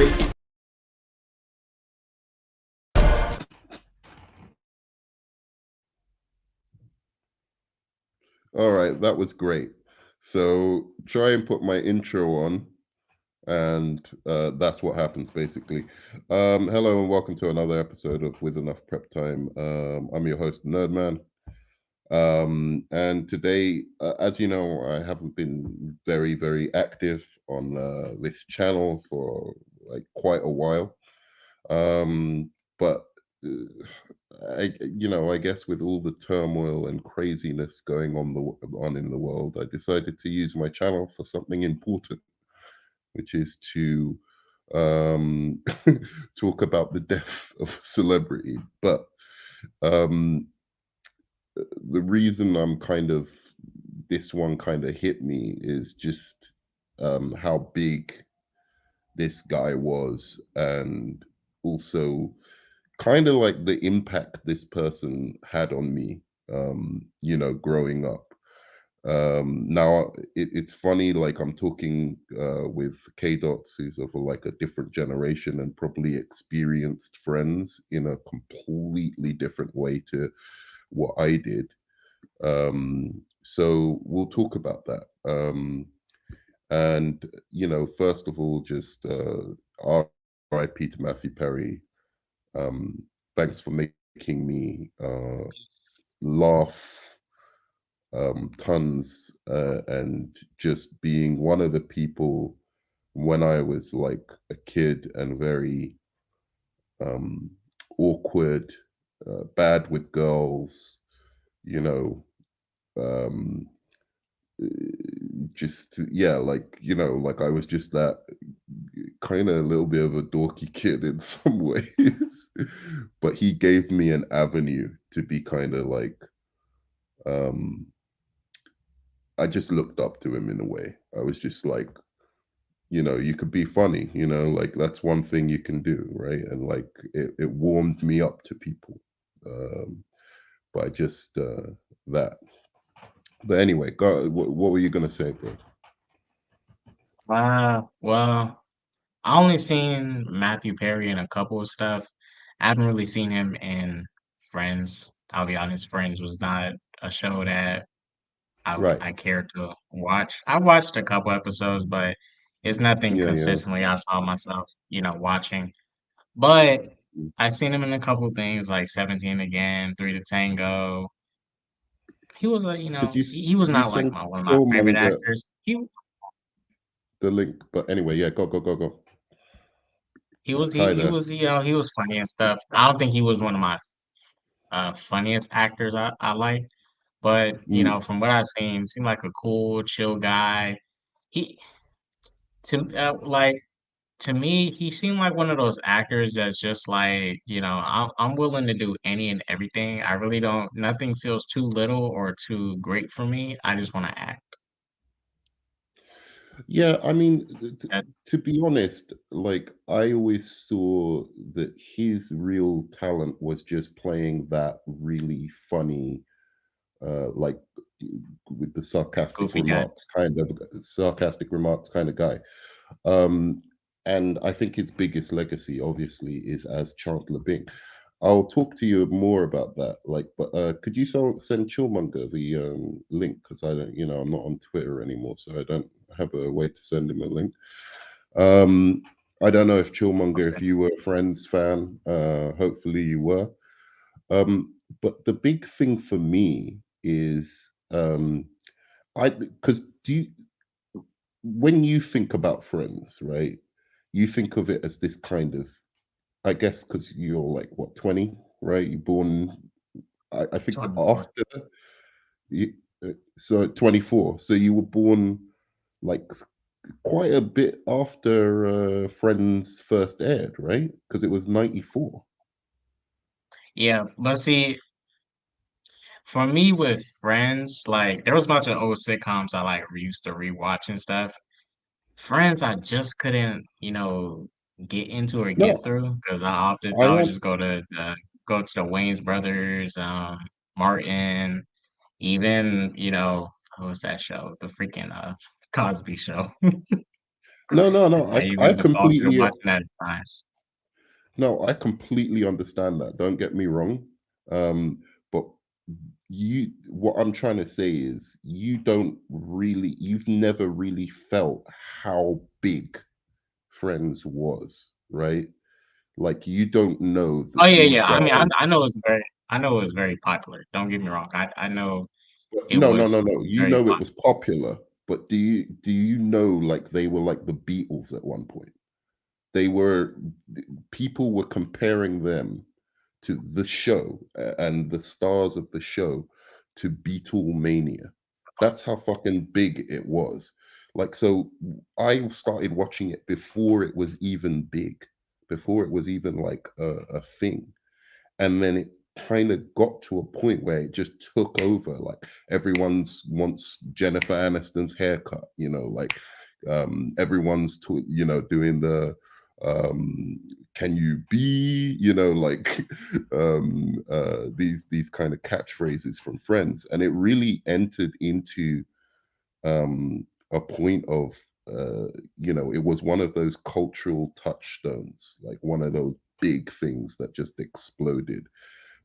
All right, that was great. So try and put my intro on, and that's what happens basically. Hello and welcome to another episode of With Enough Prep Time. I'm your host, Nerdman. And today, as you know, I haven't been very active on this channel for like quite a while. But I guess with all the turmoil and craziness going on in the world, I decided to use my channel for something important, which is to um, talk about the death of a celebrity. But um, the reason I'm kind of this one kind of hit me is just how big this guy was, and also kind of like the impact this person had on me, growing up. Now it's funny, like I'm talking with K Dots, who's of like a different generation and probably experienced friends in a completely different way to what I did. So we'll talk about that. And first of all, just R.I.P to Matthew Perry. Um, Thanks for making me laugh tons, and just being one of the people when I was like a kid and very um, awkward, bad with girls, you know, um, just yeah, like like I was just that kind of a little bit of a dorky kid in some ways, but he gave me an avenue to be kind of like um I just looked up to him in a way. I was just like, you could be funny, like that's one thing you can do, right? And like it warmed me up to people. Um, by just that. But anyway, what were you gonna say, bro? Well, I only seen Matthew Perry in a couple of stuff. I haven't really seen him in Friends. I'll be honest, Friends was not a show that Right. I cared to watch. I watched a couple episodes, but it's nothing Yeah, yeah. consistently I saw myself, watching. But Mm. I seen him in a couple things like 17 Again, Three to Tango. He was a, he was Could you not like send one of my favorite Killmonger actors. the link? But anyway, yeah, go. He was Hi he there. was he was funny and stuff. I don't think he was one of my funniest actors I like, but Mm. from what I've seen, seemed like a cool, chill guy. He like to me, he seemed like one of those actors that's just like, I'm willing to do any and everything. I really don't. Nothing feels too little or too great for me. I just want to act. Yeah, I mean, That to be honest, like I always saw that his real talent was just playing that really funny, like with the goofy guy. sarcastic remarks kind of guy. Um, and I think his biggest legacy, obviously, is as Chandler Bing. I'll talk to you more about that. Like, but could you send Chillmonger the link? Because I don't, I'm not on Twitter anymore, so I don't have a way to send him a link. Um, I don't know if Chillmonger, if you were a Friends fan, hopefully you were. But the big thing for me is I because do you when you think about Friends, right? You think of it as this kind of, I guess, because you're like what 20, right? You're born, I think 24. after you, so 24. So you were born like quite a bit after Friends first aired, right? Because it was 94. Yeah, but see, for me with Friends, like there was a bunch of old sitcoms I like used to rewatch and stuff. Friends, I just couldn't, get into or get No, through because I I would am. just go to the Wayne's brothers, Martin, even, what was that show? The freaking Cosby Show. No, no, no. Like, you I would default to completely watching that at times. no, I completely understand that. Don't get me wrong. But what I'm trying to say is you've never really felt how big Friends was, right? Like you don't know Oh, that yeah, these yeah, I mean, guys. I know it was very popular, don't get me wrong, I know it No, no, was no, no. You very know it popular. was popular, but do you know like they were like the Beatles at one point? They were people were comparing them to the show and the stars of the show to Beatlemania. That's how fucking big it was. Like, so I started watching it before it was even big, before it was even like a thing. And then it kind of got to a point where it just took over. Like everyone's wants Jennifer Aniston's haircut, like everyone's doing the can you be, like these kind of catchphrases from Friends. And it really entered into a point of it was one of those cultural touchstones, like one of those big things that just exploded.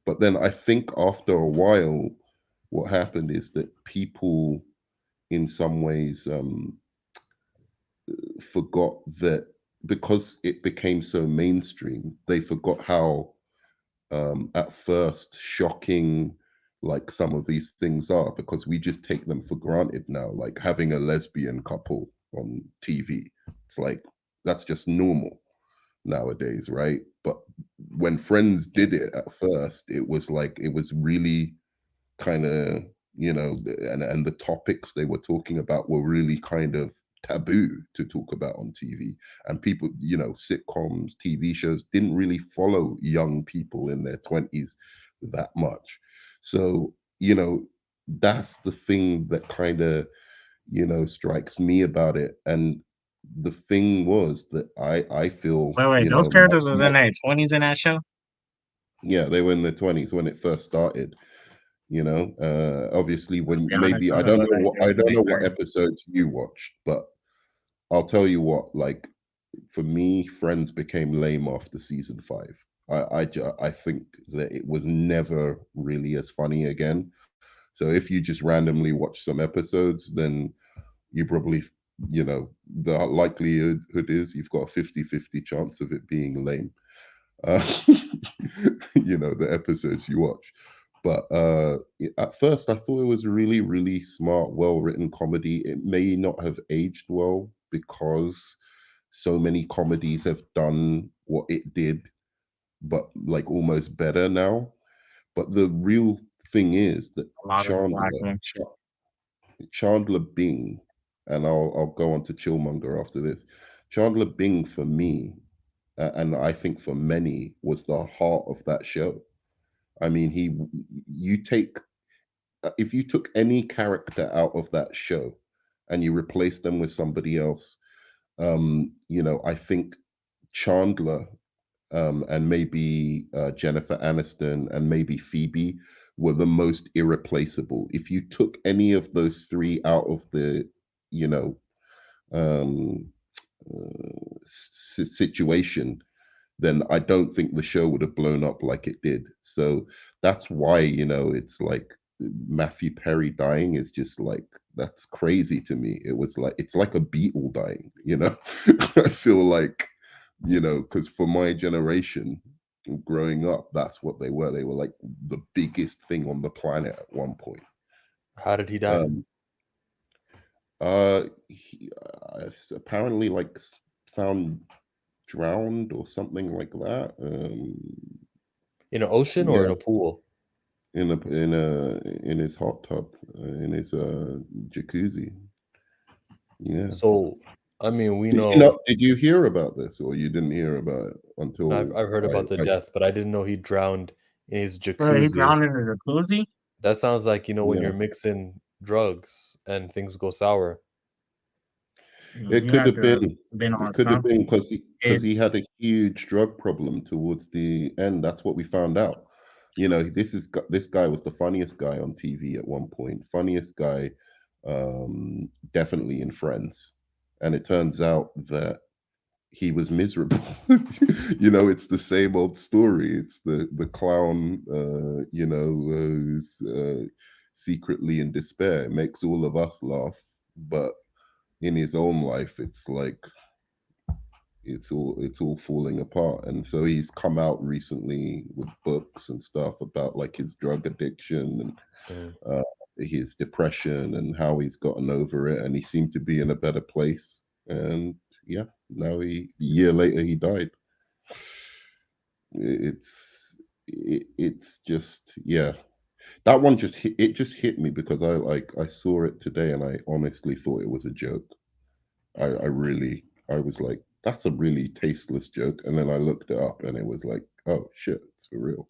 But then I think after a while, what happened is that people, in some ways, forgot that because it became so mainstream, they forgot how, at first, shocking like some of these things are because we just take them for granted now. Like having a lesbian couple on TV, it's like that's just normal nowadays, right? But when Friends Yeah. did it at first, it was like it was really kind of and the topics they were talking about were really kind of taboo to talk about on TV. And people, sitcoms, TV shows didn't really follow young people in their 20s that much. So that's the thing that kind of strikes me about it. And the thing was that I feel Wait, those characters was in their 20s in that show? yeah, they were in their 20s when it first started. Obviously, To when be honest, maybe I thought I they was don't in know their what 30s. episodes you watched, but I'll tell you what, like for me, Friends became lame after season 5. I think that it was never really as funny again. So if you just randomly watch some episodes, then you probably, the likelihood is you've got a 50-50 chance of it being lame. uh, the episodes you watch. But at first, I thought it was a really, really smart, well written comedy. It may not have aged well because so many comedies have done what it did, but like almost better now. But the real thing is that A lot of blacking. Chandler Bing, and I'll go on to Chillmonger after this. Chandler Bing for me, and I think for many, was the heart of that show. I mean, you take if you took any character out of that show and you replaced them with somebody else, I think Chandler and maybe Jennifer Aniston and maybe Phoebe were the most irreplaceable. If you took any of those three out of the, you know, um, situation, then I don't think the show would have blown up like it did. So that's why, it's like Matthew Perry dying is just like that's crazy to me. It's like a Beatle dying. I feel like, because for my generation growing up, that's what they were. They were like the biggest thing on the planet at one point. How did he die? Um he, apparently like found drowned or something like that. In an ocean or in Yeah, a pool? in his hot tub, in his jacuzzi. Yeah. So, I mean, we Did you not? know Did you hear about this, or you didn't hear about it I've until I've heard about the I death, but I didn't know he drowned in his Bro, he jacuzzi. drowned in a jacuzzi? That sounds like, when yeah. you're mixing drugs and things go sour. It He could had have to have been. been on It could have been something. because he It because he had a huge drug problem towards the end. That's what we found out. This guy was the funniest guy on TV at one point. Funniest guy, definitely in Friends, and it turns out that he was miserable. It's the same old story. It's the clown, who's secretly in despair. It makes all of us laugh, but in his own life, it's like it's all falling apart. And so he's come out recently with books and stuff about like his drug addiction and Mm. his depression and how he's gotten over it, and he seemed to be in a better place. And yeah, now a year later he died. It's just, yeah, that one just hit me because I saw it today and I honestly thought it was a joke. I was like, that's a really tasteless joke, and then I looked it up and it was like, oh shit, it's for real.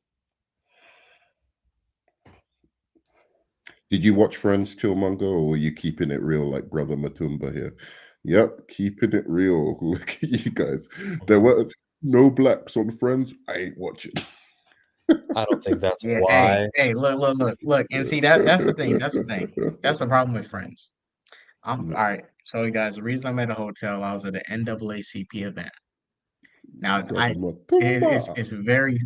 Did you watch Friends, Killmonger, or were you keeping it real like Brother Matumba here? Yep, keeping it real. Look at you guys. There were no blacks on Friends. I ain't watching. I don't think that's Yeah, why. look, and see that's the thing. That's the thing. That's the problem with Friends. I'm all No, right. So, you guys, the reason I'm at a hotel, I was at an NAACP event. Now, Brother Matumba.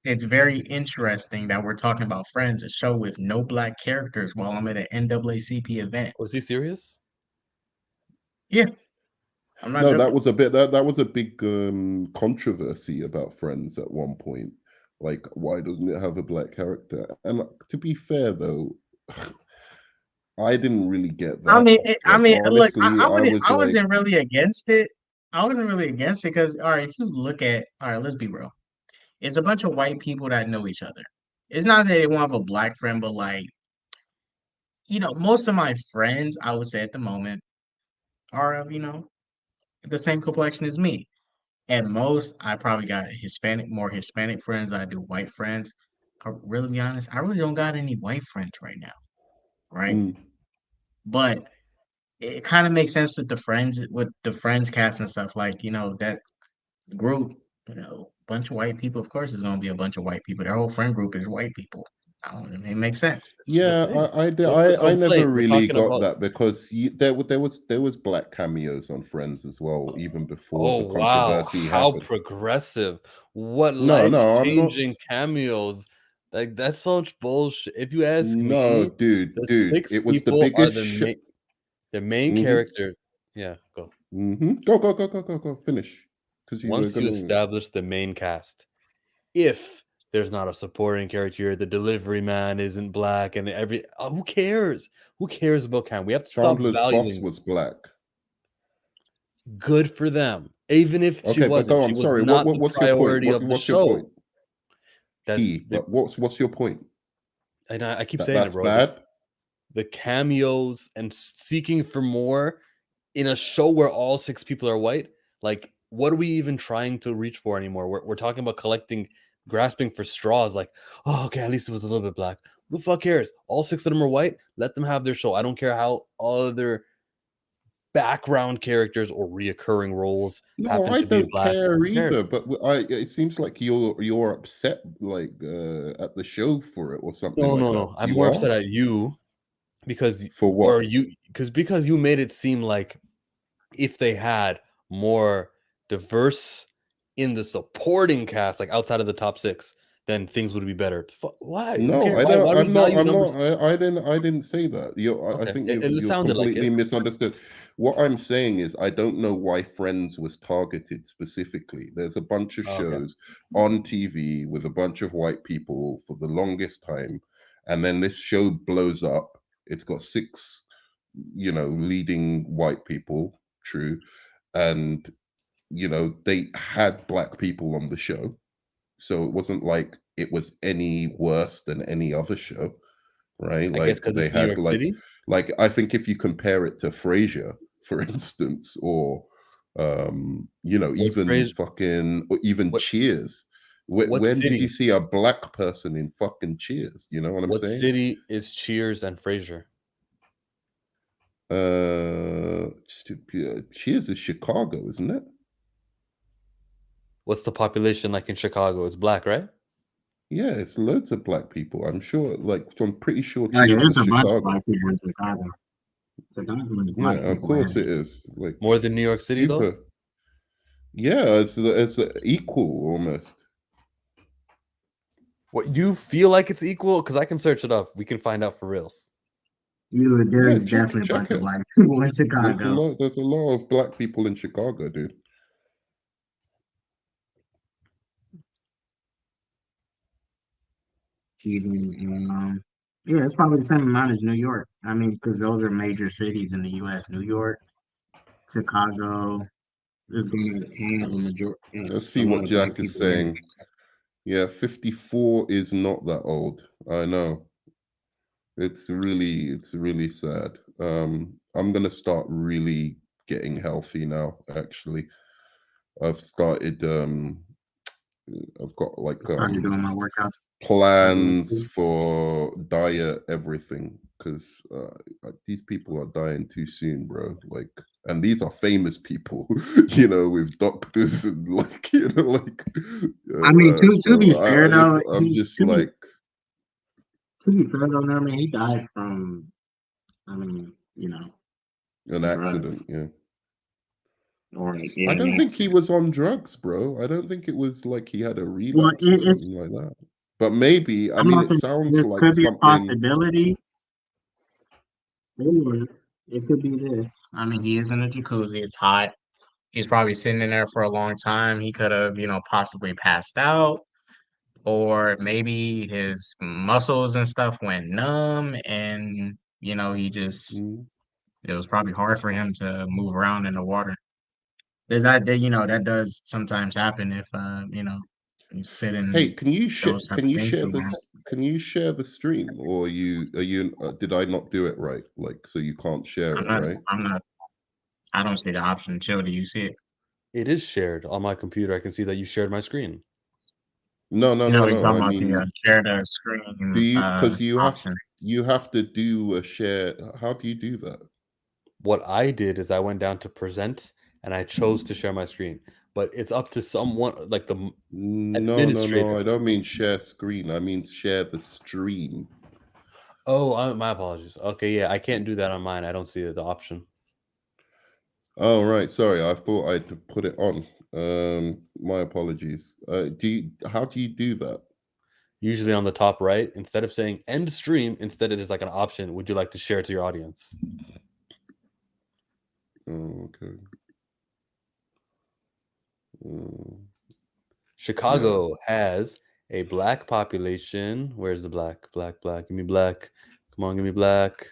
it's very interesting that we're talking about Friends, a show with no black characters, while I'm at an NAACP event. Was he serious? Yeah, I'm not No, that joking. was a bit that was a big controversy about Friends at one point. Like, why doesn't it have a black character? And to be fair though, I didn't really get that. I Like, mean, look, honestly, I was I like, wasn't really against it. I wasn't really against it because, all right, if you look at, all right, let's be real. It's a bunch of white people that know each other. It's not that they won't have a black friend, but like, most of my friends, I would say at the moment, are of, the same complexion as me. At most, I probably got more Hispanic friends than I do white friends. I'll really be honest, I really don't got any white friends right now, right? mm, But it kind of makes sense with the friends cast and stuff, like, that group, bunch of white people. Of course, there's gonna be a bunch of white people. Their whole friend group is white people. I don't know, it makes sense. This is the yeah, thing. This is the I never complaint. We're really talking got about. that because there was black cameos on Friends as well, even before Oh the wow, controversy how happened. progressive! What No, no, I'm not. life-changing cameos! Like that's such bullshit. If you ask No, me, dude, the dude, six it was the people are biggest the main hmm character. Yeah, go. Go, go, go, go, go, go. Finish, because you were Once you gonna. establish the main cast, if there's not a supporting character, the delivery man isn't black, and who cares? Who cares about cam? We have to stop Chandler's boss valuing. was black. Good for them. Even if she Okay, but wasn't, go. she I'm was sorry. not the What's your point? priority of the What's your show. point? That the, But what's your point? and I keep saying it, That's bro. bad. The cameos and seeking for more in a show where all six people are white. Like, what are we even trying to reach for anymore? We're talking about grasping for straws. Like, oh, okay, at least it was a little bit black. Who the fuck cares? All six of them are white. Let them have their show. I don't care how other background characters or reoccurring roles No, happen I to be don't black. care Who cares? either. But it seems like you're upset, like at the show for it or something No, like no, that. no. I'm You more are upset at you because for what? because you made it seem like if they had more diverse in the supporting cast, like outside of the top six, then things would be better. Why? Who No, cares? I don't. Why do we I'm not. value I'm not. numbers? I didn't say that. I Okay, think it you're sounded like completely it. misunderstood. What I'm saying is, I don't know why Friends was targeted specifically. There's a bunch of Okay, shows on TV with a bunch of white people for the longest time, and then this show blows up. It's got six, leading white people. True, and they had black people on the show, so it wasn't like it was any worse than any other show, right? I guess Like because they it's New had York City. I think if you compare it to Frasier, for instance, or What's even Fraser? fucking or even What Cheers. what When did you city? see a black person in fucking Cheers? You know what I'm What saying? city is Cheers and Frasier? Cheers is Chicago, isn't it? What's the population like in Chicago? It's black, right? Yeah, it's loads of black people. I'm sure, like, I'm pretty sure Oh yeah, Cheers there's was a bunch of Chicago. black people in Chicago. predominantly Yeah, black of people course area. it is. Like More than New York City, though? super. Yeah, it's equal almost. What, you feel like it's equal? Because I can search it up. We can find out for reals. Yeah, There's check definitely a check bunch of it. black people in Chicago. There's a lot of black people in Chicago, dude. Even, yeah, it's probably the same amount as New York. I mean, because those are major cities in the U.S. New York, Chicago is going to have a Let's a see lot what of black Jack is people in it. saying. Yeah, 54 is not that old. I know. It's really sad. I'm gonna start really getting healthy now, actually. I've started I've got I like started doing my workouts regularly plans too. for diet, everything, because these people are dying too soon, bro. Like, and these are famous people, with doctors and like, I mean, to be so fair though, I'm he just like to be fair though, I mean, he died from, I mean, an accident, drugs yeah. or I yeah, an don't think he accident. was on drugs, bro. I don't think it was like he had a Well, relapse or it's something like that. But maybe, I I'm mean, not it saying sounds this like could be a something. possibility, or it could be this. I mean, he is in a jacuzzi. It's hot. He's probably sitting in there for a long time. He could have, possibly passed out, or maybe his muscles and stuff went numb, and he just Mm. it was probably hard for him to move around in the water. That does sometimes happen if you sit Hey, in those type can of you things share too long. this? Can you share the stream, or did I not do it right? Like, so you can't share I'm it, not. right? I'm not. I don't see the option. Chill. Do you see it? It is shared on my computer. I can see that you shared my screen. No, no, No, no, he's no. talking I about the mean, share the do screen you? Because option. you have to do a share. How do you do that? What I did is I went down to present and I chose to share my screen. But it's up to someone like the No, no, administrator. no. I don't mean share screen. I mean share the stream. Oh, my apologies. Okay, yeah, I can't do that on mine. I don't see the option. Oh, right. Sorry, I thought I'd put it on. My apologies. How do you do that? Usually on the top right, instead of saying end stream, instead there's like an option. Would you like to share to your audience? Oh, okay. Mm, yeah. Chicago has a black population. Where's the black? Black, black. Give me black. Come on, give me black.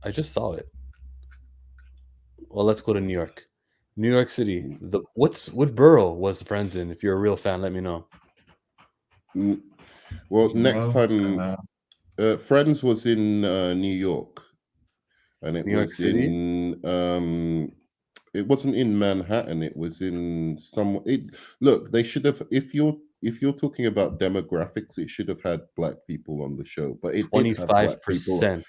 I just saw it. Well, let's go to New York. New York City. Mm, What borough was Friends in? If you're a real fan, let me know. mm. Well, next Bro, time, Friends was in New York, and New York City, it wasn't in Manhattan. It was in some. Look, they should have. If you're talking about demographics, it should have had black people on the show, but it did have black people. 25%.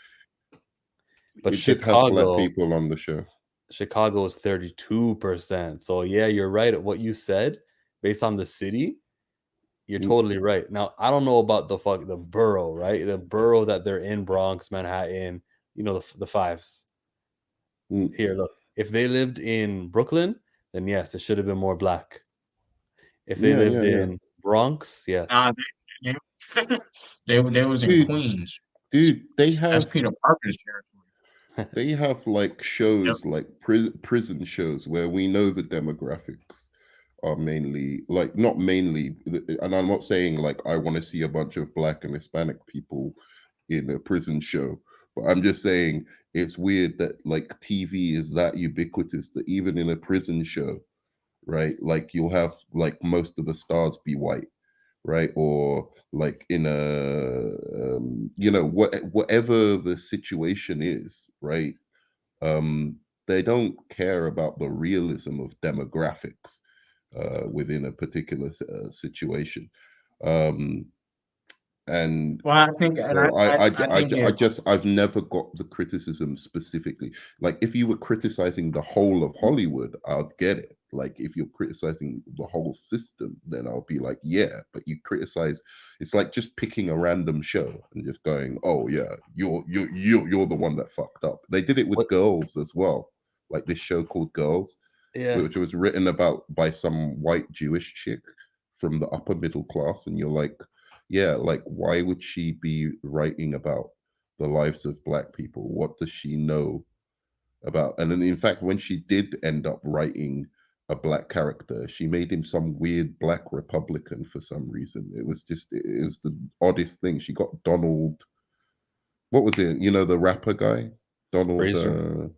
But It did have black Chicago, people on the show. Chicago is 32%. So yeah, you're right at what you said. Based on the city, you're Mm, totally right. Now, I don't know about the borough, right? The borough that they're in, Bronx, Manhattan, the fives. mm. Here, look. If they lived in Brooklyn, then yes, it should have been more black. If they Yeah, lived yeah, yeah. in Bronx, yes. nah, they, they was in Dude, Queens. dude, That's Peter Parker's territory. they have like Yep. shows like prison shows where we know the demographics are mainly like not mainly, and I'm not saying like I want to see a bunch of black and Hispanic people in a prison show, but I'm just saying it's weird that like TV is that ubiquitous that even in a prison show, right? Like you'll have like most of the stars be white, right? Or like in a whatever the situation is, right? They don't care about the realism of demographics within a particular situation. Um, and Well, I think, and so I think it. I've never got the criticism specifically. Like if you were criticizing the whole of Hollywood, I'd get it. Like if you're criticizing the whole system, then I'll be like, yeah, but you criticize. It's like just picking a random show and just going, oh yeah, you're the one that fucked up. They did it with What? Girls as well, like this show called Girls, Yeah. which was written about by some white Jewish chick from the upper middle class, and you're like, yeah, like why would she be writing about the lives of black people? What does she know about? And then in fact, when she did end up writing a black character, she made him some weird black Republican for some reason. It was just it was the oddest thing. She got Donald, what was it? You know, the rapper guy, Donald. Fraser.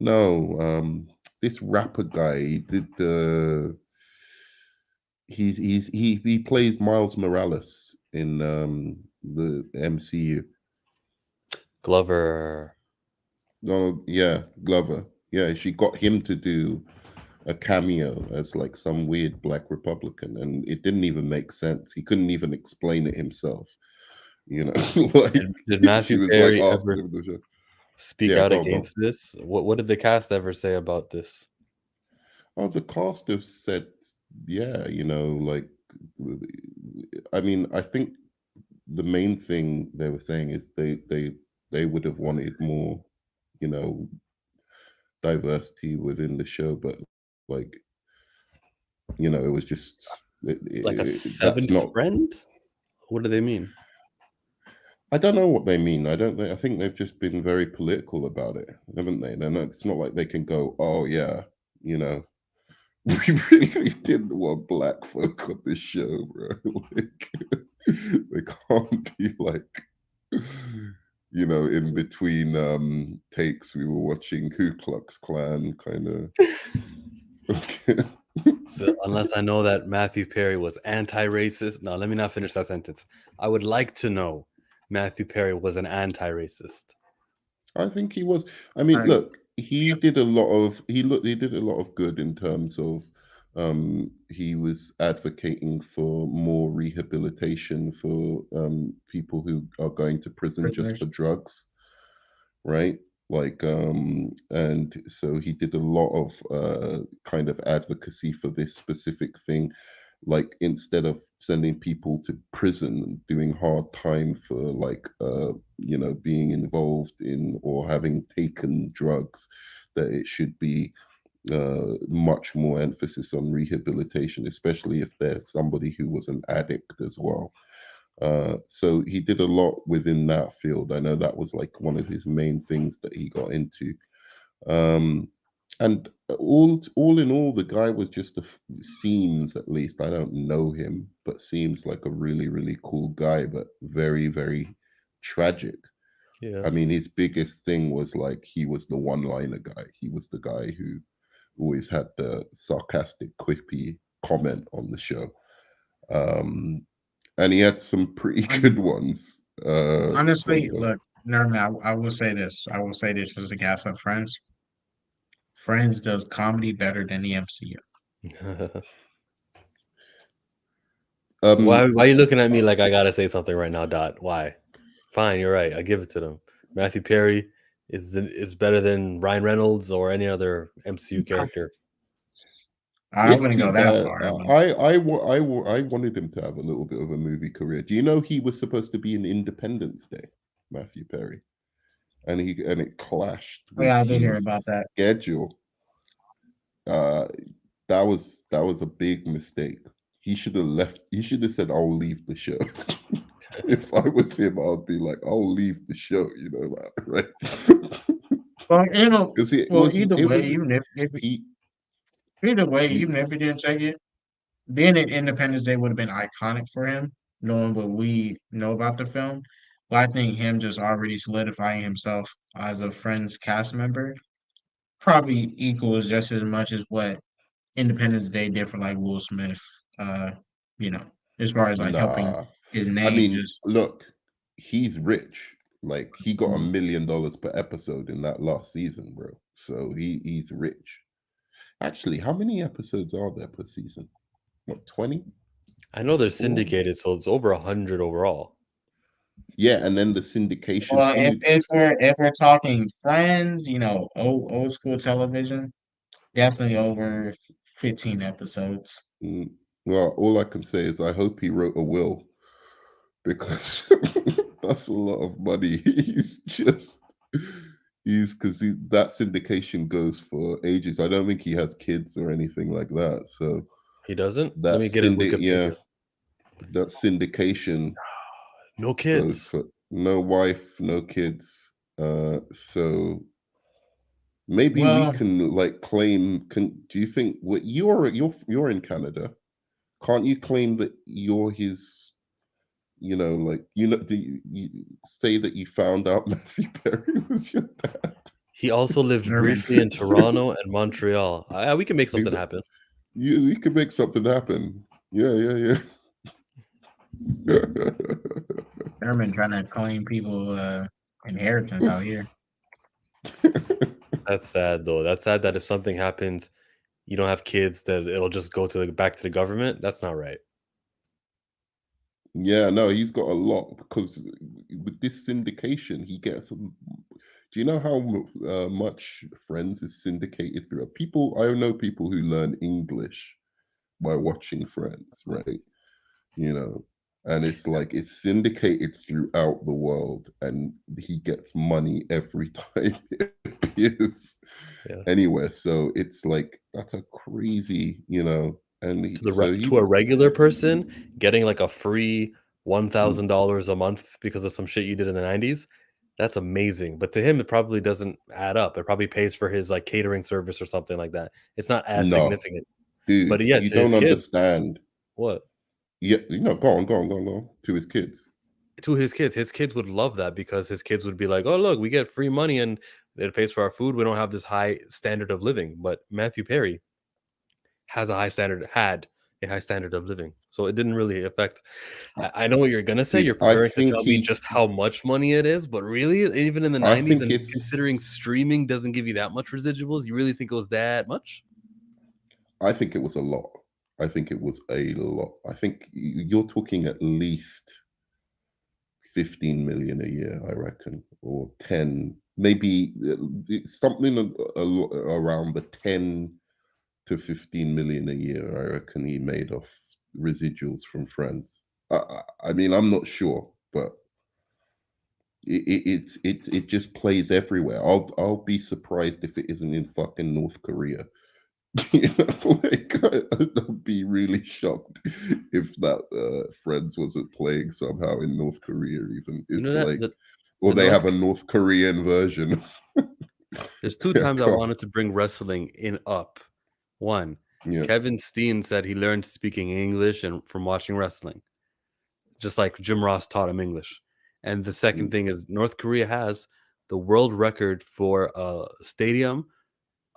No, this rapper guy he did the. He plays Miles Morales in the MCU. Glover. No, yeah, Glover. Yeah, she got him to do a cameo as like some weird black Republican, and it didn't even make sense. He couldn't even explain it himself. You know, like Did she Matthew was like Perry asking ever him to show. speak Yeah, out go on, go on. against this? What did the cast ever say about this? Oh, the cast have said, yeah, you know, like, I mean, I think the main thing they were saying is they would have wanted more, you know, diversity within the show, but like, you know, it was just Like a that's seventh not. friend? What do they mean? I don't know what they mean. I don't. I think they've just been very political about it, haven't they? They're not, it's not like they can go, oh yeah, you know, we really didn't want black folk on this show, bro. Like, they can't be like, you know, in between takes, we were watching Ku Klux Klan kind of. So unless I know that Matthew Perry was anti-racist. No, let me not finish that sentence. I would like to know Matthew Perry was an anti-racist. I think he was. I mean, Right. look, he did a lot of he did a lot of good in terms of he was advocating for more rehabilitation for people who are going to prison just for Prisoners. drugs, right? Like and so he did a lot of kind of advocacy for this specific thing, like instead of sending people to prison and doing hard time for like you know being involved in or having taken drugs, that it should be much more emphasis on rehabilitation, especially if there's somebody who was an addict as well. So he did a lot within that field. I know that was like one of his main things that he got into. Um, and all in all, the guy was just seems, at least I don't know him, but seems like a really really cool guy, but very very tragic. Yeah. I mean, his biggest thing was like he was the one-liner guy. He was the guy who always had the sarcastic, quippy comment on the show. Um, and he had some pretty Hon- good ones Honestly, sometimes. look, no, no, I will say this. I will say this as a gas up Friends. Friends does comedy better than the MCU. why Um, why are you looking at me like I gotta say something right now, Dot? Why? Fine, you're right. I give it to them. Matthew Perry is better than Ryan Reynolds or any other MCU character. I is wouldn't he go that bad? far, but I wanted him to have a little bit of a movie career. Do you know he was supposed to be in Independence Day, Matthew Perry, and it clashed oh, yeah, with I did hear his about that. schedule. Uh, that was a big mistake. He should have left. He should have said, "I'll leave the show." If I was him, I'd be like, "I'll leave the show," you know, like, right? Well, you know, Because well, either it way, was he either way, you even if he didn't take it, being an Independence Day would have been iconic for him, knowing what we know about the film. But I think him just already solidifying himself as a Friends cast member probably equals just as much as what Independence Day did for like Will Smith. Uh, you know, as far as like helping nah. his I name mean, just. look, he's rich. Like he got $1 million per episode in that last season, bro. So he's rich. Actually, how many episodes are there per season? What, 20? I know they're 4? syndicated, so it's over 100 overall. Yeah, and then the syndication. Well, I mean, if we're talking Friends, you know, old school television, Definitely over 15 episodes. Mm, well, all I can say is I hope he wrote a will because that's a lot of money. He's that syndication goes for ages. I don't think he has kids or anything like that. So He doesn't. Let that me get his yeah, Wikipedia. that syndication No goes kids. for no wife, no kids. So maybe we Well, can like claim. Can do you think what you're in Canada? Can't you claim that you're his? Like do you say that you found out Matthew Perry was your dad? He also lived Urban. briefly in Toronto and Montreal. We can make something Exa- happen. you can make something happen. Yeah, yeah, yeah. Urban trying to claim people inheritance out here. That's sad though. That's sad that if something happens, you don't have kids, that it'll just go to back to the government. That's not right. Yeah, no, he's got a lot because with this syndication, he gets. Do you know how much Friends is syndicated through? I know people who learn English by watching Friends, right? You know, and it's like it's syndicated throughout the world, and he gets money every time it appears Yeah. anywhere. So it's like that's a crazy, and so he, To a regular person, getting like a free mm, $1,000 a month because of some shit you did in the 90s, that's amazing. But to him, it probably doesn't add up. It probably pays for his like catering service or something like that. It's not as no, significant. But dude, yeah, you to his don't kids, understand. what? Yeah, go on, go on, go on, go on to his kids. To his kids would love that because his kids would be like, "Oh, look, we get free money and it pays for our food. We don't have this high standard of living." But Matthew Perry had a high standard of living, so it didn't really affect. I know what you're gonna say. You're Dude, I preparing to think tell me he, just how much money it is, but really, even in the I '90s, think and considering it's, streaming doesn't give you that much residuals, you really think it was that much? I think it was a lot. I think it was a lot. I think you're talking at least 15 million a year, I reckon, or 10, maybe something around the 10 to 15 million a year, I reckon he made off residuals from Friends. I mean, I'm not sure, but it just plays everywhere. I'll be surprised if it isn't in fucking North Korea. Like I'd be really shocked if that Friends wasn't playing somehow in North Korea. Even You know it's that like, or the they North have a North Korean version. There's 2 Yeah, times I come, wanted to bring wrestling in up. 1, yeah, Kevin Steen said he learned speaking English and from watching wrestling, just like Jim Ross taught him English. And the second mm, thing is North Korea has the world record for a stadium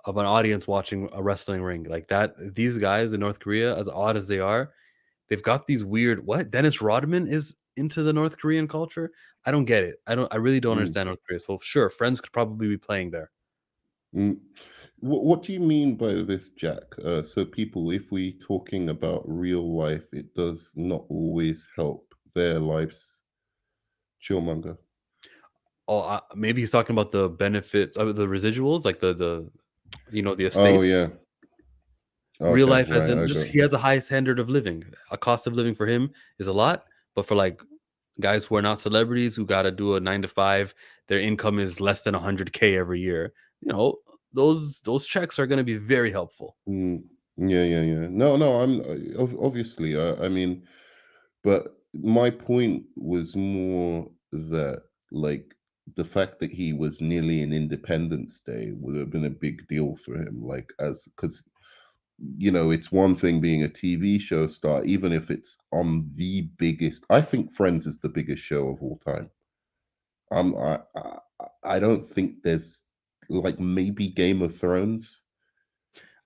of an audience watching a wrestling ring. Like that, these guys in North Korea, as odd as they are, they've got these weird what? Dennis Rodman is into the North Korean culture? I don't get it. I really don't mm, understand North Korea. So sure, Friends could probably be playing there. mm. What do you mean by this, Jack? So people, if we talking about real life, it does not always help their lives. Chillmonger. Oh, maybe he's talking about the benefit of the residuals, like the Oh estates. yeah. Real Okay, life, as right. in I just got. he has a high standard of living. A cost of living for him is a lot, but for like guys who are not celebrities who got to do a 9 to 5, their income is less than 100K every year. You know, those checks are going to be very helpful. Mm, yeah, yeah, yeah. No, no. I'm obviously. I mean, but my point was more that like the fact that he was nearly an Independence Day would have been a big deal for him. Like as because it's one thing being a TV show star, even if it's on the biggest. I think Friends is the biggest show of all time. I don't think there's like maybe Game of Thrones,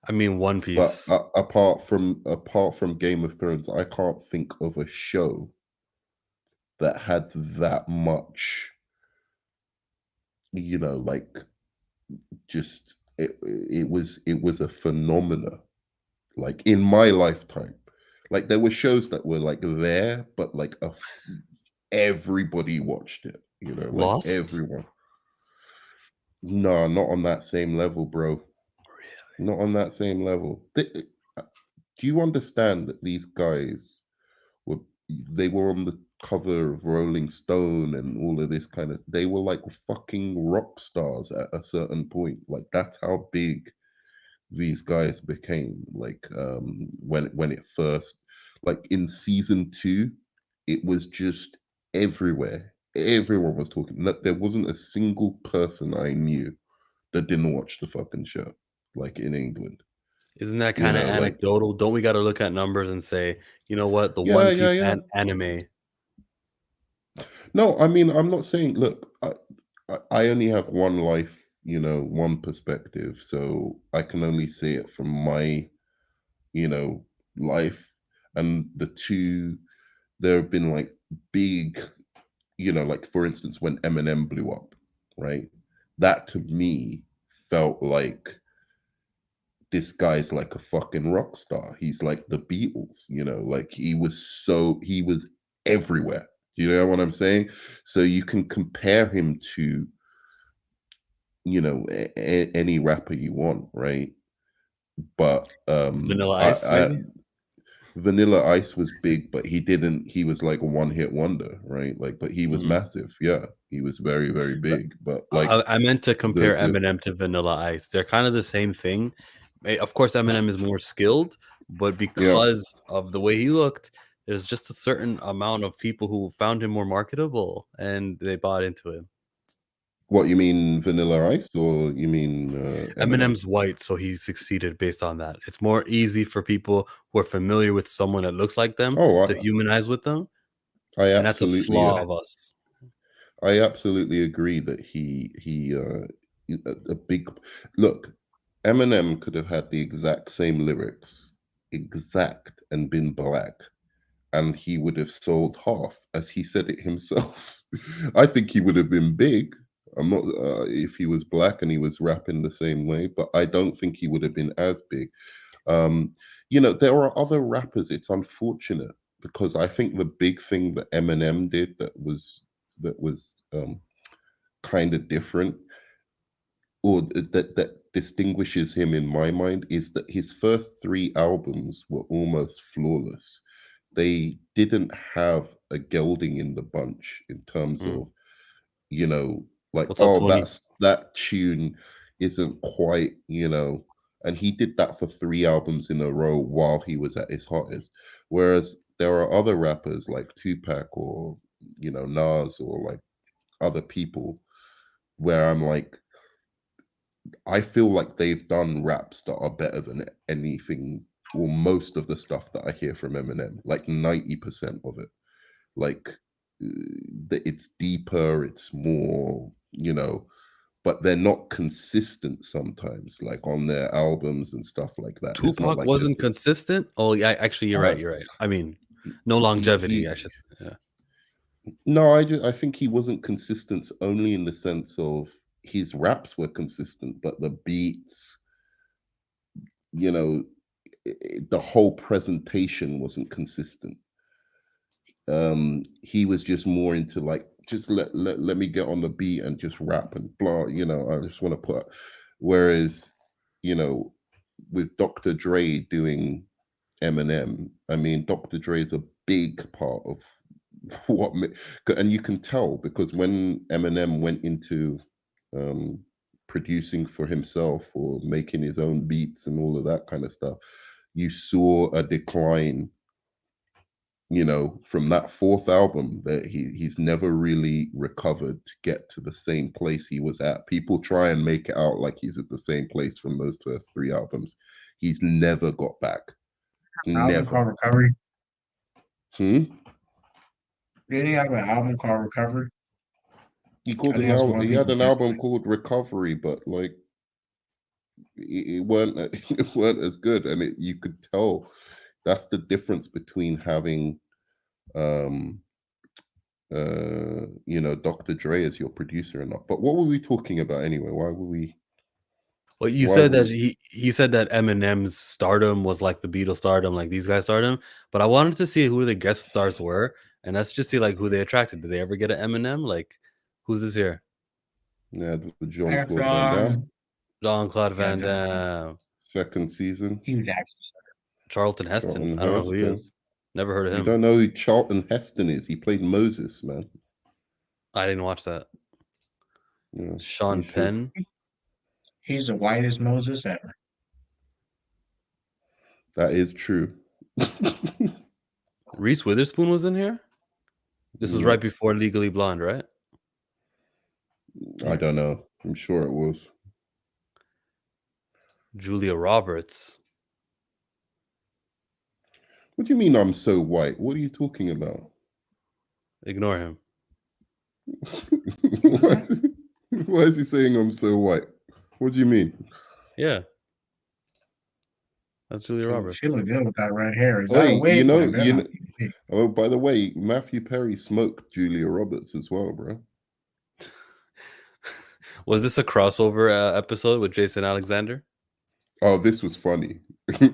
I mean, One but Piece apart from Game of Thrones, I can't think of a show that had that much. Like just it was a phenomena. Like in my lifetime, like there were shows that were like there, but like everybody watched it. Like Lost. everyone. No, not on that same level, bro. not on that same level. Do you understand that these guys were they were on the cover of Rolling Stone and all of this kind of they were like fucking rock stars at a certain point. Like that's how big these guys became. Like when it first like in season two, it was just everywhere. Everyone was talking. There wasn't a single person I knew that didn't watch the fucking show, like in England. Isn't that You kind of know, like anecdotal? Don't we got to look at numbers and say, you know what, the yeah, One yeah, Piece yeah. anime. No, I mean, I'm not saying. Look, I only have one life, one perspective, so I can only see it from my, you know, life. And the two, there have been like big, like for instance, when Eminem blew up, right? That to me felt like this guy's like a fucking rock star. He's like the Beatles, like he was everywhere. You know what I'm saying? So you can compare him to, any rapper you want, right? But Vanilla Ice, maybe? Vanilla Ice was big, but he was like a one hit wonder, right? Like, but he was Mm. massive. Yeah, he was very, very But big. But like I meant to the compare Eminem to Vanilla Ice. They're kind of the same thing. Of course, Eminem is more skilled, but yeah. because of the way he looked, there's just a certain amount of people who found him more marketable and they bought into him. What you mean, Vanilla Ice, or you mean Eminem? Eminem's white, so he succeeded based on that. It's more easy for people who are familiar with someone that looks like them Oh, to humanize with them, I and that's a absolutely, flaw of us. I absolutely agree that a big look. Eminem could have had the exact same lyrics, exact, and been black, and he would have sold half, as he said it himself. I think he would have been big. I'm not if he was black and he was rapping the same way, but I don't think he would have been as big. Um, there are other rappers. It's unfortunate because I think the big thing that Eminem did that was kind of different, or that distinguishes him in my mind, is that his first three albums were almost flawless. They didn't have a gelding in the bunch in terms Mm. of, like, What's up, oh, 20? that tune isn't quite, and he did that for three albums in a row while he was at his hottest. Whereas there are other rappers like Tupac or, Nas or like other people where I'm like, I feel like they've done raps that are better than anything or most of the stuff that I hear from Eminem, like 90% of it. Like it's deeper, it's more, but they're not consistent sometimes, like on their albums and stuff like that. It's not Tupac like there's wasn't consistent. Oh, yeah, actually, you're right. uh, You're right. I mean, he, no longevity. I he should. Yeah. no, I think he wasn't consistent only in the sense of his raps were consistent, but the beats, you know, the whole presentation wasn't consistent. He was just more into like just let me get on the beat and just rap and blah, I just want to put whereas, you know, with Dr. Dre doing Eminem, I mean Dr. Dre is a big part of and you can tell because when Eminem went into um producing for himself or making his own beats and all of that kind of stuff, you saw a decline, from that fourth album that he's never really recovered to get to the same place he was at. People try and make it out like he's at the same place from those first three albums. He's never got back. Album Never. called Recovery. Hmm? Did he have an album called Recovery? I think that's one He had people an missed. album called Recovery, but like it weren't it weren't as good, and you could tell that's the difference between having um Dr. Dre as your producer or not. But what were we talking about anyway? Well, you Why said were that we he said that Eminem's stardom was like the Beatles stardom, like these guys stardom. But I wanted to see who the guest stars were, and let's just see like who they attracted. Did they ever get an Eminem? Like, who's this here? Yeah, the Jean That's Claude Van Damme. Jean Claude yeah, Van Damme. Second season. He was actually Charlton Heston. Charlton I don't know who he Heston. is. Never heard of You him. don't know who Charlton Heston is? He played Moses, man. I didn't watch that. Yeah, Sean you should. Penn. he's the whitest Moses ever. That is true. Reese Witherspoon was in here. This was Yeah. right before Legally Blonde, right? I don't know. I'm sure it was. Julia Roberts. What do you mean I'm so white? What are you talking about? Ignore him. Why is he saying I'm so white? What do you mean? Yeah. That's Julia Roberts. She look good with that red hair. Is that a Hey, wig? you know, Like, they're not big. oh, by the way, Matthew Perry smoked Julia Roberts as well, bro. Was this a crossover episode with Jason Alexander? Oh, this was funny.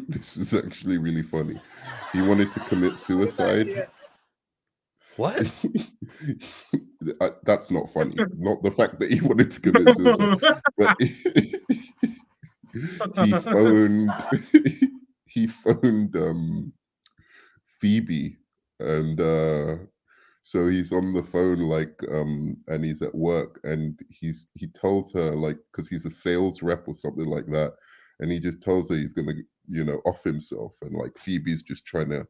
This was actually really funny. He wanted to commit suicide. What? That's not funny. Not the fact that he wanted to commit suicide, but he phoned he phoned Phoebe, and so he's on the phone like and he's at work, and he tells her, like, because he's a sales rep or something like that, and he just tells her he's gonna, off himself, and like Phoebe's just trying to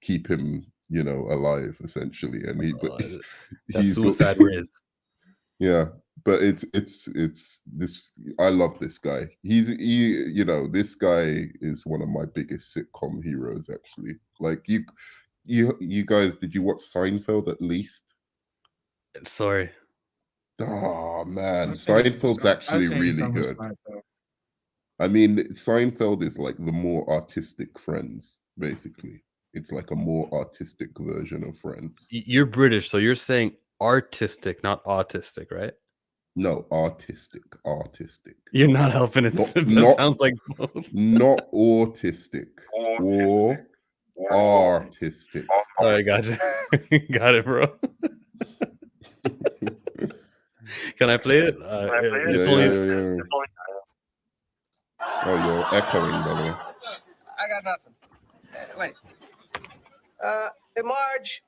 keep him, alive essentially, and That's he's Suicide Riz. yeah, but it's this. I love this guy. This guy is one of my biggest sitcom heroes, actually. Like you guys, did you watch Seinfeld at least? Sorry. Oh man, I've seen Seinfeld's actually really some of good. Seinfeld. I mean, Seinfeld is like the more artistic Friends, basically. It's like a more artistic version of Friends. You're British, so you're saying artistic, not autistic, right? No, artistic. You're not helping it. Not, That not, sounds like both. not autistic or artistic. All right, gotcha. Got it, bro. Can I play it? It's only. Yeah. Oh, you're echoing, by the way. I got nothing. Wait. Hey, Marge.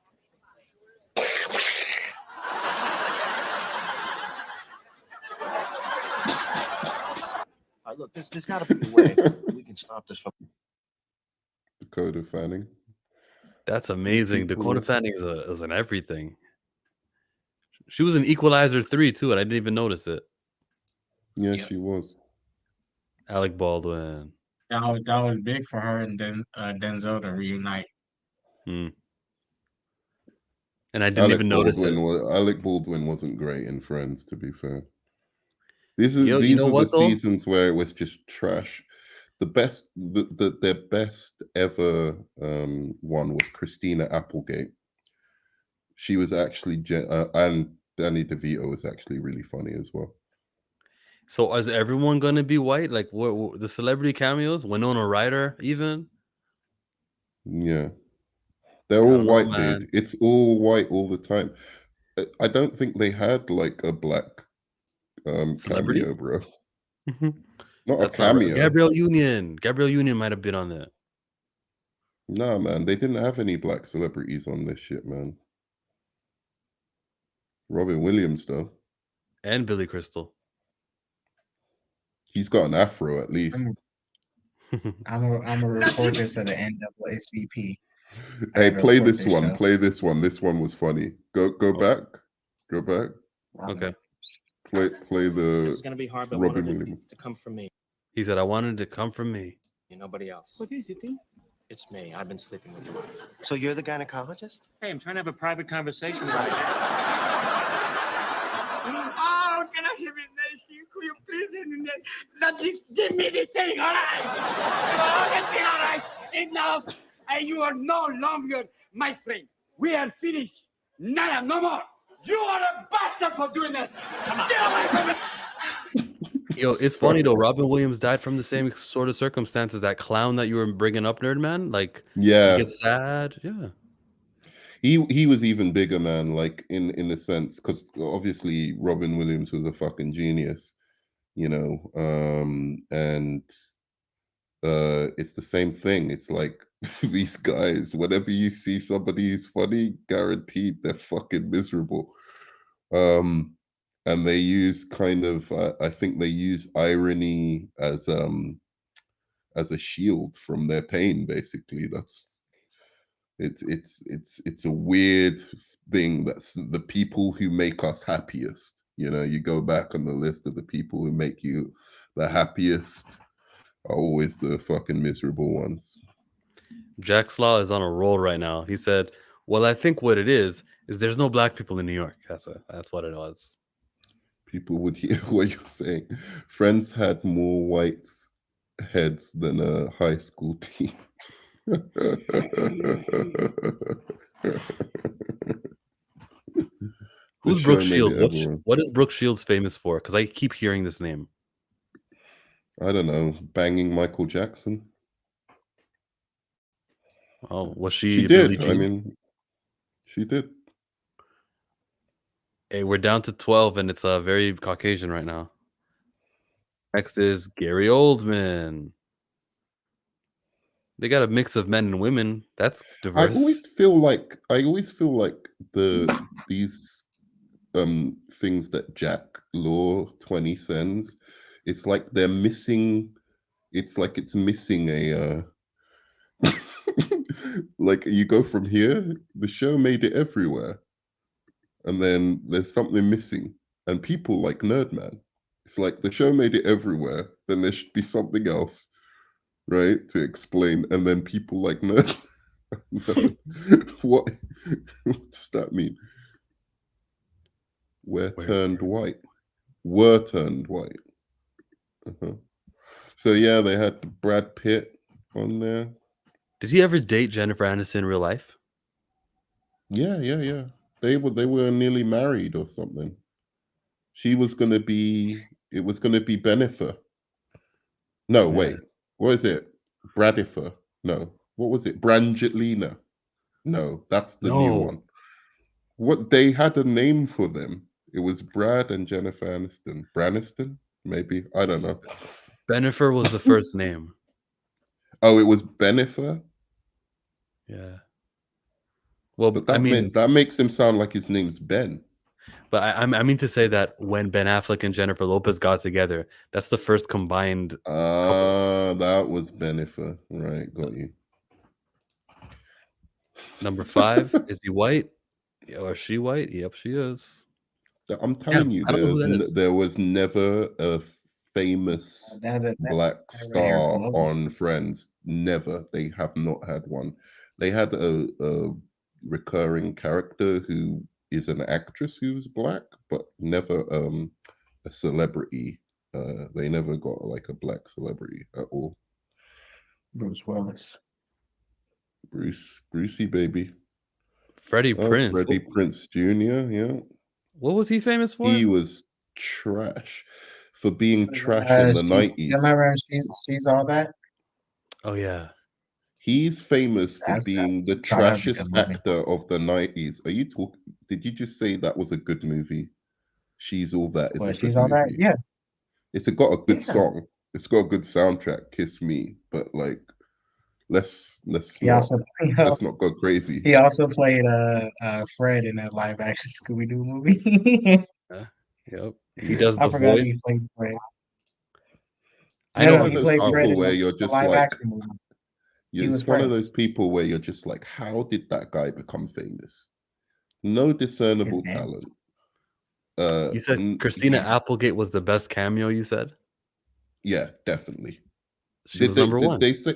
Look, there's got to be a way we can stop this from. Dakota Fanning. That's amazing. People- Dakota Fanning is an everything. She was in Equalizer 3 too, and I didn't even notice it. Yeah, Yep. she was. Alec Baldwin. That was big for her and then Denzel to reunite. And I didn't even notice it. Alec Baldwin wasn't great in Friends, to be fair. These You know are what, the though? seasons where it was just trash. The best, their best ever one was Christina Applegate. She was actually, and Danny DeVito was actually really funny as well. So is everyone going to be white? Like what the celebrity cameos? Winona Ryder, even? Yeah. They're all don't know, white, man. dude. It's all white all the time. I don't think they had like a black Celebrity? cameo, bro. Not That's a not right. cameo. Gabrielle Union might have been on there. Nah, man, they didn't have any black celebrities on this shit, man. Robin Williams, though, And Billy Crystal. he's got an afro at least. I'm gonna record this at the NAACP. Hey, gotta play report this this one. show. Play this one. This one was funny. Go back. Go back. Okay. Play This the is gonna be hard, but Robin wanted Williams. to come from me. He said, I wanted to come from me. Nobody else. What is it, eh? It's me. I've been sleeping with your wife. So you're the gynecologist? Hey, I'm trying to have a private conversation right now. Oh, can I hear it? Could you please not just give me this thing, all right? All right, enough. And you are no longer my friend. We are finished. Nada, no more. You are a bastard for doing that. Come on. Get away from me. Yo, it's funny though. Robin Williams died from the same sort of circumstances. That clown that you were bringing up, Nerdman. Like, Yeah, he gets sad. Yeah. he was even bigger, man. Like in a sense, because obviously Robin Williams was a fucking genius, and it's the same thing. It's like these guys, whenever you see somebody who's funny, guaranteed they're fucking miserable. And they use kind of, I think they use irony as a shield from their pain. Basically, that's it's a weird thing. That's the people who make us happiest. You know, you go back on the list of the people who make you the happiest are always the fucking miserable ones. Jack Slaw is on a roll right now. He said, "Well, I think what it is there's no black people in New York. That's what it was." People would hear what you're saying. Friends had more white heads than a high school team. The Who's show Brooke made Shields? it everyone. What is Brooke Shields famous for? Because I keep hearing this name. I don't know, banging Michael Jackson. Oh, was She she Billie did. I Jean? mean, she did. Hey, we're down to 12, and it's very Caucasian right now. Next is Gary Oldman. They got a mix of men and women. That's I diverse. always feel like these things that Jack Law 20 sends, it's like they're missing. It's like it's missing a. Like you go from here, the show made it everywhere, and then there's something missing, and people like Nerdman. It's like the show made it everywhere, then there should be something else, right, to explain, and then people like Nerd. No. What? What does that mean? We're turned white. Were turned white. Uh-huh. So yeah, they had Brad Pitt on there. Did he ever date Jennifer Aniston in real life? Yeah. They were nearly married or something. She was gonna be. It was gonna be Benifer. No, Yeah. wait. What is it? Bradifer. No. What was it? Brangelina. No, that's the new No. one. What they had a name for them. It was Brad and Jennifer Aniston. Braniston? Maybe. I don't know. Benifer was the first name. Oh, it was Benifer? Yeah. Well, But I mean, that makes him sound like his name's Ben. but I mean to say that when Ben Affleck and Jennifer Lopez got together, that's the first combined couple. That was Benifer. Right, got you. Number 5, is he white? Or is she white? Yep, she is. I'm telling you, I don't know who that is. there was never a famous That black right here, star Cologne. on Friends. Never. They have not had one. They had a recurring character who is an actress who's black, but never a celebrity. They never got like a black celebrity at all. Bruce Willis. Brucey baby. Freddie Oh, Prinze. Freddie Prinze Jr. Yeah. What was he famous for? He was trash for being trash in the You 90s. remember she's all that? Oh yeah. He's famous for being the that was a good trashiest movie. actor of the 90s. Are you talking? Did you just say that was a good movie? She's All That is a Well, good she's all that? movie. Yeah. It's got a good Yeah. song. It's got a good soundtrack, Kiss Me, but like let's He not also let's not go crazy. he also played Fred in that live action Scooby Doo movie. Yep. He does I the forgot voice. he played Fred. I It's know one of he those played Fred people in where the you're just live like, action movie. He was it's one of Fred. those people where you're just like, how did that guy become famous? No discernible His name. talent. You said Christina Applegate was the best cameo, you said? Yeah, definitely. She was number 1. Did they say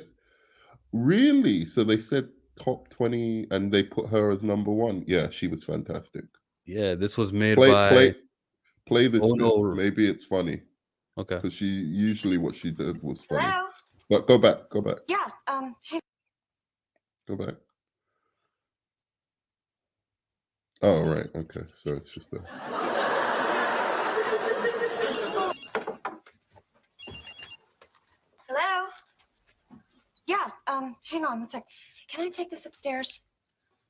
really? So they said top 20 and they put her as number 1. Yeah, she was fantastic. Yeah, this was made Play by this Oh, bit. no. Maybe it's funny. Okay. Because she usually what she did was funny. Hello? But go back. Yeah, hey. Go back. Oh right, okay. So it's just a Hello? Yeah, hang on one sec. Can I take this upstairs?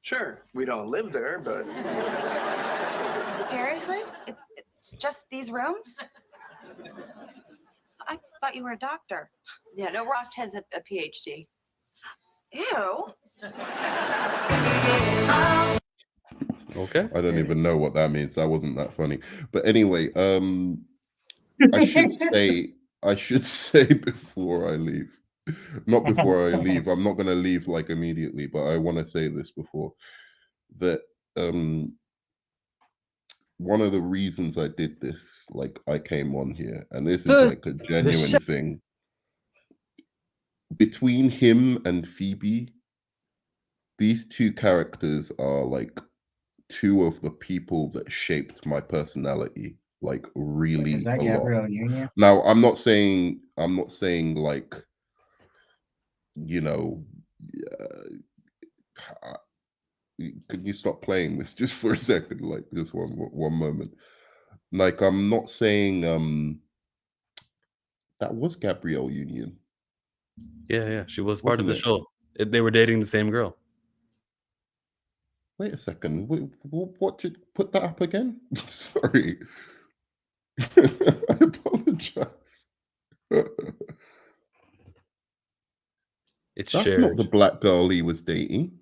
Sure, we don't live there, but Seriously? It's just these rooms? Thought you were a doctor. Yeah, no, Ross has a PhD. Ew. Okay. I don't even know what that means. That wasn't that funny. But anyway, I should say before I leave. Not before I leave. I'm not gonna leave like immediately, but I want to say this before that one of the reasons I did this, like I came on here, and this is like a genuine thing. Between him and Phoebe, these two characters are like two of the people that shaped my personality like Is really that a lot. Gabrielle Union? Now, I'm not saying like, you know, uh, can you stop playing this just for a second, like just one moment. Like I'm not saying that was Gabrielle Union, Yeah. She was part of wasn't the it? show. They were dating the same girl. Wait a second. What did put that up again? Sorry. I apologize. It's That's not shared. the black girl he was dating.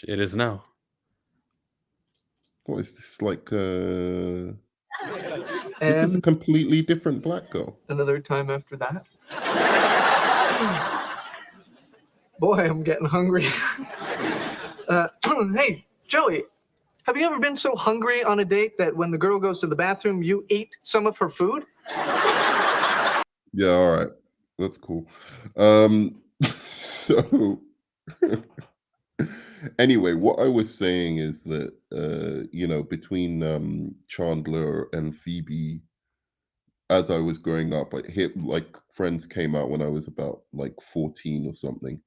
It is now. What is this like? This is a And completely different black girl. another time after that. Boy, I'm getting hungry. Hey, Joey, have you ever been so hungry on a date that when the girl goes to the bathroom, you eat some of her food? Yeah, all right. That's cool. So anyway, what I was saying is that between Chandler and Phoebe, as I was growing up, like Friends came out when I was about like 14 or something.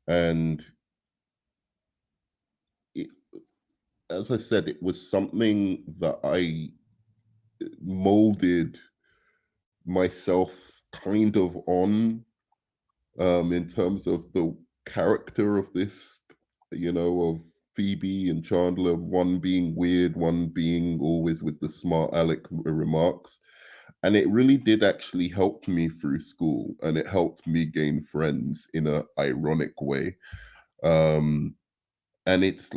And it, as I said, it was something that I molded myself kind of on, in terms of the character of this, of Phoebe and Chandler, one being weird, one being always with the smart aleck remarks. And it really did actually help me through school, and it helped me gain friends in a ironic way. Um, and it's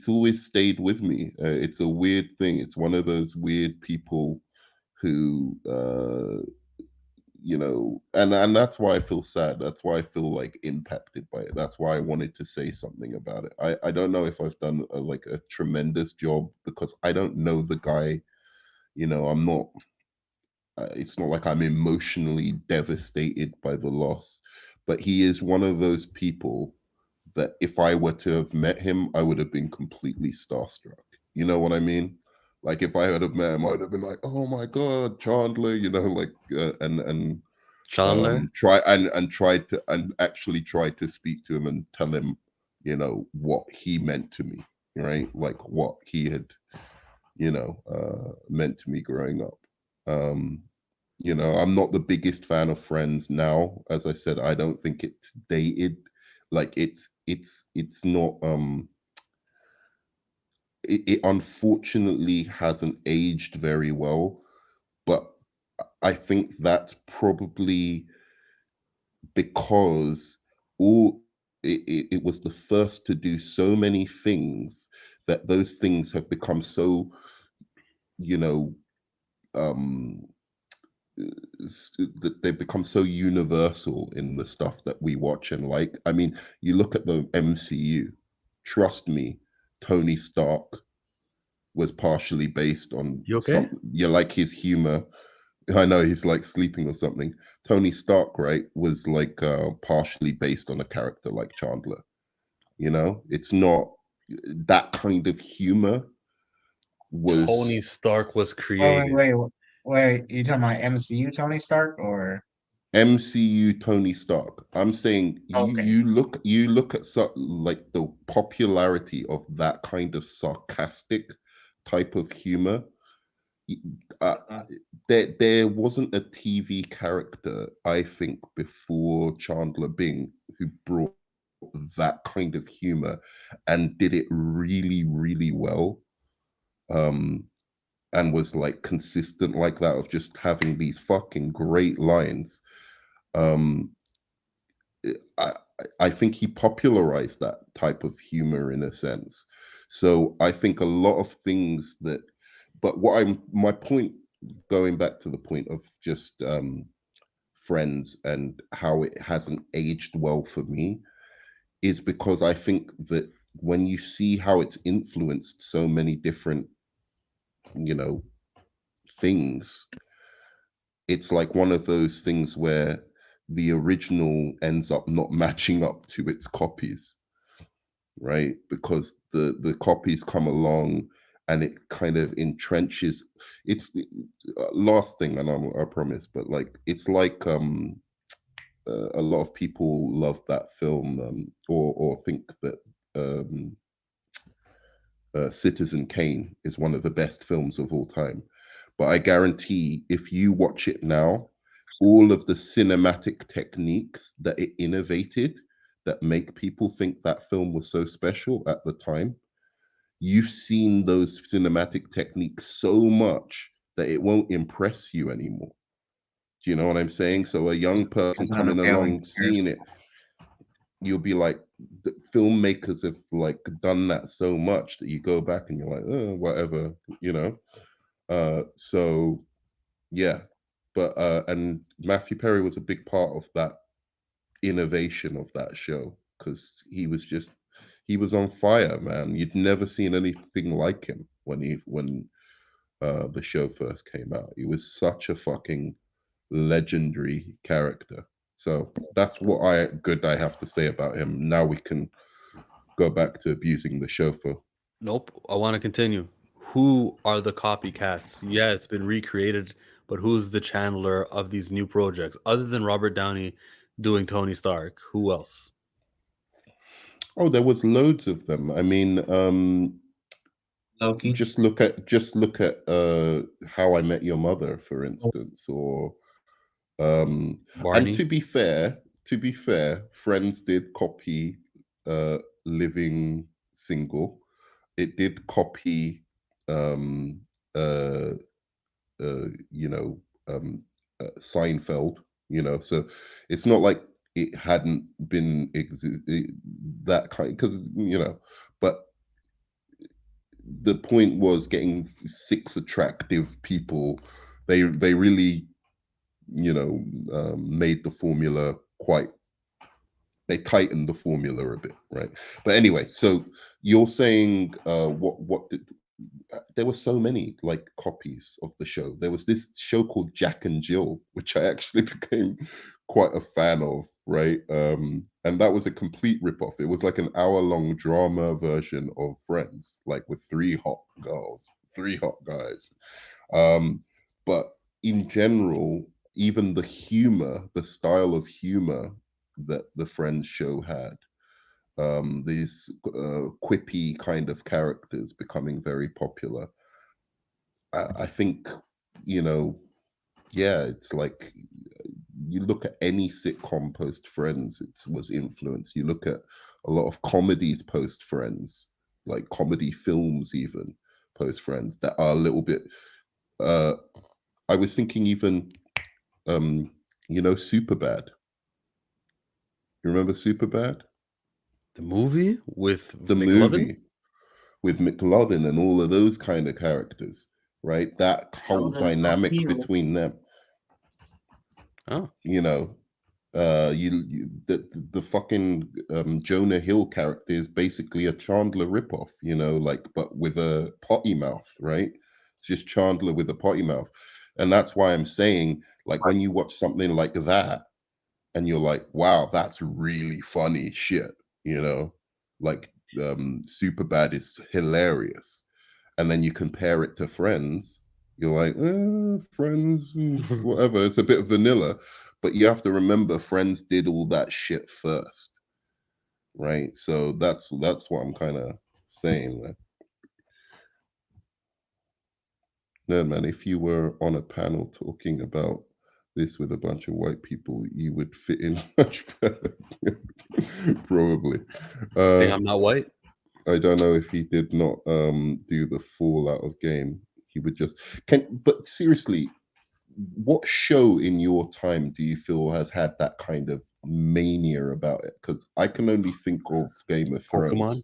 always stayed with me. It's a weird thing. It's one of those weird people who and that's why I feel sad. That's why I feel like impacted by it. That's why I wanted to say something about it. I don't know if I've done like a tremendous job because I don't know the guy. I'm not. It's not like I'm emotionally devastated by the loss, but he is one of those people that if I were to have met him, I would have been completely starstruck. You know what I mean? Like if I had have met him, I'd have been like, "Oh my God, Chandler!" Like and Chandler. tried to and actually tried to speak to him and tell him, what he meant to me, right? Like what he had, meant to me growing up. Um, I'm not the biggest fan of Friends now. As I said, I don't think it's dated. Like it's not it unfortunately hasn't aged very well, but I think that's probably because it was the first to do so many things that those things have become so, you know, um that they've become so universal in the stuff that we watch and like. I mean, you look at the MCU, trust me, Tony Stark was partially based on You okay? some, you like his humor. I know he's like sleeping or something. Tony Stark, right, was like partially based on a character like Chandler. It's not that kind of humor Tony was Stark was Wait, created. wait, wait, wait. You talking about MCU Tony Stark or MCU Tony Stark. I'm saying you okay? you look at like the popularity of that kind of sarcastic type of humor. y- Uh, Uh, there wasn't a TV character, I think, before Chandler Bing who brought that kind of humor and did it really, really well. Um, and was like consistent like that of just having these fucking great lines. Um, I I think he popularized that type of humor in a sense. So I think a lot of things that, but what I'm my point, going back to the point of just Friends and how it hasn't aged well for me, is because I think that when you see how it's influenced so many different, you know, things, it's like one of those things where the original ends up not matching up to its copies, right? Because the copies come along and it kind of entrenches. It's the last thing, and I promise, but like it's like a lot of people love that film, or think that um, Citizen Kane is one of the best films of all time. But I guarantee if you watch it now, all of the cinematic techniques that it innovated that make people think that film was so special at the time, you've seen those cinematic techniques so much that it won't impress you anymore. Do you know what I'm saying? So a young person That's not a coming fair along seeing comparison. it, you'll be like, the filmmakers have like done that so much that you go back and you're like, oh, whatever, you know. So yeah, but and Matthew Perry was a big part of that innovation of that show because he was on fire, man. You'd never seen anything like him when the show first came out. He was such a fucking legendary character. So that's what I have to say about him. Now we can go back to abusing the chauffeur. Nope. I want to continue. Who are the copycats? Yeah, it's been recreated, but who's the Chandler of these new projects other than Robert Downey doing Tony Stark? Who else? Oh, there was loads of them. I mean, Loki. just look at How I Met Your Mother, for instance, or and Barney. to be fair, Friends did copy Living Single. It did copy um uh you know, Seinfeld, you know, so it's not like it hadn't been that kind, because you know, but the point was getting six attractive people. They really, you know, made the formula quite. They tightened the formula a bit, right? But anyway, so you're saying what did, there were so many like copies of the show. There was this show called Jack and Jill, which I actually became quite a fan of, right? And that was a complete rip-off. It was like an hour-long drama version of Friends, like with three hot girls, three hot guys. Um, but in general, even the humor, the style of humor that the Friends show had, these quippy kind of characters becoming very popular. I think, you know, yeah, it's like you look at any sitcom post Friends, it was influenced. You look at a lot of comedies post Friends, like comedy films even post Friends that are a little bit. Uh, I was thinking even, um, you know, Superbad. You remember Superbad? The movie with The McLovin? movie with McLovin and all of those kind of characters, right? That whole Sheldon dynamic O'Neill. between them, Oh. you know, the fucking Jonah Hill character is basically a Chandler ripoff, you know, like but with a potty mouth, right? It's just Chandler with a potty mouth, and that's why I'm saying, like, when you watch something like that, and you're like, wow, that's really funny shit, you know, like Superbad is hilarious, and then you compare it to Friends, you're like, Friends, whatever. It's a bit vanilla, but you have to remember, Friends did all that shit first, right? So that's what I'm kind of saying. Man. No, man, if you were on a panel talking about this with a bunch of white people, you would fit in much better, probably. You think Uh, I'm not white? I don't know if he did not do the fall out of game. He would just but seriously, what show in your time do you feel has had that kind of mania about it? Because I can only think of Game of Pokemon, Thrones.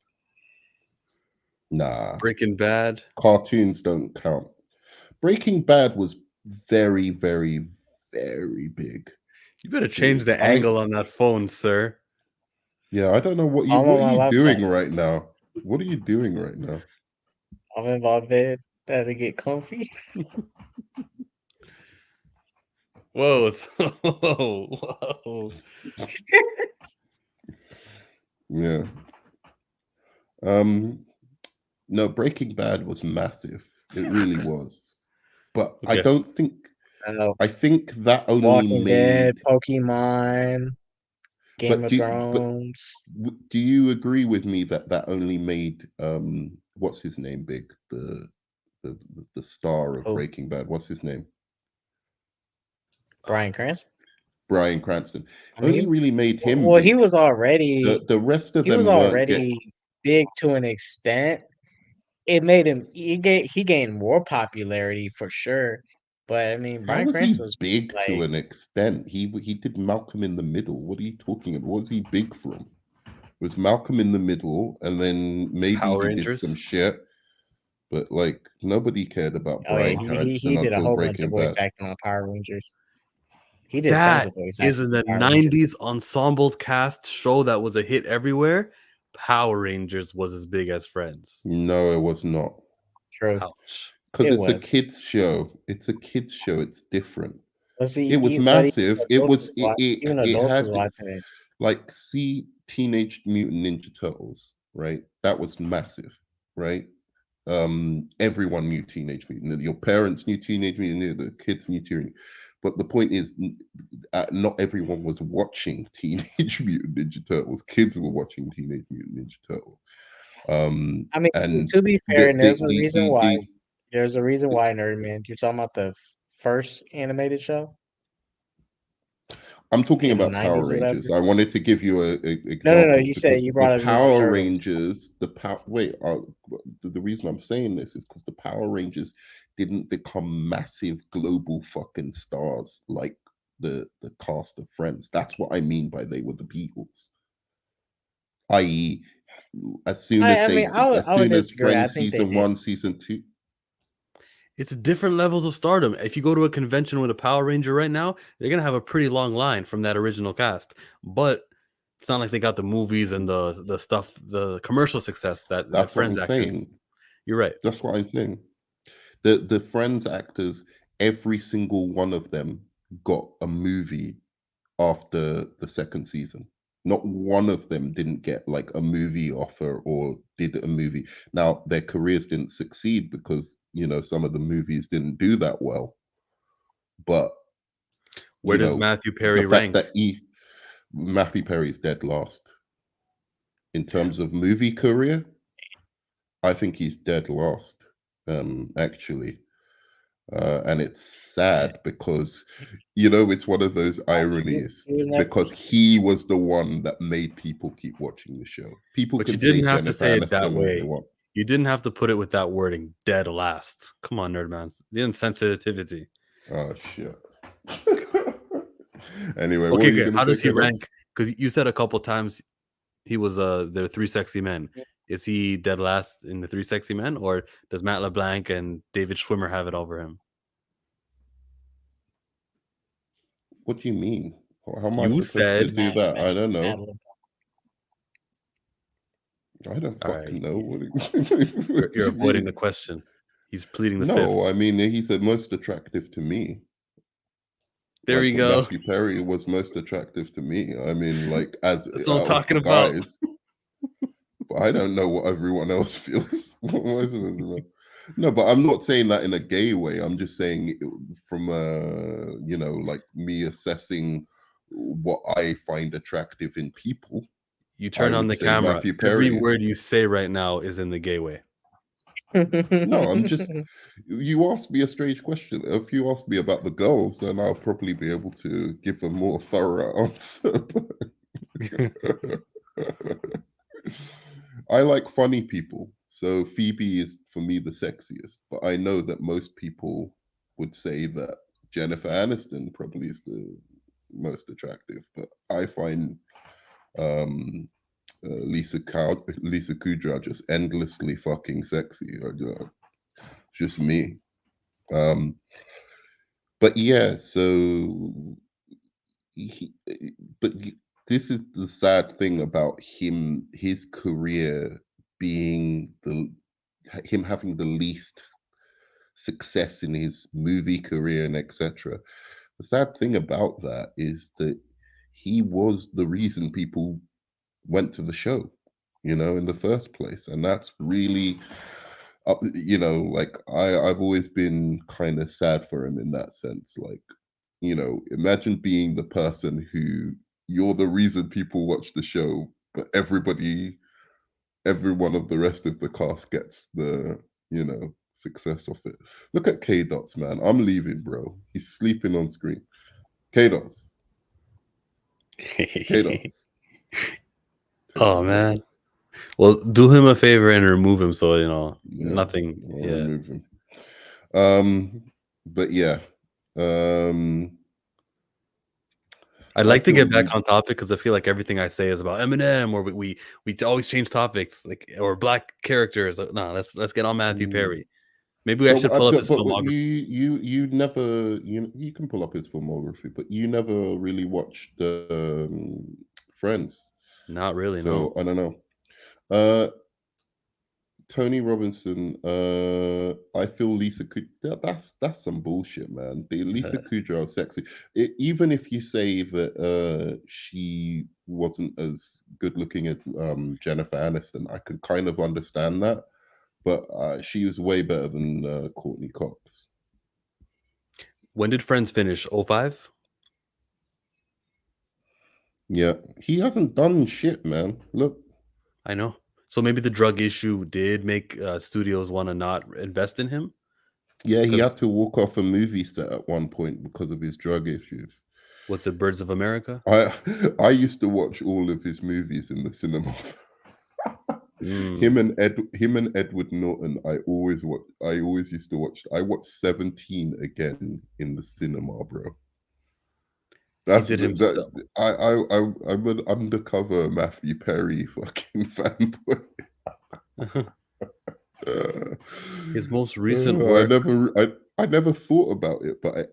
Nah, Breaking Bad. cartoons don't count. Breaking Bad was very, very, very big. You better change the I angle on that phone, sir. Yeah, I don't know what I'm on are my you laptop. doing right now? What are you doing right now? I'm in my bed. Had to get comfy. Whoa, whoa. Yeah. Um no, Breaking Bad was massive. It really was. But I Okay. don't think I know. I think that only Walking Dead, made Pokemon, Game but of do but Thrones. do you agree with me that that only made what's his name big? The the star of Oh, Breaking Bad. What's his name? Bryan Cranston. Bryan Cranston. I Only mean, really made him well, he big. was already The rest of he was them weren't get already big to an extent. It made him he gained more popularity for sure. But I mean, How Bryan was he Cranston was big to like an extent? He did Malcolm in the Middle. What are you talking about? What was he big from? Was Malcolm in the Middle, and then maybe Power he did some Rangers. shit, but like nobody cared about oh yeah, Bryan Cranston he did a until whole bunch of Breaking voice Bad. acting on Power Rangers. He did tons That of voice is acting in on the Power Rangers. 90s ensemble cast show that was a hit everywhere. Power Rangers was as big as Friends. No, it was not. True. Ouch. Because It it's a was. kids show. It's a kids show. It's different. But see, It was but massive. It was even it adults was had watching it. like see Teenage Mutant Ninja Turtles, right? That was massive, right? Everyone knew Teenage Mutant. Your parents knew Teenage Mutant. The kids knew Teenage. But the point is, not everyone was watching Teenage Mutant Ninja Turtles. Kids were watching Teenage Mutant Ninja Turtles. I mean, And to be fair, the and the the the, the, there's a reason the why, Nerdman. You're talking about the first animated show I'm talking in the about Power 90s or whatever. Rangers. I wanted to give you a No. example You said because you the brought up Ninja Power Turtles. Rangers, the reason I'm saying this is because the Power Rangers didn't become massive global fucking stars like the cast of Friends. That's what I mean by they were the Beatles. I.e., I mean, as I would soon as disagree. I Friends think they season did. one, season two, It's different levels of stardom. If you go to a convention with a Power Ranger right now, they're gonna have a pretty long line from that original cast. But it's not like they got the movies and the stuff, the commercial success that the that's what I'm Friends actors. saying. You're right. That's what I'm saying. The Friends actors, every single one of them got a movie after the second season. Not one of them didn't get like a movie offer or did a movie. Now their careers didn't succeed because some of the movies didn't do that well. But Where you does know Matthew the Perry fact rank? that Matthew Perry's dead last in terms of movie career, I think he's dead last. Actually, and it's Yeah. sad because it's one of those ironies He was never. because he was the one that made people keep watching the show. People But you can say didn't have to Jennifer say it that Aniston all they way. want. You didn't have to put it with that wording, dead last. Come on, Nerdman. The insensitivity. Oh shit. Anyway, what Okay, were you okay. gonna How say, does he Kenneth? rank? Because you said a couple times he was the three sexy men. Is he dead last in the three sexy men, or does Matt LeBlanc and David Schwimmer have it over him? What do you mean? How am I You supposed to said, do that? I don't know. Madeline. I don't all right, fucking know. you're, What do you're you avoiding mean? the question. He's pleading the No, fifth. I mean he said most attractive to me. There Like we go. Matthew Perry was most attractive to me. I mean, like as That's what I'm out of the talking about. guys, but I don't know what everyone else feels. What am I supposed to know? No, but I'm not saying that in a gay way. I'm just saying from like me assessing what I find attractive in people. You I turn on would the say camera. Matthew Every Perry. word you say right now is in the gay way. No, I'm just. You asked me a strange question. If you ask me about the girls, then I'll probably be able to give a more thorough answer. I like funny people, So Phoebe is for me the sexiest, but I know that most people would say that Jennifer Aniston probably is the most attractive, but I find um, Lisa Kudrow just endlessly fucking sexy. Just me. Um, but yeah, so he, but this is the sad thing about him, his career being the him having the least success in his movie career and etc. The sad thing about that is that he was the reason people went to the show, in the first place, and that's really, like I've always been kind of sad for him in that sense. Like, imagine being the person who you're the reason people watch the show, but every one of the rest of the cast gets the success of it. Look at K Dots, man. I'm leaving, bro. He's sleeping on screen. K Dots, K Dots. Oh man. Well, do him a favor and remove him so Yeah, nothing. I'll Yeah. remove him. But yeah, I'd I like to feel get back on topic because I feel like everything I say is about Eminem, or we always change topics, like, or black characters. No, let's get on Matthew Perry. Maybe I So, should pull up his but filmography. you never you can pull up his filmography, but you never really watched Friends. Not really, So no. I don't know. Uh, Tony Robinson. I feel Lisa could. That's some bullshit, man. Lisa Kudrow is sexy. Even if you say that she wasn't as good looking as Jennifer Aniston, I could kind of understand that. But she was way better than Courtney Cox. When did Friends finish? 05? Yeah, he hasn't done shit, man. Look, I know. So maybe the drug issue did make studios want to not invest in him. yeah, he Because had to walk off a movie set at one point because of his drug issues. what's it, Birds of America? I I used to watch all of his movies in the cinema. Mm. Him and Edward Norton. I always used to watch. I watched 17 again in the cinema, bro. He That's did himself. I'm an undercover Matthew Perry fucking fanboy. His most recent work I never thought about it, but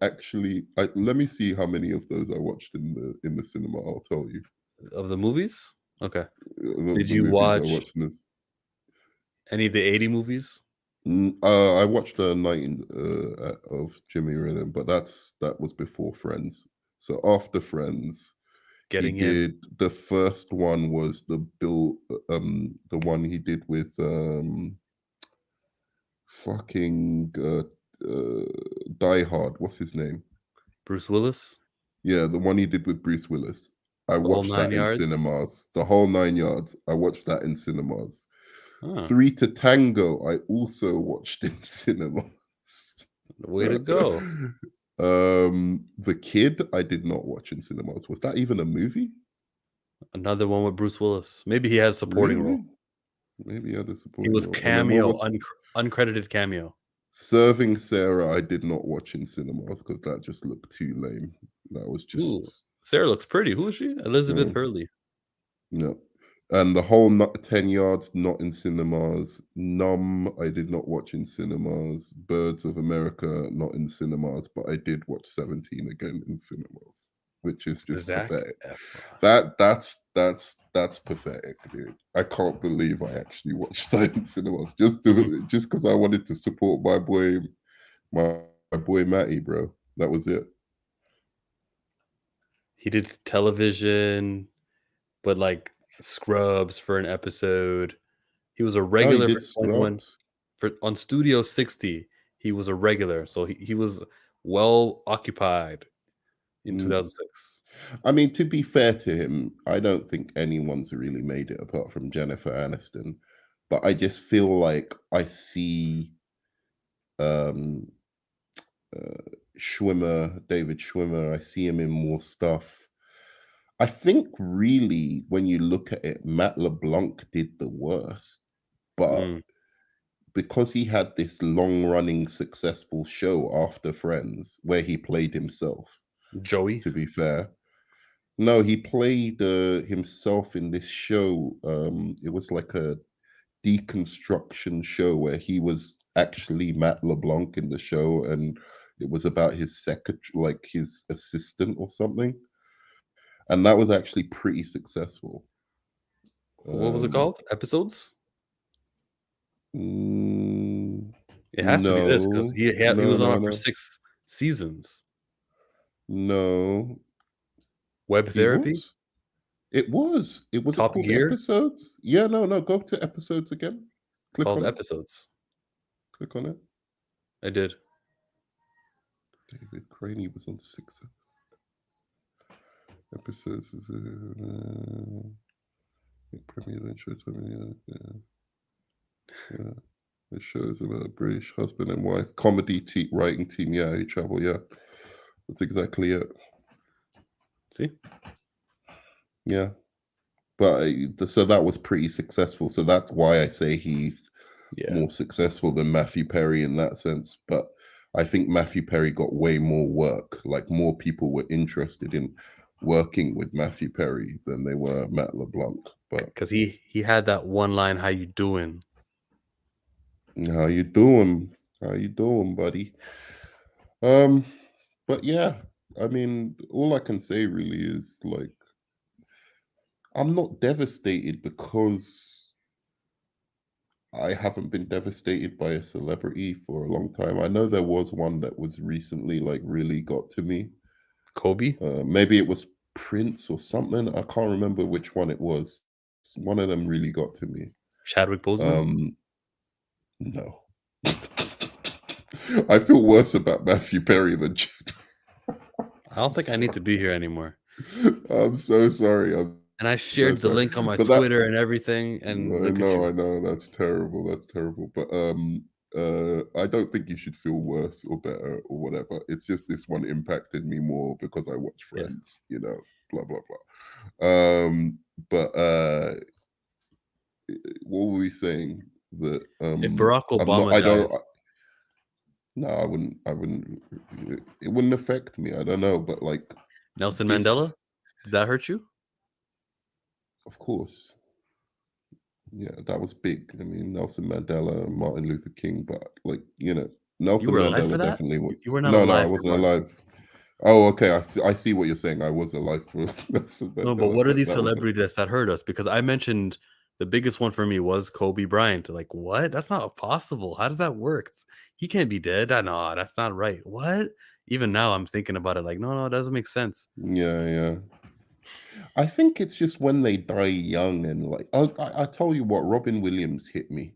let me see how many of those I watched in the cinema. I'll tell you of the movies. Okay. Did the you movies I watch watched in this. any of the 80 movies? I watched a night of Jimmy Rennan, but that was before Friends. So after Friends, he Getting In, did the first one was the one he did with fucking Die Hard. What's his name? Bruce Willis, Yeah, the one he did with Bruce Willis. I The Whole watched Nine that in Yards. cinemas. The whole 9 yards. I watched that in cinemas. Huh. 3 to Tango. I also watched in cinemas. Way to go. The Kid. I did not watch in cinemas. Was that even a movie? Another one with Bruce Willis. Maybe he had a supporting role. Really? Maybe he had a He supporting was role. And then what cameo, was uncredited cameo. Serving Sarah? I did not watch in cinemas because that just looked too lame. That was Ooh, just Sarah looks pretty. Who is she? Elizabeth mm, Hurley. no. And the whole 10 yards not in cinemas. Numb, I did not watch in cinemas. Birds of America, not in cinemas, but I did watch 17 again in cinemas, which is just Zac pathetic. Efron. That's pathetic, dude. I can't believe I actually watched that in cinemas just because I wanted to support my boy Matty, bro. That was it. He did television, but like Scrubs for an episode. He was a Oh, he regular for did 21 Scrubs. on Studio 60. He was a regular, so he was well occupied in 2006. I mean, to be fair to him, I don't think anyone's really made it apart from Jennifer Aniston. But I just feel like I see um, David Schwimmer, I see him in more stuff. I think really, when you look at it, Matt LeBlanc did the worst. But Mm. because he had this long running successful show after Friends where he played himself, Joey. to be fair. No, he played himself in this show. It was like a deconstruction show where he was actually Matt LeBlanc in the show, and it was about his secretary, like his assistant or something, and that was actually pretty successful. What was it called? Episodes? Mm, It has to be this because no, he no, was on no, it for no, 6 seasons. no. Web He Therapy, was. It was. It was it Top called Gear, episodes? Yeah, no, no. Go to episodes again. Click called on it. Episodes. Click on it. I did. David Craney was on 6 episodes. It premiered on show 20, yeah. The show is about a British husband and wife comedy writing team. Yeah, who travel. Yeah, that's exactly it. See? Yeah, but so that was pretty successful. So that's why I say he's Yeah. more successful than Matthew Perry in that sense. But I think Matthew Perry got way more work. Like more people were interested in working with Matthew Perry than they were Matt LeBlanc. But Because he had that one line, "How you doing?" how you doing? How you doing, buddy? Um, but yeah, I mean, all I can say really is like I'm not devastated because I haven't been devastated by a celebrity for a long time. I know there was one that was recently like really got to me. Kobe, Maybe it was Prince or something. I can't remember which one it was. One of them really got to me. Chadwick Boseman. No. I feel worse about Matthew Perry than I don't think I need to be here anymore. I'm so sorry. I'm And I so shared the sorry. link on my But that Twitter and everything. And look at you. I know, that's terrible. That's terrible. But I don't think you should feel worse or better or whatever. It's just this one impacted me more because I watch Yeah. Friends, blah blah blah. But what were we saying? That If Barack I'm not Obama I don't dies, no, I wouldn't it wouldn't affect me. I don't know, but like Nelson Mandela, this, did that hurt you? of course. Yeah, that was big. I mean, Nelson Mandela and Martin Luther King, but like, You Nelson were alive for Mandela that? definitely You would. were not No, no, I alive for wasn't Martin. alive. Oh, okay. I see what you're saying. I was alive for Nelson No, but Mandela, what are but these that was celebrity deaths that hurt us? Because I mentioned the biggest one for me was Kobe Bryant. Like, what? That's not possible. How does that work? He can't be dead. No, that's not right. What? Even now, I'm thinking about it. Like, no, it doesn't make sense. yeah, yeah. I think it's just when they die young and like I tell you what, Robin Williams hit me.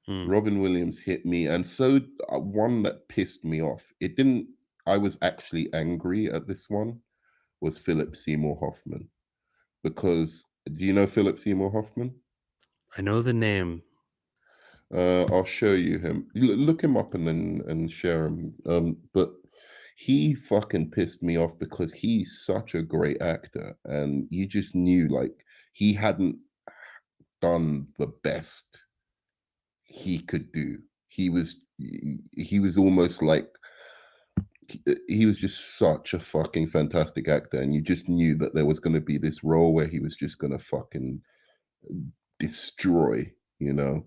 Hmm. Robin Williams hit me, and so one that pissed me off. It didn't. I was actually angry at this one. Was Philip Seymour Hoffman. Because do you know Philip Seymour Hoffman? I know the name. I'll show you him. Look him up and then and share him. But he fucking pissed me off because he's such a great actor, and you just knew like he hadn't done the best he could do. He was almost like he was just such a fucking fantastic actor, and you just knew that there was going to be this role where he was just going to fucking destroy, you know.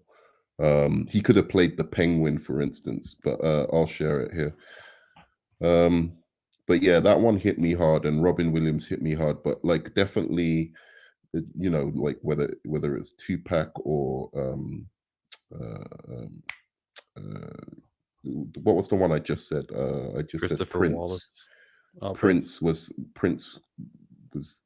He could have played the Penguin, for instance, but I'll share it here. But yeah, that one hit me hard, and Robin Williams hit me hard. But like, definitely, like whether it's Tupac or uh, um, what was the one I just said? I just said Christopher Prince. Wallace. Oh, Prince. Prince was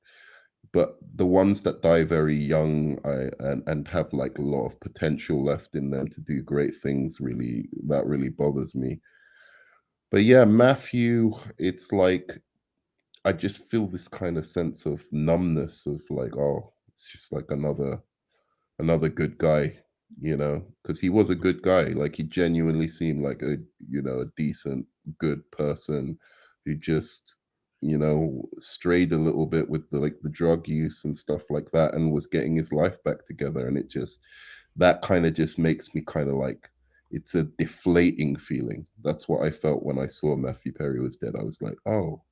but the ones that die very young and have like a lot of potential left in them to do great things really bothers me. But yeah, Matthew, it's like I just feel this kind of sense of numbness of like, oh, it's just like another good guy, because he was a good guy. Like he genuinely seemed like a decent, good person who just, strayed a little bit with the drug use and stuff like that and was getting his life back together. And it just, that kind of just makes me kind of like it's a deflating feeling. That's what I felt when I saw Matthew Perry was dead. I was like, oh,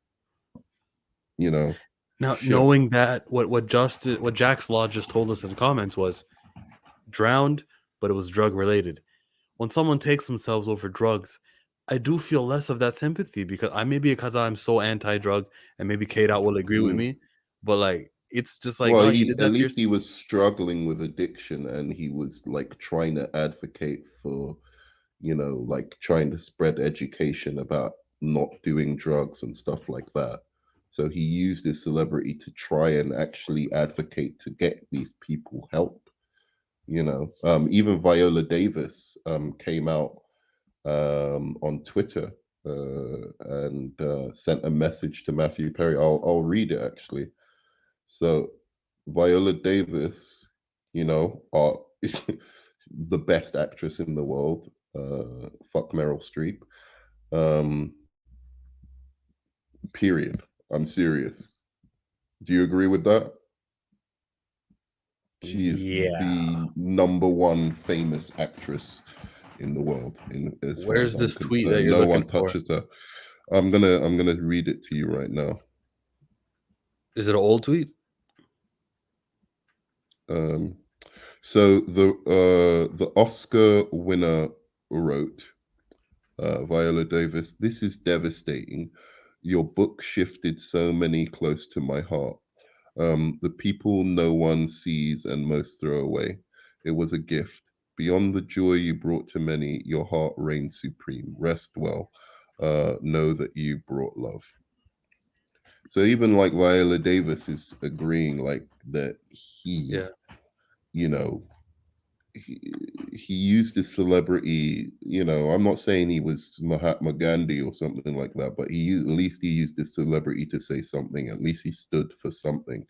you know, Now, shit. knowing that, what Jack's Law just told us in the comments was drowned, but it was drug related. When someone takes themselves over drugs, I do feel less of that sympathy because because I'm so anti-drug, and maybe Kate out will agree with Mm. me, but like it's just like Well, no, he he did at that to least yourself. he was struggling with addiction, and he was like trying to advocate for, like trying to spread education about not doing drugs and stuff like that. So he used his celebrity to try and actually advocate to get these people help. Even Viola Davis came out on Twitter and sent a message to Matthew Perry. I'll read it actually. So Viola Davis, are the best actress in the world. Fuck Meryl Streep. Um, period. I'm serious. Do you agree with that? She is Yeah. the number one famous actress in the world, as far as Where's I'm this tweet that concerned. you're No looking one for? touches her. I'm gonna read it to you right now. Is it an old tweet? Um, so the Oscar winner wrote, Viola Davis, this is devastating. Your book shifted so many close to my heart. The people no one sees and most throw away. It was a gift. Beyond the joy you brought to many, your heart reigned supreme. Rest well. Know that you brought love. So even like Viola Davis is agreeing like that Yeah. you know, he, he used his celebrity. I'm not saying he was Mahatma Gandhi or something like that, but at least he used his celebrity to say something. At least he stood for something.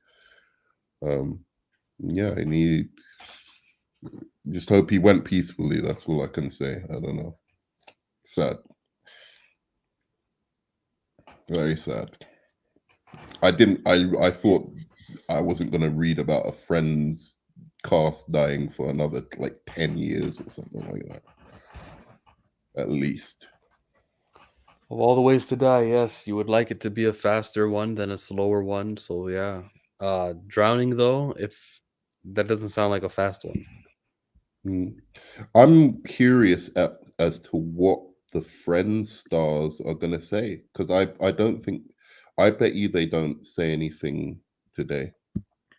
Um, yeah, and he just hope he went peacefully. That's all I can say. I don't know. Sad, very sad. I didn't. I thought I wasn't gonna read about a friend's cast dying for another like 10 years or something like that. At least. Of all the ways to die, yes, you would like it to be a faster one than a slower one. So yeah. Drowning though, if that doesn't sound like a fast one. Mm. I'm curious as to what the Friends stars are gonna say, because I don't think, I bet you they don't say anything today.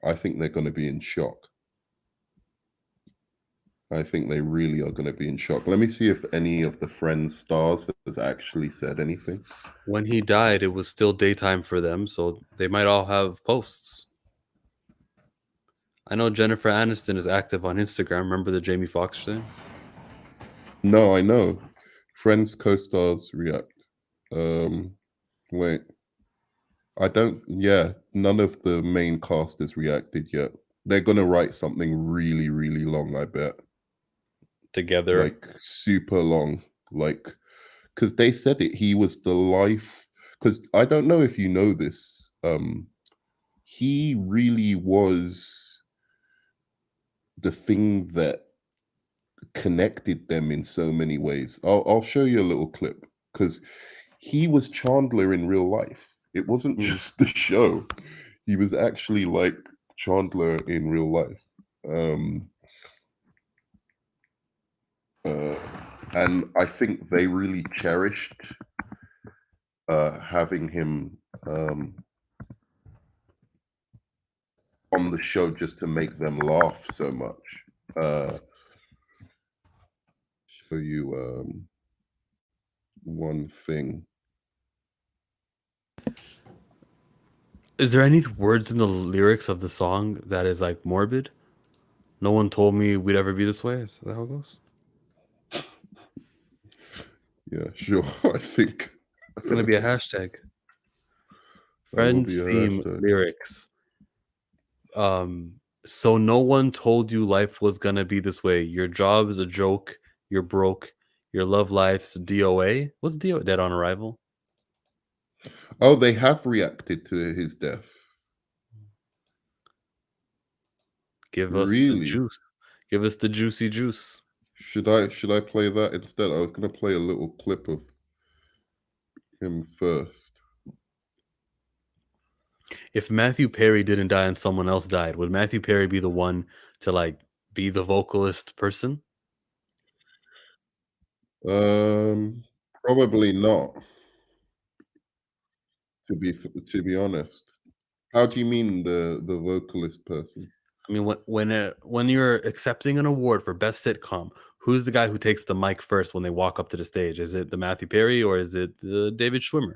I think they're gonna be in shock. I think they really are gonna be in shock. Let me see if any of the Friends stars has actually said anything. When he died, it was still daytime for them, so they might all have posts. I know Jennifer Aniston is active on Instagram. Remember the Jamie Foxx thing? No, I know. Friends co-stars react. Um, wait. I don't. Yeah, none of the main cast has reacted yet. They're gonna write something really, really long. I bet, Together. like super long, like because they said it. He was the life. Because I don't know if you know this. He really was the thing that connected them in so many ways. I'll show you a little clip because he was Chandler in real life. It wasn't Mm. just the show. He was actually like Chandler in real life. Um, uh, and I think they really cherished having him on the show just to make them laugh so much. Show you one thing. Is there any words in the lyrics of the song that is like morbid? No one told me we'd ever be this way. Is that how it goes? Yeah, sure. I think That's gonna be a hashtag. that will be Friends a theme hashtag. lyrics. So no one told you life was gonna be this way. Your job is a joke. You're broke. Your love life's DOA. What's DOA? Dead on arrival. Oh, they have reacted to his death. Give us the Really? juice. Give us the juicy juice. Should I play that instead? I was gonna play a little clip of him first. If Matthew Perry didn't die and someone else died, would Matthew Perry be the one to like be the vocalist person? Probably not. To be honest, how do you mean the vocalist person? I mean, when you're accepting an award for best sitcom, who's the guy who takes the mic first when they walk up to the stage? Is it the Matthew Perry or is it David Schwimmer?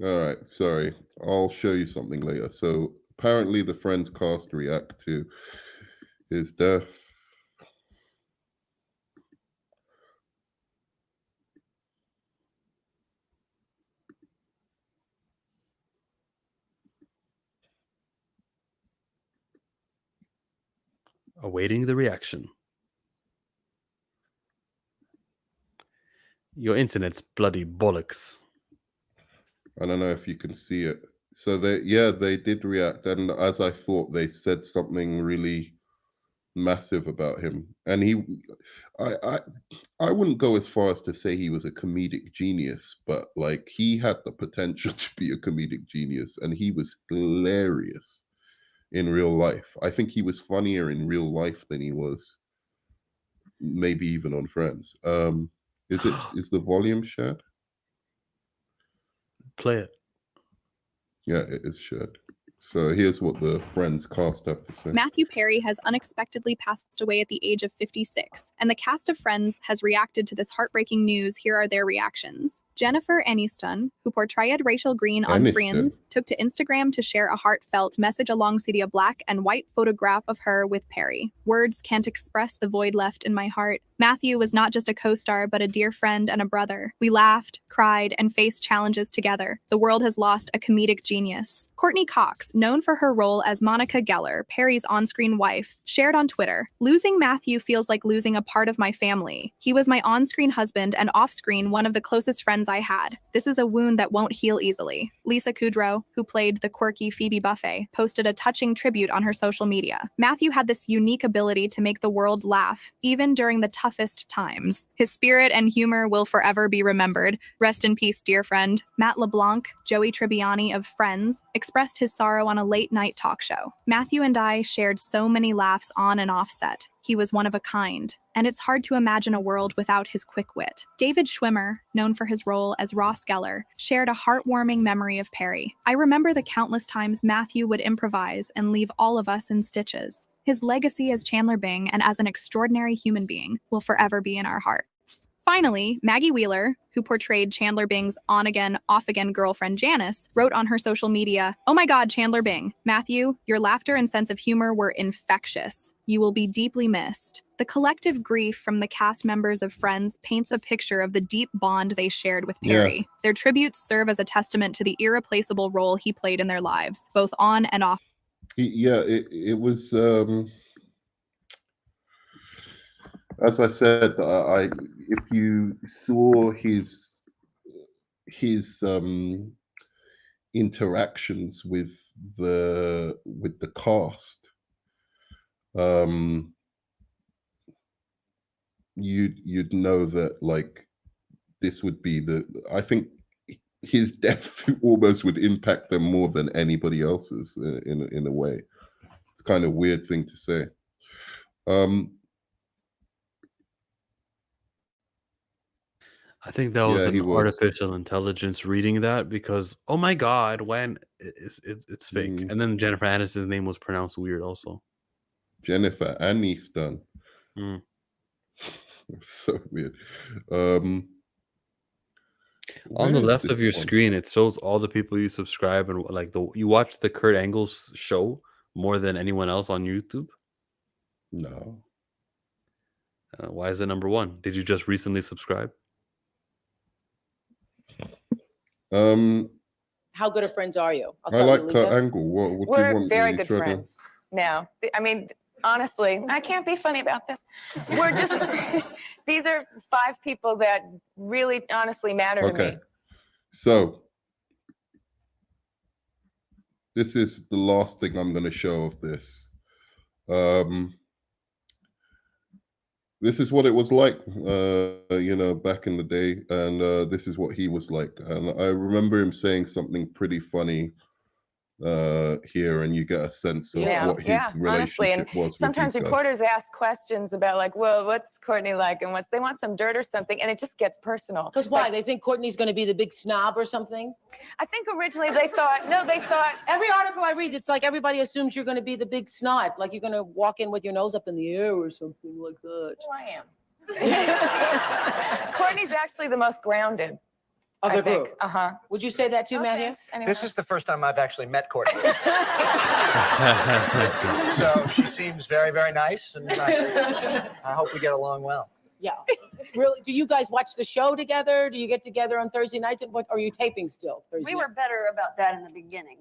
All right, sorry. I'll show you something later. So apparently, the Friends cast react to his death. Awaiting the reaction. Your internet's bloody bollocks. I don't know if you can see it. So they did react, and as I thought, they said something really massive about him. And I wouldn't go as far as to say he was a comedic genius, but like he had the potential to be a comedic genius, and he was hilarious in real life. I think he was funnier in real life than he was maybe even on Friends. Is the volume shared? Play it. Yeah, it is shared. So here's what the Friends cast have to say. Matthew Perry has unexpectedly passed away at the age of 56, and the cast of Friends has reacted to this heartbreaking news. Here are their reactions. Jennifer Aniston, who portrayed Rachel Green on Aniston. Friends, took to Instagram to share a heartfelt message alongside a black and white photograph of her with Perry. Words can't express the void left in my heart. Matthew was not just a co-star, but a dear friend and a brother. We laughed, cried, and faced challenges together. The world has lost a comedic genius. Courtney Cox, known for her role as Monica Geller, Perry's on-screen wife, shared on Twitter, "Losing Matthew feels like losing a part of my family. He was my on-screen husband and off-screen one of the closest friends I had. This is a wound that won't heal easily." Lisa Kudrow, who played the quirky Phoebe Buffay, posted a touching tribute on her social media. Matthew had this unique ability to make the world laugh, even during the toughest times. His spirit and humor will forever be remembered. Rest in peace, dear friend. Matt LeBlanc, Joey Tribbiani of Friends, expressed his sorrow on a late-night talk show. Matthew and I shared so many laughs on and off set. He was one of a kind, and it's hard to imagine a world without his quick wit. David Schwimmer, known for his role as Ross Geller, shared a heartwarming memory of Perry. "I remember the countless times Matthew would improvise and leave all of us in stitches. His legacy as Chandler Bing and as an extraordinary human being will forever be in our hearts." Finally, Maggie Wheeler, who portrayed Chandler Bing's on-again, off-again girlfriend Janice, wrote on her social media, "Oh my God, Chandler Bing. Matthew, your laughter and sense of humor were infectious. You will be deeply missed." The collective grief from the cast members of Friends paints a picture of the deep bond they shared with Perry. Yeah. Their tributes serve as a testament to the irreplaceable role he played in their lives, both on and off. It was as I said, if you saw his interactions with the cast, you'd know that like this would be I think his death almost would impact them more than anybody else's in a way. It's kind of weird thing to say. I think that was Yeah, he an was. artificial intelligence reading that because, oh my God, when it's fake. And then Jennifer Aniston's name was pronounced weird also. Jennifer Aniston. Mm. So weird. On the where is left of this your one? screen, it shows all the people you subscribe and like you watch the Kurt Angle's show more than anyone else on YouTube. No. Why is it number one? Did you just recently subscribe? How good of friends are you? I'll I start like with Kurt Lisa. Angle. What do you We're want? very You good try to- friends now. I mean, honestly, I can't be funny about this. We're just, these are 5 people that really honestly matter to Okay. me. So this is the last thing I'm going to show of this. um, this is what it was like, back in the day, and this is what he was like. And I remember him saying something pretty funny here, and you get a sense of Yeah, what his yeah, honestly. And relationship was with sometimes these guys. reporters ask questions about, like, well, what's Courtney like, and they want some dirt or something, and it just gets personal. Because It's why? like, They think Courtney's going to be the big snob or something? I think originally they thought Every article I read, it's like everybody assumes you're going to be the big snot, like you're going to walk in with your nose up in the air or something like that. well, I am. Courtney's actually the most grounded. Of I the think. group. Uh-huh. Would you say that too, Matthew? Thanks. Anyone This else? is the first time I've actually met Courtney. So she seems very, very nice, and I hope we get along well. Yeah. Really? Do you guys watch the show together? Do you get together on Thursday nights? Or are you taping still? Thursday We were better about that in the beginning,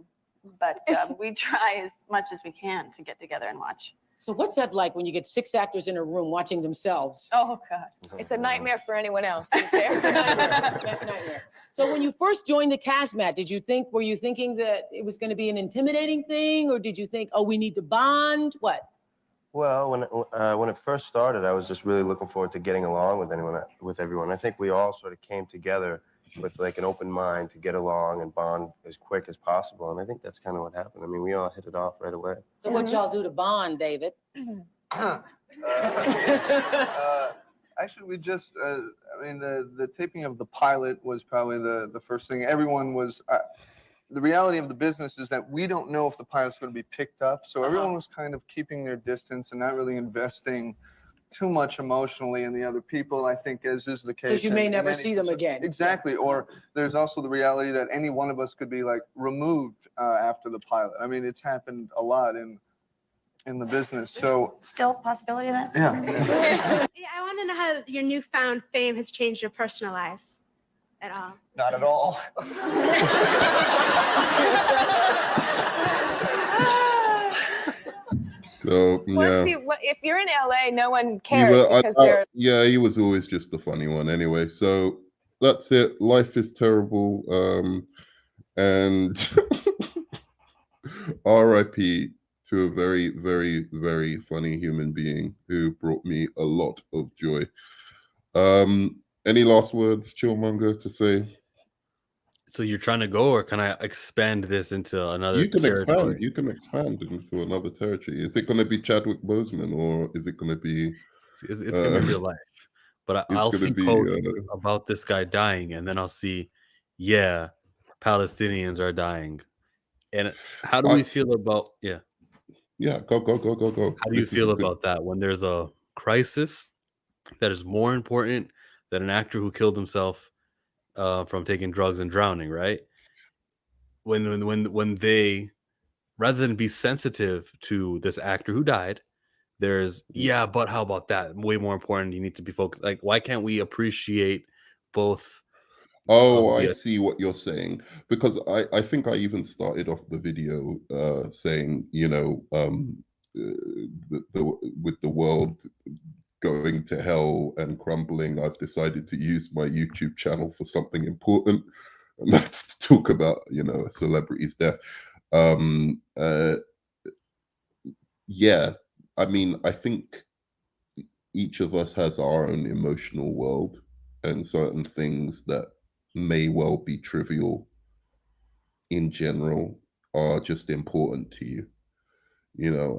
but we try as much as we can to get together and watch. So what's that like when you get 6 actors in a room watching themselves? Oh, God. It's a nightmare for anyone else. Is there? Nightmare. So when you first joined the cast, Matt, were you thinking that it was going to be an intimidating thing, or did you think, oh, we need to bond? What? Well, when it first started, I was just really looking forward to getting along with everyone. I think we all sort of came together with like an open mind to get along and bond as quick as possible, and I think that's kind of what happened. I mean, we all hit it off right away. So what y'all do to bond, David? Actually, we just, the taping of the pilot was probably the first thing. Everyone was, the reality of the business is that we don't know if the pilot's going to be picked up. So everyone was kind of keeping their distance and not really investing too much emotionally in the other people, I think, as is the case. Because you may in never any see them again. Exactly. Or there's also the reality that any one of us could be like removed after the pilot. I mean, it's happened a lot in the business. So Still a possibility of that? yeah. Yeah, I want to know how your newfound fame has changed your personal lives at all. Not at all. So Well, yeah. see, if you're in LA, no one He cares wa- because they're. yeah, he was always just the funny one anyway. So that's it. Life is terrible. And R.I.P. to a very, very, very funny human being who brought me a lot of joy. Any last words, Chillmonger, to say? So you're trying to go, or can I expand this into another You can territory? expand. You can expand into another territory. Is it going to be Chadwick Boseman, or is it going to be? It's going to be real life. But it's I'll gonna see be, posts about this guy dying, and then I'll see, yeah, Palestinians are dying. And how do we feel about Yeah, go. How do you This is feel a good- about that when there's a crisis that is more important than an actor who killed himself from taking drugs and drowning, right? When they, rather than be sensitive to this actor who died, there's but how about that? Way more important. You need to be focused. Like, why can't we appreciate both? Oh, I see what you're saying. Because I think I even started off the video saying, with the world going to hell and crumbling, I've decided to use my YouTube channel for something important, and that's to talk about, a celebrity's death. Yeah, I mean, I think each of us has our own emotional world, and certain things that may well be trivial in general are just important to you,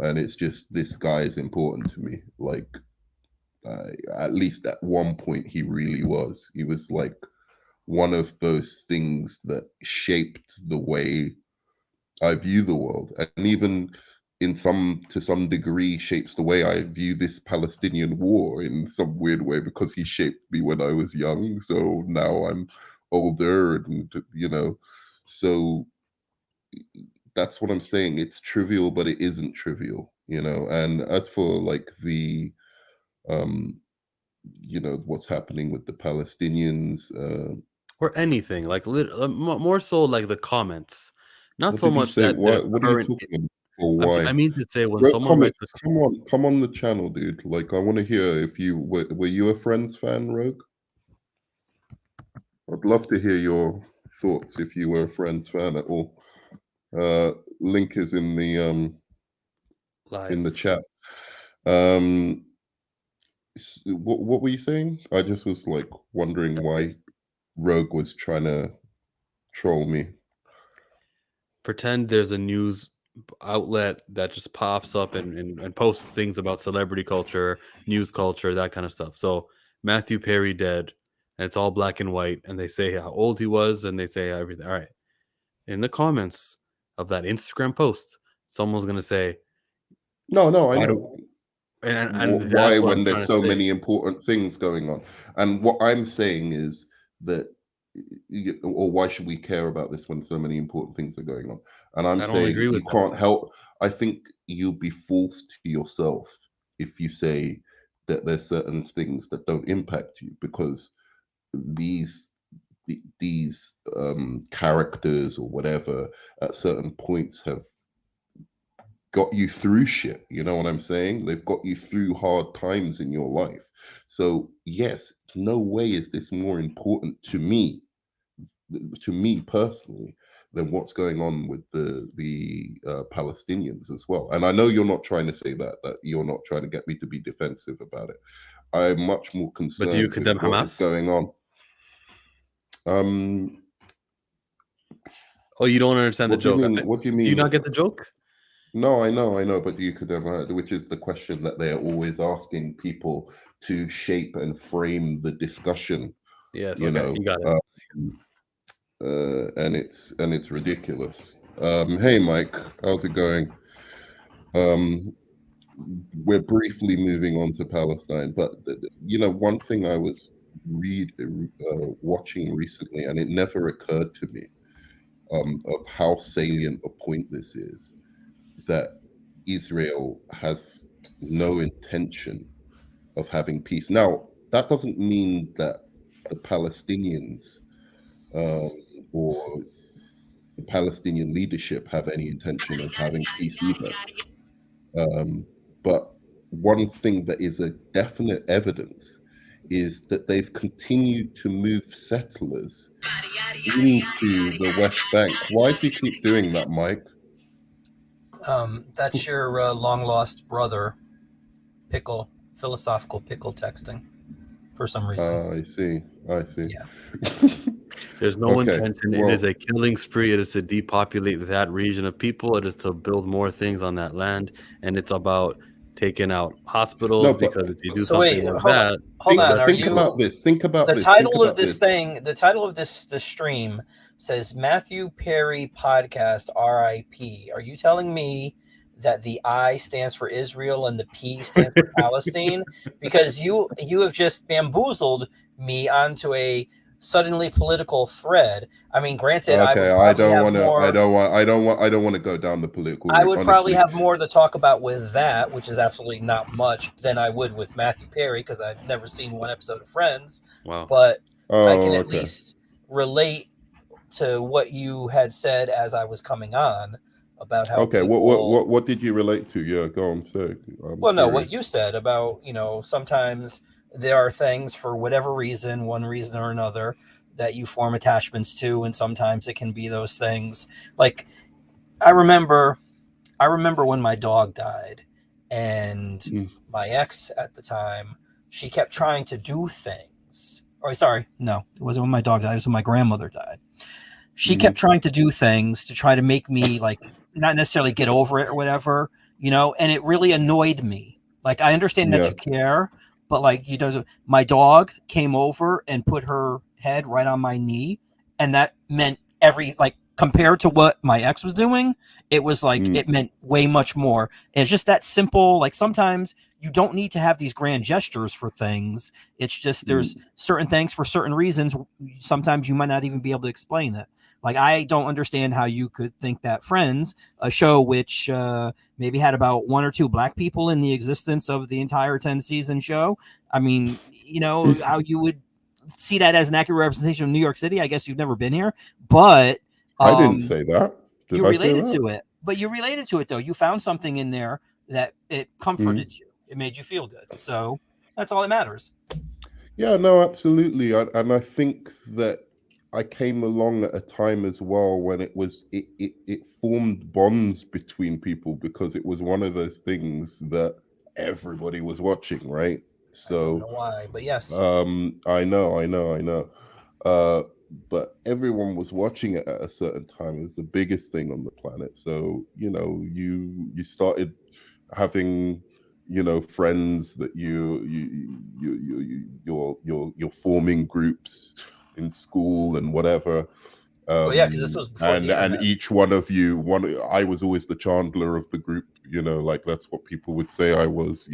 and it's just, this guy is important to me. Like, at least at one point he really was. He was like one of those things that shaped the way I view the world, and even to some degree shapes the way I view this Palestinian war in some weird way, because he shaped me when I was young. So now I'm older, and so that's what I'm saying. It's trivial, but it isn't trivial, And as for like the what's happening with the Palestinians, or anything like more so like the comments, not what so did he much say? that the What are you current. talking about? Or why? I mean to say when Rogue someone writes Comics, come on the channel, dude. Like, I want to hear if you were you a Friends fan, Rogue? I'd love to hear your thoughts if you were a Friends fan at all. Link is in the live chat. Um, what were you saying? I just was like wondering why Rogue was trying to troll me. Pretend there's a news outlet that just pops up and posts things about celebrity culture, news culture, that kind of stuff. So Matthew Perry dead, and it's all black and white, and they say how old he was, and they say everything. All right. In the comments of that Instagram post, someone's gonna say, No, I why know. do and Why that's what I'm when there's trying to so say. many important things going on? And what I'm saying is that, or why should we care about this when so many important things are going on? And I'm I don't saying agree you with that. can't help. I think you'll be false to yourself if you say that there's certain things that don't impact you, because these these characters or whatever at certain points have got you through shit. You know what I'm saying? They've got you through hard times in your life. So yes, no way is this more important to me personally, than what's going on with the Palestinians as well. And I know you're not trying to say that you're not trying to get me to be defensive about it. I'm much more But do you concerned with condemn what is Hamas? going on. Oh, you don't understand the What do you joke. mean? What do you Do you not mean? get the joke? No, I know, but you could have, which is the question that they are always asking people to shape and frame the discussion. Yes, You okay, know, you got it. and it's ridiculous. Hey, Mike, how's it going? Um, we're briefly moving on to Palestine, but one thing I was watching recently, and it never occurred to me, of how salient a point this is, that Israel has no intention of having peace. Now, that doesn't mean that the Palestinians, um, or the Palestinian leadership have any intention of having peace either. But one thing that is a definite evidence is that they've continued to move settlers into the West Bank. Why do you keep doing that, Mike? That's your long lost brother, Pickle, philosophical pickle texting for some reason. I see. I see. Yeah. There's no Okay. intention. It is Well, a killing spree. It is to depopulate that region of people. It is to build more things on that land, and it's about taking out hospitals, no, but because if you do So wait, something like that, hold on. that's Are think evil. about you this. Think about the this. Think title of about this this. thing? The title of this stream says Matthew Perry Podcast R.I.P. Are you telling me that the I stands for Israel and the P stands for Palestine? Because you have just bamboozled me onto a suddenly political thread. I mean, granted, I Okay, would I probably don't have want to. I more. don't want. I don't want. I don't want to go down the political I route. would probably Honestly, have more to talk about with that, which is absolutely not much, than I would with Matthew Perry, because I've never seen one episode of Friends. Wow. But I can Oh, at okay. least relate to what you had said as I was coming on about how Okay. people. What did you relate to? Yeah, go on. Say. I'm Well, no, what curious. you said about, sometimes there are things for whatever reason, one reason or another, that you form attachments to, and sometimes it can be those things. Like, I remember when my dog died, and Mm, my ex at the time, she kept trying to do things. Oh, sorry, no, it wasn't when my dog died. It was when my grandmother died. She kept mhm. trying to do things to try to make me, like, not necessarily get over it or whatever, and it really annoyed me. Like, I understand that Yeah. you care, but like, my dog came over and put her head right on my knee, and that meant like, compared to what my ex was doing, it was like, Mm, it meant way much more. And it's just that simple. Like, sometimes you don't need to have these grand gestures for things. It's just there's mm. certain things for certain reasons. Sometimes you might not even be able to explain it. Like, I don't understand how you could think that Friends, a show which maybe had about one or two black people in the existence of the entire 10-season show. I mean, how you would see that as an accurate representation of New York City. I guess you've never been here, but I didn't say that. Did you I say related that? to it. But you related to it, though. You found something in there that it Mm. comforted you. It made you feel good. So that's all that matters. Yeah. No. Absolutely. And I think that I came along at a time as well when it formed bonds between people, because it was one of those things that everybody was watching, right? I don't So know why, but yes. I know. Uh, but everyone was watching it at a certain time. It was the biggest thing on the planet. So, you started having, friends that you're forming groups in school and whatever. Well, yeah, because this was before the And internet. each one of you, I was always the Chandler of the group, like that's what people would say I was,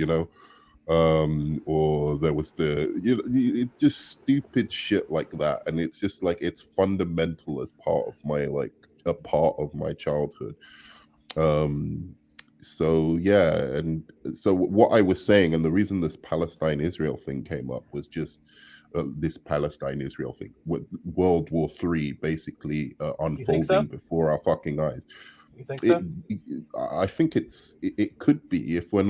or there was just stupid shit like that, and it's just like it's fundamental as part of a part of my childhood. um so yeah, and so what I was saying, and the reason this Palestine Israel thing came up was just this Palestine Israel thing with World War III basically You think so? unfolding before our fucking eyes. You think it, so? I think it could be, if we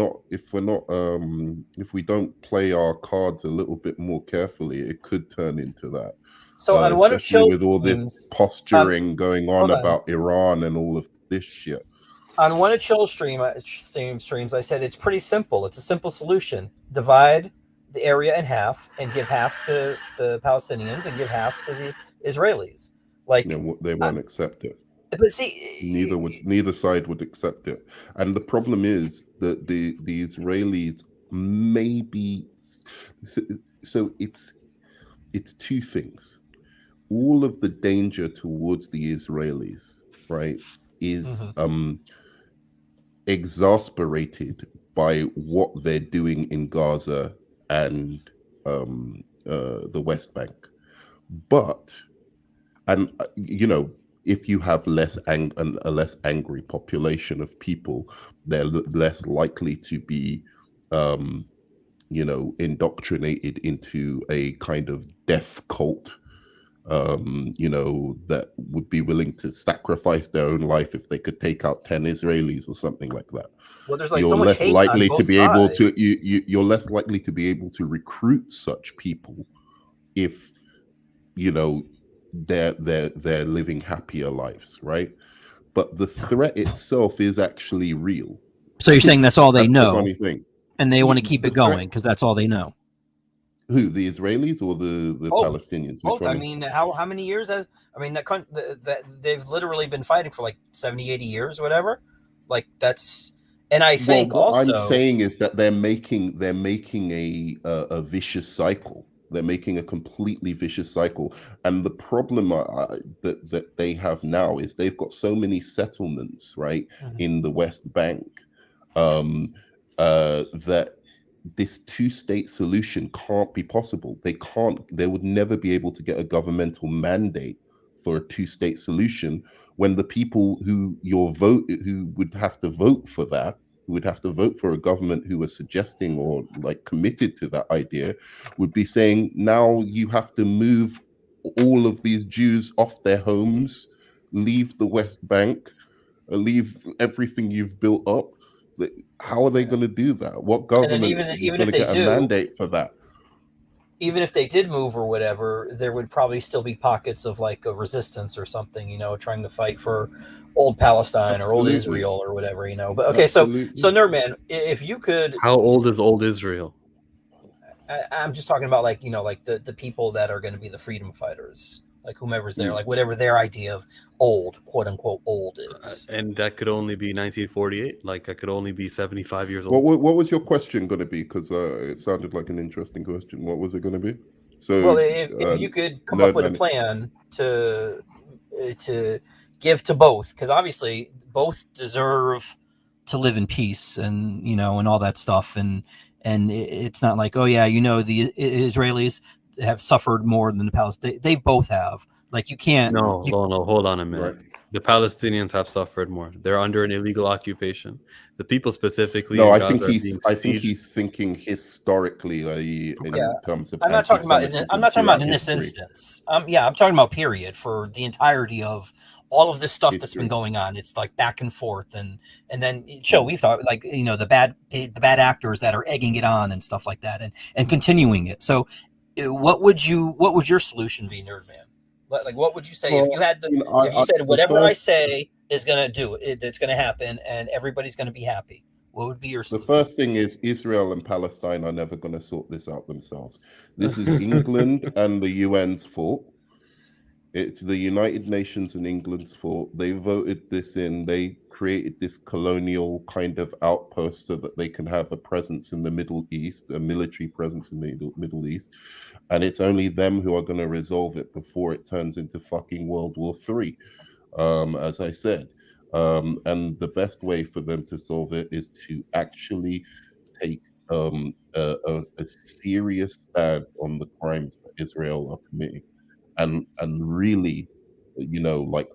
don't play our cards a little bit more carefully, it could turn into that. So on one of Especially Chill with all this streams, posturing going on hold on. about Iran and all of this shit. On one of Chill streams, I said it's pretty simple. It's a simple solution. Divide the area in half and give half to the Palestinians and give half to the Israelis. Like They won't accept it. But see, neither side would accept it, and the problem is that the Israelis maybe. So it's two things. All of the danger towards the Israelis, right, is exasperated by what they're doing in Gaza and the West Bank. But if you have a less angry population of people, they're less likely to be indoctrinated into a kind of death cult, that would be willing to sacrifice their own life if they could take out 10 Israelis or something like that. Well, there's like You're so much less hate on likely to both be able sides. to you're less likely to be able to recruit such people if they're living happier lives, right? But the threat itself is actually real. So you're saying that's all they That's the know, funny thing. and they want to keep The it going because that's all they know. Who, the Israelis or the Palestinians? Which Both. one I is- mean, how many years? That they've literally been fighting for like 70, 80 years, or whatever. Like that's, and I think what also I'm saying is that they're making a vicious cycle. They're making a completely vicious cycle, and the problem that they have now is they've got so many settlements, right, in the West Bank, that this two-state solution can't be possible. They would never be able to get a governmental mandate for a two-state solution when the people who would have to vote for that, who would have to vote for a government who was suggesting or like committed to that idea, would be saying, now you have to move all of these Jews off their homes, leave the West Bank, leave everything you've built up. How are they going to do that? What and then government is even going if to they get a do, mandate for that? even if they did move or whatever, there would probably still be pockets of like a resistance or something, trying to fight for old Palestine or old Absolutely. Israel or whatever, But okay, so Nerdman, if you could, How old is old Israel? I'm just talking about like the people that are going to be the freedom fighters, like whomever's there, like whatever their idea of old, quote unquote, old is. And that could only be 1948. Like I could only be 75 years old. What was your question going to be? Because it sounded like an interesting question. What was it going to be? So, well, if you could come up with a plan to give to both, because obviously both deserve to live in peace and and all that stuff, and it's not like, oh yeah, the Israelis have suffered more than the Palestinians. They both have. Like you can't. No, hold on a minute. Right. The Palestinians have suffered more. They're under an illegal occupation. The people specifically. No, in I Gaza think are being I think sieged. he's thinking historically, in terms of I'm not talking about. I'm not talking about in this history. instance. I'm talking about period for the entirety of all of this stuff that's been going on. It's like back and forth, and then we've thought like the bad actors that are egging it on and stuff like that, and continuing it. So, what would your solution be, Nerdman? Like, what would you say if you had if you said whatever I say is gonna do it, it's gonna happen, and everybody's gonna be happy? What would be your The solution? first thing is Israel and Palestine are never going to sort this out themselves. This is England and the UN's fault. It's the United Nations and England's fault. They voted this in. They created this colonial kind of outpost so that they can have a presence in the Middle East, a military presence in the Middle East. And it's only them who are going to resolve it before it turns into fucking World War III, as I said. And the best way for them to solve it is to actually take a serious stand on the crimes that Israel are committing, and really, like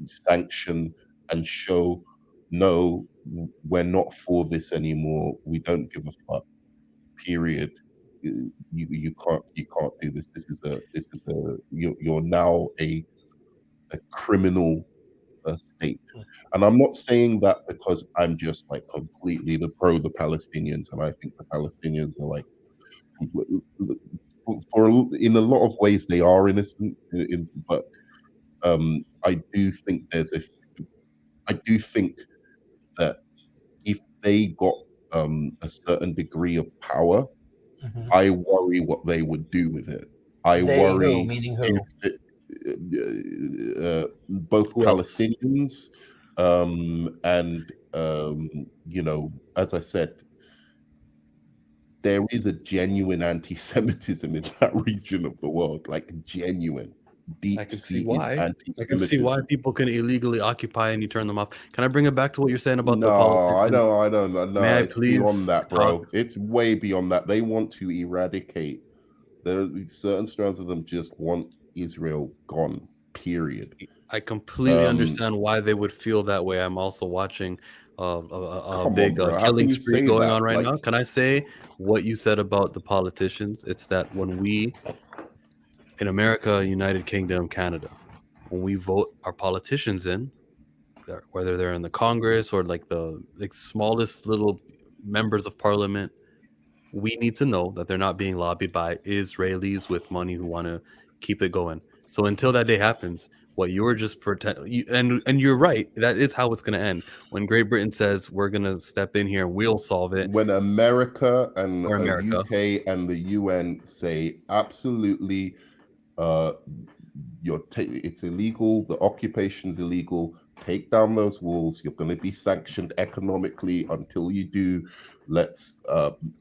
sanction and show, no, we're not for this anymore. We don't give a fuck. Period. You can't do this. This is a you're now a criminal state. And I'm not saying that because I'm just like completely the Palestinians, and I think the Palestinians are like in a lot of ways they are innocent, but I do think I do think that if they got a certain degree of power, I worry what they would do with it. I They who? worry Meaning if who? both Who else? Palestinians and as I said, there is a genuine anti-Semitism in that region of the world, like genuine, I can see deep-seated why. I can see why anti-Semitism. people can illegally occupy and you turn them off. Can I bring it back to what you're saying about the No, I politicians? don't. I don't know. May No, I it's beyond please that, talk? bro. It's way beyond that. They want to eradicate. There are certain strands of them just want Israel gone. Period. I completely understand why they would feel that way. I'm also watching a Come on, big bro. How can killing you spree say going that? on right Like, now. Can I say what you said about the politicians? It's that when we in America, United Kingdom, Canada, when we vote our politicians in, whether they're in the Congress or like the smallest little members of parliament, we need to know that they're not being lobbied by Israelis with money who want to keep it going. So until that day happens, what you're just and you're right, that is how it's going to end. When Great Britain says we're going to step in here and we'll solve it, when America and or America, UK and the UN say absolutely, uh, it's illegal. The occupation's illegal. Take down those walls. You're going to be sanctioned economically until you do. Let's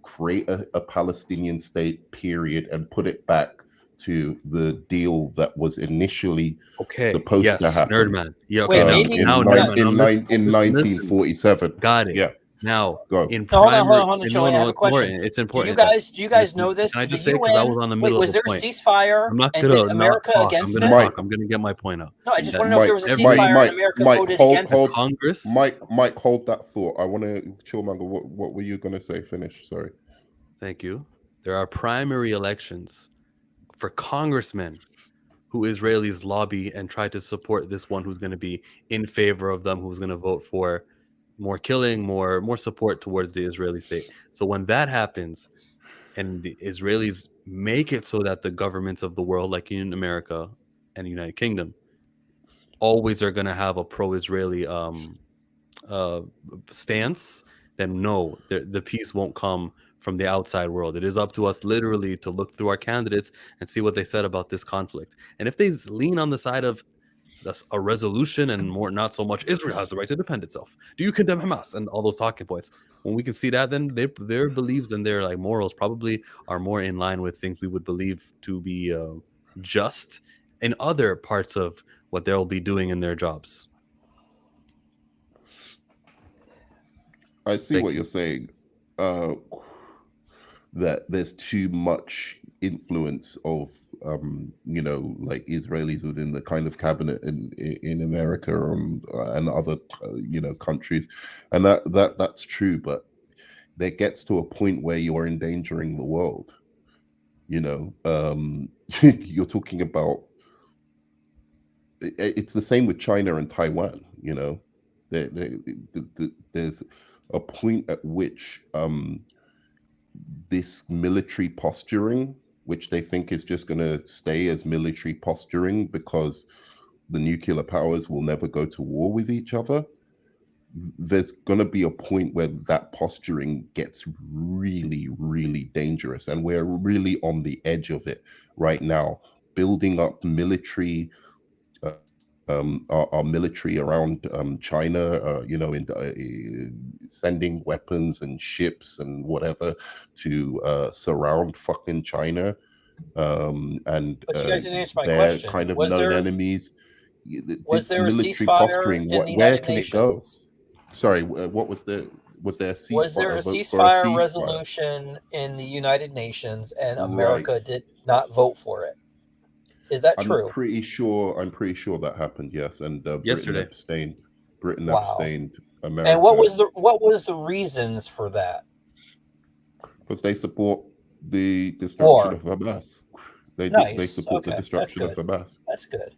create a Palestinian state, period, and put it back to the deal that was initially okay, supposed to yes, happen. Nerdman. Yeah, okay, Wait, now maybe. In listen. 1947. Got it. Yeah, Now, go. in No, hold on, primary, hold on, no, Joey. I have a it's more. question. It's Do you important. guys know Listen, this? can I Did the just say because I UN was on the wait? middle of Was a there a point. ceasefire? I'm not And gonna did not America talk. I'm against gonna it? talk. I'm gonna get my point out. No, I just That want to know if there was a ceasefire and America voted against it. Congress. Mike, hold that thought. I want to, Chillmonger. What were you going to say? Finish. Sorry. Thank you. There are primary elections for congressmen who Israelis lobby and try to support this one who's going to be in favor of them, who's going to vote for more killing, more support towards the Israeli state. So when that happens, and the Israelis make it so that the governments of the world, like in America and the United Kingdom, always are going to have a pro-Israeli stance, then no, the peace won't come from the outside world. It is up to us literally to look through our candidates and see what they said about this conflict. And if they lean on the side of a resolution and more, not so much Israel has the right to defend itself. Do you condemn Hamas and all those talking points? When we can see that, then their beliefs and their like morals probably are more in line with things we would believe to be just in other parts of what they'll be doing in their jobs. I see what you're saying. That there's too much influence of like Israelis within the kind of cabinet in America and other countries, and that's true. But there gets to a point where you're endangering the world. You're talking about. It's the same with China and Taiwan. There's a point at which this military posturing, which they think is just going to stay as military posturing because the nuclear powers will never go to war with each other, there's going to be a point where that posturing gets really, really dangerous. And we're really on the edge of it right now, building up military, our military around China, sending weapons and ships and whatever to surround fucking China. And But you guys didn't answer my they're question. kind of known enemies. Was This there a military ceasefire posturing, in the where United can it go? Nations? Sorry, what was there a Was there a vote for a ceasefire ceasefire? resolution in the United Nations and Right. America did not vote for it? Is that I'm true? pretty sure that happened, yes. And Britain Yesterday. abstained. Wow. America, And what was the reasons for that? because they support the destruction War. of Hamas. They Nice. support the Okay. That's destruction of good. Hamas. That's good.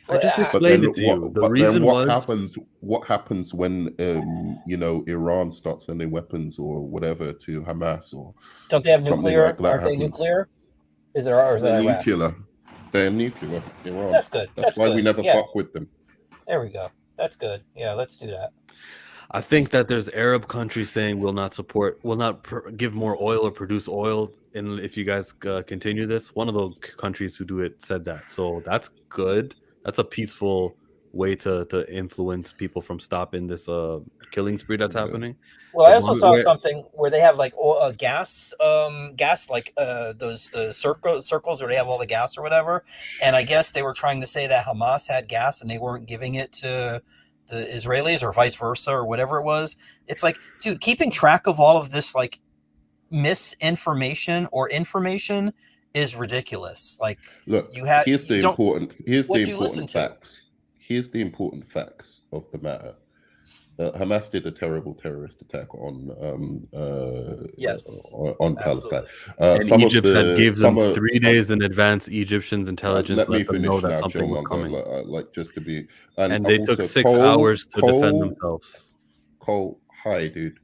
I just But then explained it to you. The but then reason what was happens? What happens when Iran starts sending weapons or whatever to Hamas or Don't they have something nuclear? like that Aren't they happens? nuclear? Is that They're Iraq? nuclear. They're nuclear. Iran. That's good. That's why we good. never Yeah. fuck with them. There we go. That's good. Yeah, let's do that. I think that there's Arab countries saying will not give more oil or produce oil if you guys continue this. One of the countries who do it said that. So that's good. That's a peaceful way to influence people from stopping this killing spree that's happening. Well, The I also one saw where- something where they have like gas like the circles where they have all the gas or whatever. And I guess they were trying to say that Hamas had gas and they weren't giving it to the Israelis or vice versa or whatever it was. It's like, dude, keeping track of all of this like misinformation or information is ridiculous. Like, Look, here's the important facts. Here's the important facts of the matter. Hamas did a terrible terrorist attack on Palestine. And Egypt had gave them 3 days in advance. Egypti's intelligence let me them finish know that now, something was Killmonger, coming. like just to be, and they took 6 hours to defend themselves. Cole, hi, dude.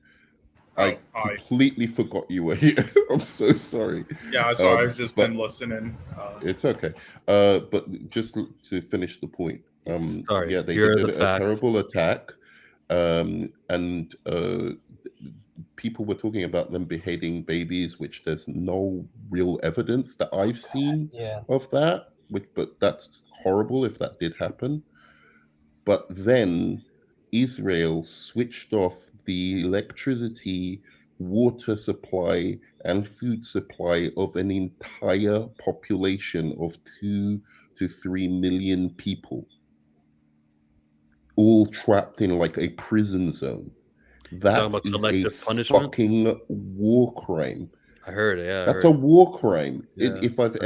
I completely forgot you were here. I'm so sorry. Yeah, so I've just been listening. It's okay. But just to finish the point. Sorry. Yeah, they Here are did the a facts. terrible attack. And people were talking about them beheading babies, which there's no real evidence that I've seen of that. But that's horrible if that did happen. But then Israel switched off the electricity, water supply, and food supply of an entire population of 2 to 3 million people, all trapped in like a prison zone. That about is a collective punishment? fucking war crime. I heard it. Yeah, That's a war crime. Yeah, If I've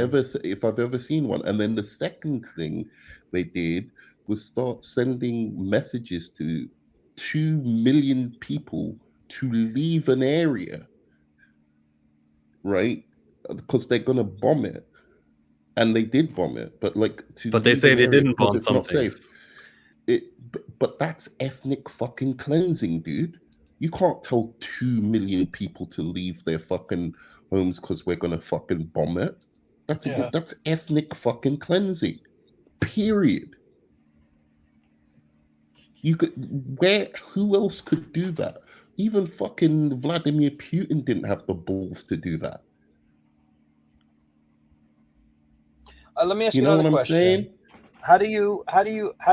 ever seen one. And then the second thing they did was start sending messages to 2 million people to leave an area, right? Because they're gonna bomb it, and they did bomb it. But like But they say they didn't bomb it's some not safe. things. But that's ethnic fucking cleansing, dude. You can't tell 2 million people to leave their fucking homes because we're gonna fucking bomb it. That's ethnic fucking cleansing. Period. Who else could do that? Even fucking Vladimir Putin didn't have the balls to do that. Let me ask You you know another what I'm question. saying? How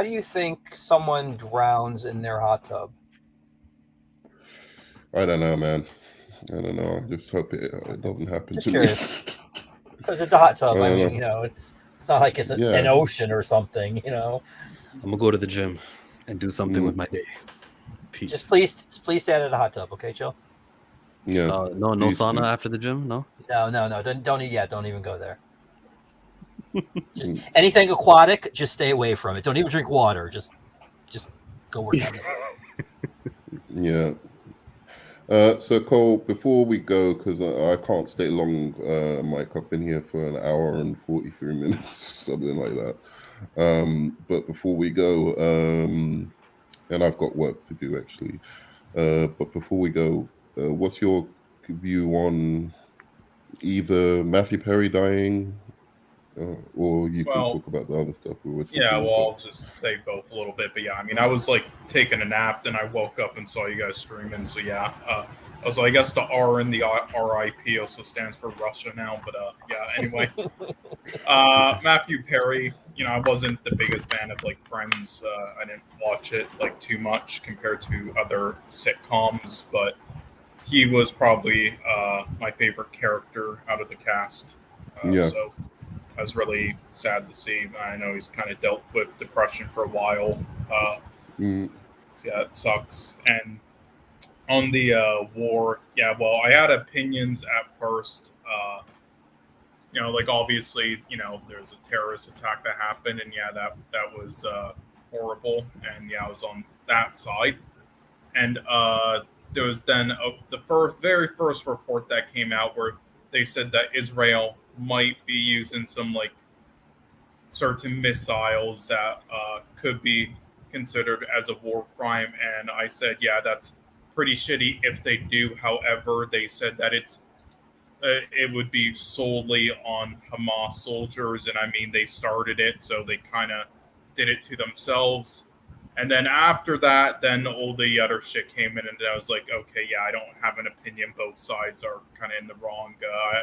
do you think someone drowns in their hot tub? I don't know, man. I don't know. I just hope it doesn't happen Just to curious. me. Because it's a hot tub. I I don't mean, know. you know, it's not like it's an ocean or something, you know. I'm gonna go to the gym and do something with my day. Peace. Just please stand in a hot tub, okay, chill. Yeah. No sauna after the gym. No. No. Don't even go there. Just anything aquatic, just stay away from it. Don't even drink water. Just go work out. Yeah. So Cole, before we go, because I can't stay long, Mike, I've been here for an hour and 43 minutes, something like that. But before we go, and I've got work to do actually. But before we go, what's your view on either Matthew Perry dying Or you can Well, talk about the other stuff we were talking Yeah, well, about. I'll just say both a little bit, but yeah, I mean, I was like taking a nap, then I woke up and saw you guys streaming, so yeah. Also, I guess the R in the R.I.P. also stands for Russia now, but yeah. Anyway, Matthew Perry, I wasn't the biggest fan of like Friends. I didn't watch it like too much compared to other sitcoms, but he was probably my favorite character out of the cast. Yeah. So I was really sad to see. I know he's kind of dealt with depression for a while. Mm. Yeah, it sucks. And on the war, yeah, well, I had opinions at first. Like obviously, there's a terrorist attack that happened, and yeah, that was horrible, and yeah, I was on that side. And there was then the very first report that came out where they said that Israel might be using some like certain missiles that could be considered as a war crime. And I said, yeah, that's pretty shitty if they do. However, they said that it would be solely on Hamas soldiers, and I mean they started it, so they kind of did it to themselves. And then after that, then all the other shit came in, and I was like, okay, yeah, I don't have an opinion. Both sides are kind of in the wrong.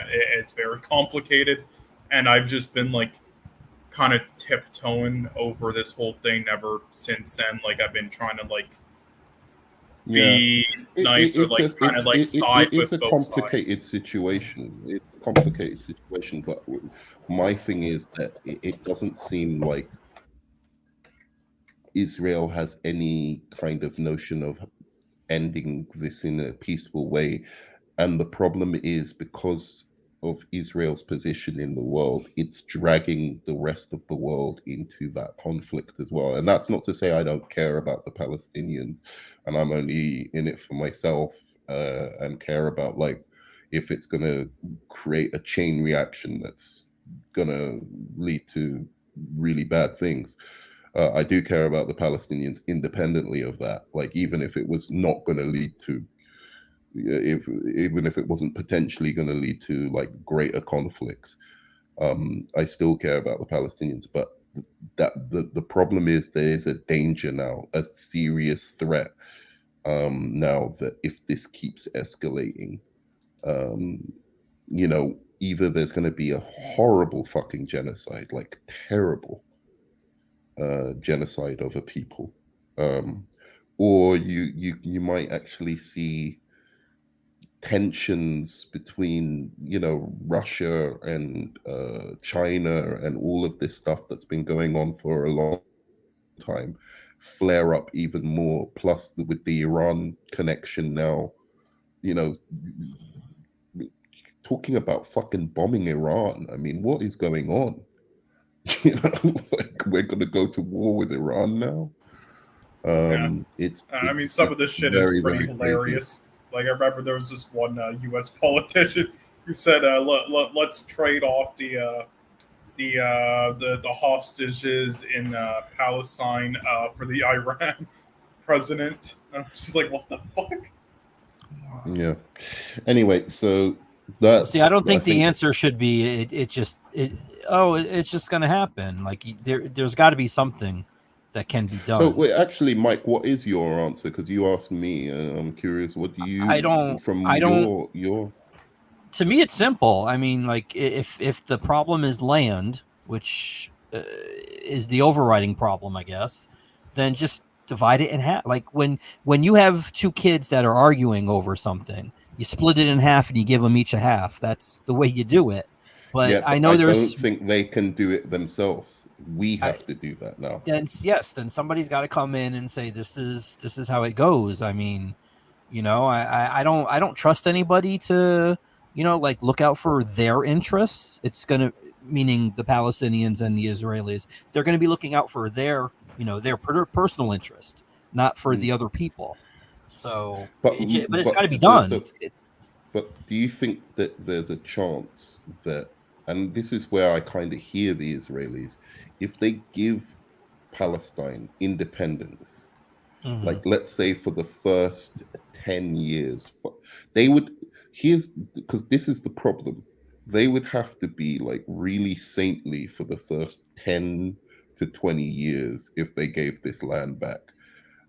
It's very complicated, and I've just been like kind of tiptoeing over this whole thing ever since then. Like I've been trying to like Yeah, be nice or like kind of like side it's with a both complicated sides. situation. It's a complicated situation, but my thing is that it doesn't seem like Israel has any kind of notion of ending this in a peaceful way. And the problem is because of Israel's position in the world, it's dragging the rest of the world into that conflict as well. And that's not to say I don't care about the Palestinians and I'm only in it for myself and care about like if it's going to create a chain reaction that's going to lead to really bad things. I do care about the Palestinians independently of that. Like even if it was not going to lead to if even if it wasn't potentially going to lead to like greater conflicts, I still care about the Palestinians. But that the problem is there is a danger now, a serious threat now that if this keeps escalating, um, either there's going to be a horrible fucking genocide, like terrible genocide of a people, or you might actually see tensions between Russia and China and all of this stuff that's been going on for a long time flare up even more. Plus, with the Iran connection now, you know, talking about fucking bombing Iran. I mean, what is going on? Like we're gonna go to war with Iran now. Yeah. It's I mean, some of this shit is very pretty very crazy. hilarious. Like I remember there was this one U.S. politician who said, "Let's trade off the hostages in Palestine for the Iran president." I'm just like, what the fuck? Yeah. Anyway, so See, I that's don't I think the think. answer should be it's just going to happen. Like there's got to be something that can be So done. wait, actually, Mike, what is your answer? Because you asked me. I'm curious. What do I you, don't from I don't your? To me it's simple. I mean, like if the problem is land, which is the overriding problem, I guess, then just divide it in half. Like when you have two kids that are arguing over something, you split it in half and you give them each a half. That's the way you do it. But Yeah, I but know I don't there's think they can do it themselves. We have to do that now. then somebody's got to come in and say this is how it goes. I mean, I don't trust anybody to like look out for their interests. It's gonna meaning the Palestinians and the Israelis. They're going to be looking out for their personal interest, not for the other people. So, But but it's got but to be done. It's but do you think that there's a chance that, and this is where I kind of hear the Israelis, if they give Palestine independence, like Mhm. let's say for the first 10 years, they would, here's, because this is the problem, they would have to be like really saintly for the first 10 to 20 years if they gave this land back.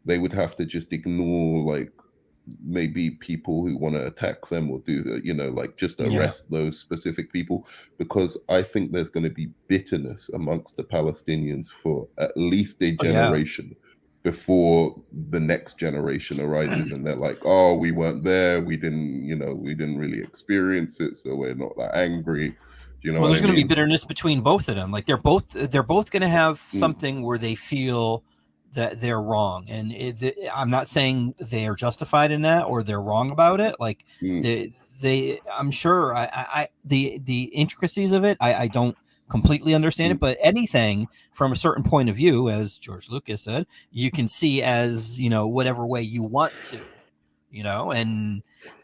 They would have to just ignore like maybe people who want to attack them or do the, like just Yeah. arrest those specific people, because I think there's going to be bitterness amongst the Palestinians for at least a Oh, yeah. generation before the next generation arises and they're like, oh, we weren't there, we didn't really experience it, so we're not that angry. Do you know Well, what there's I going to be mean? bitterness between both of them. Like they're both going to have Mm, something where they feel that they're wrong, and I'm not saying they are justified in that or they're wrong about it. Like mm, I'm sure the intricacies of it, I don't completely understand it, mm, but anything from a certain point of view, as George Lucas said, you can see as whatever way you want to, and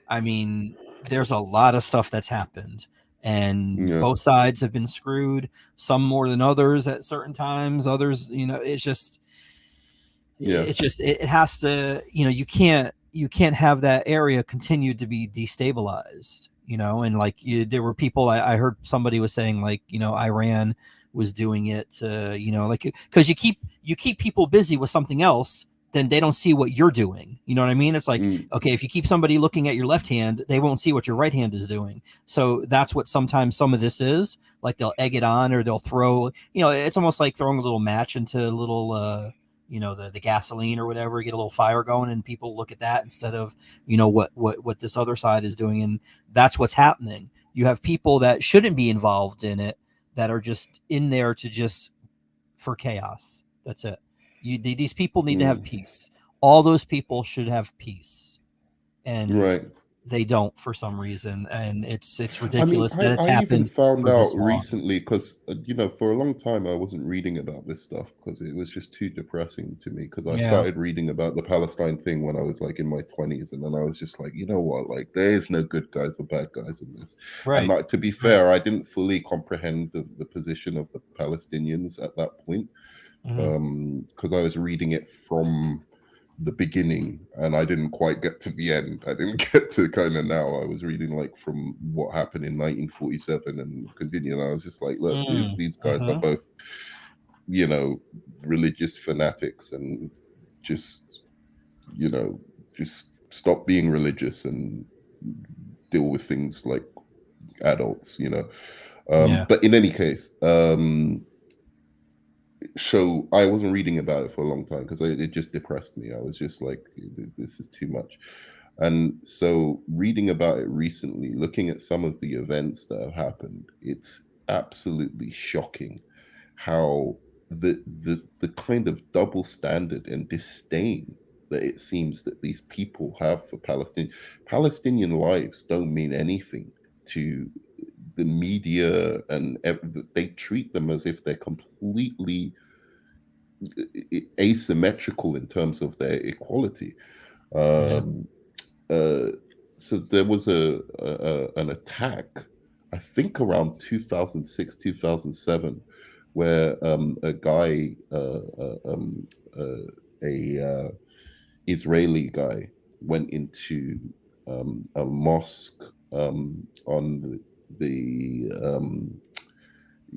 I mean, there's a lot of stuff that's happened and yeah, both sides have been screwed, some more than others at certain times, others, yeah, it has to, you can't have that area continue to be destabilized, and like there were people, I heard somebody was saying like, Iran was doing it to, like, because you keep people busy with something else, then they don't see what you're doing. You know what I mean? It's like, mm, okay, if you keep somebody looking at your left hand, they won't see what your right hand is doing. So that's what sometimes some of this is like. They'll egg it on, or they'll throw, it's almost like throwing a little match into a little, the gasoline or whatever, get a little fire going, and people look at that instead of, what this other side is doing. And that's what's happening. You have people that shouldn't be involved in it that are just in there to just for chaos. That's it. These people need to have mm. peace. All those people should have peace, and Right. they don't for some reason. And it's I mean, ridiculous that it's I even happened found for out this long. recently because, for a long time I wasn't reading about this stuff because it was just too depressing to me. Because I Yeah. started reading about the Palestine thing when I was like in my 20s, and then I was just like, you know what, like there is no good guys or bad guys in this. And Right. like, to be fair, I didn't fully comprehend the position of the Palestinians at that point, because I was reading it from the beginning and I didn't quite get to the end. I didn't get to kind of now. I was reading like from what happened in 1947 and continuing. I was just like, look, these guys are Mm-hmm. both, religious fanatics, and just, you know, just stop being religious and deal with things like adults. Yeah. But in any case, so I wasn't reading about it for a long time because it just depressed me. I was just like, this is too much. And so reading about it recently, looking at some of the events that have happened, it's absolutely shocking how the kind of double standard and disdain that it seems that these people have for Palestinian lives don't mean anything to the media, and they treat them as if they're completely asymmetrical in terms of their equality. Yeah. Um, uh, so there was an attack, I think around 2006, 2007, where a guy, a Israeli guy, went into a mosque on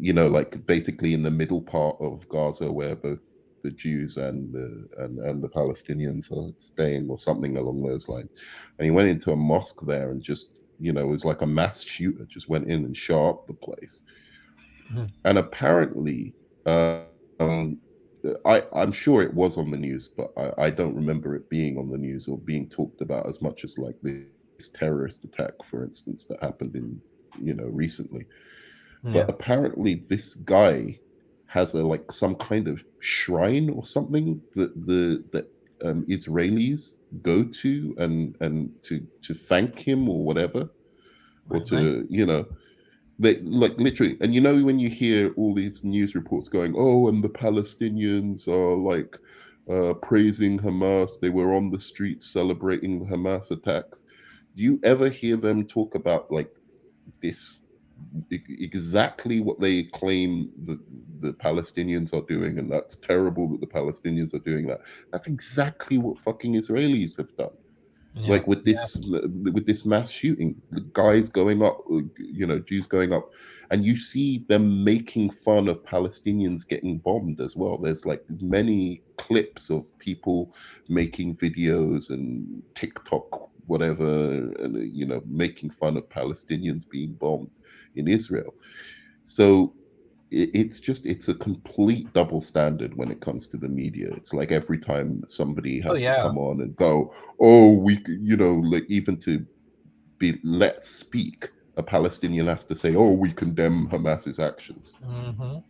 like basically in the middle part of Gaza, where both the Jews and the Palestinians are staying, or something along those lines. And he went into a mosque there and just, it was like a mass shooter, just went in and shot up the place. Mhm. And apparently, um, I'm sure it was on the news, but I don't remember it being on the news or being talked about as much as like this terrorist attack, for instance, that happened in, recently. But Yeah. apparently, this guy has like some kind of shrine or something that the Israelis go to, and to thank him or whatever, or Really? to, they like literally. And when you hear all these news reports going, oh, and the Palestinians are like praising Hamas, they were on the streets celebrating the Hamas attacks. Do you ever hear them talk about like this, exactly what they claim the Palestinians are doing, and that's terrible that the Palestinians are doing that? That's exactly what fucking Israelis have done. Like with this mass shooting, the guys going up, Jews going up, and you see them making fun of Palestinians getting bombed as well. There's like many clips of people making videos and TikTok, whatever, and making fun of Palestinians being bombed in Israel. So it's a complete double standard when it comes to the media. It's like every time somebody Oh has to yeah. come on and go, oh, like even to be let speak, a Palestinian has to say, oh, we condemn Hamas's actions.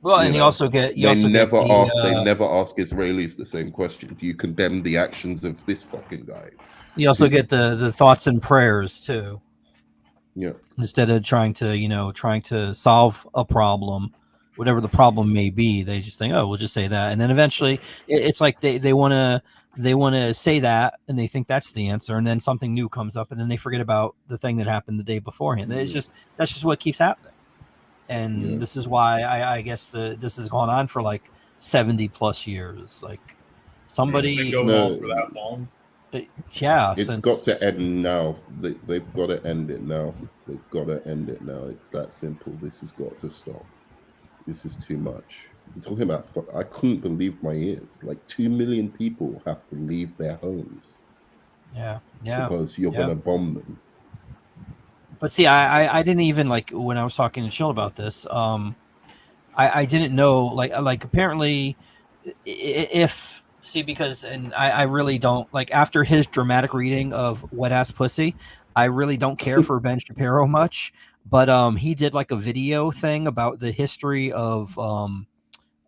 Well, and you also get They never the ask Israelis the same question. Do you condemn the actions of this fucking guy? you also get the thoughts and prayers too. Yeah. Instead of trying to solve a problem, whatever the problem may be, they just think, oh, we'll just say that, and then eventually it's like they want to say that, and they think that's the answer, and then something new comes up, and then they forget about the thing that happened the day beforehand. It's just that's just what keeps happening, and this is why I guess this has gone on for like 70 plus years. Like somebody, Been going on for that long. Yeah, It's got to end now. They've got to end it now. They've got to end it now. It's that simple. This has got to stop. This is too much. I'm talking about. I couldn't believe my ears. Like 2 million people have to leave their homes. Yeah. Because you're gonna bomb them. But see, I didn't even like when I was talking to Chill about this. I didn't know like apparently if because I really don't like after his dramatic reading of Wet Ass Pussy, I really don't care for Ben Shapiro much, but he did like a video thing about the history of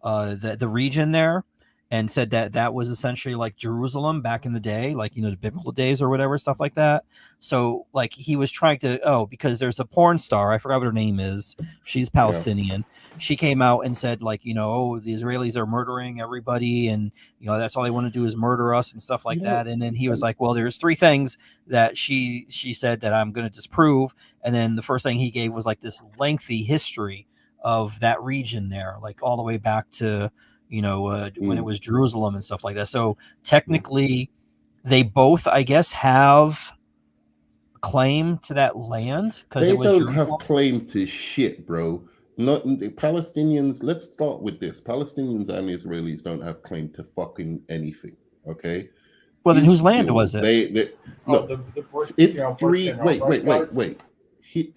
the region there, and said that was essentially like Jerusalem back in the day, like the biblical days or whatever, stuff like that. So like he was trying to because there's a porn star, I forgot what her name is, she's Palestinian. She came out and said like the Israelis are murdering everybody, and that's all they want to do is murder us and stuff like that. And then he was like, well, there's three things that she said that I'm going to disprove, and then the first thing he gave was like this lengthy history of that region there, like all the way back to when it was Jerusalem and stuff like that. So technically, they both, I guess, have claim to that land because They it was don't Jerusalem. have claim to shit, bro. Not the Palestinians. Let's start with this. Palestinians and Israelis don't have claim to fucking anything. Okay. Well, then whose land was it? Look. If three. Wait.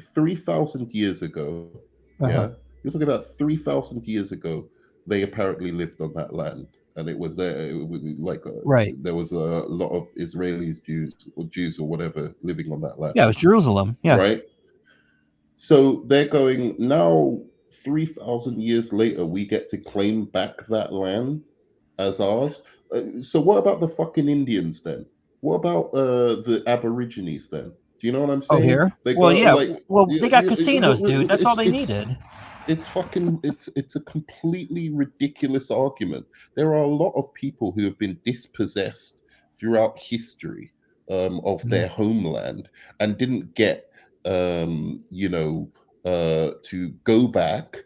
3,000 years ago. Yeah. You're talking about 3,000 years ago. They apparently lived on that land, and it was there. It was like right. There was a lot of Israelis, Jews or whatever living on that land. Yeah, it was Jerusalem. Yeah. Right. So they're going now. 3,000 years later, we get to claim back that land as ours. So what about the fucking Indians then? What about the Aborigines then? Do you know what I'm saying? Here? They well, go, yeah. like, well, they got casinos, dude. That's all they needed. It's fucking. It's a completely ridiculous argument. There are a lot of people who have been dispossessed throughout history of their homeland and didn't get to go back,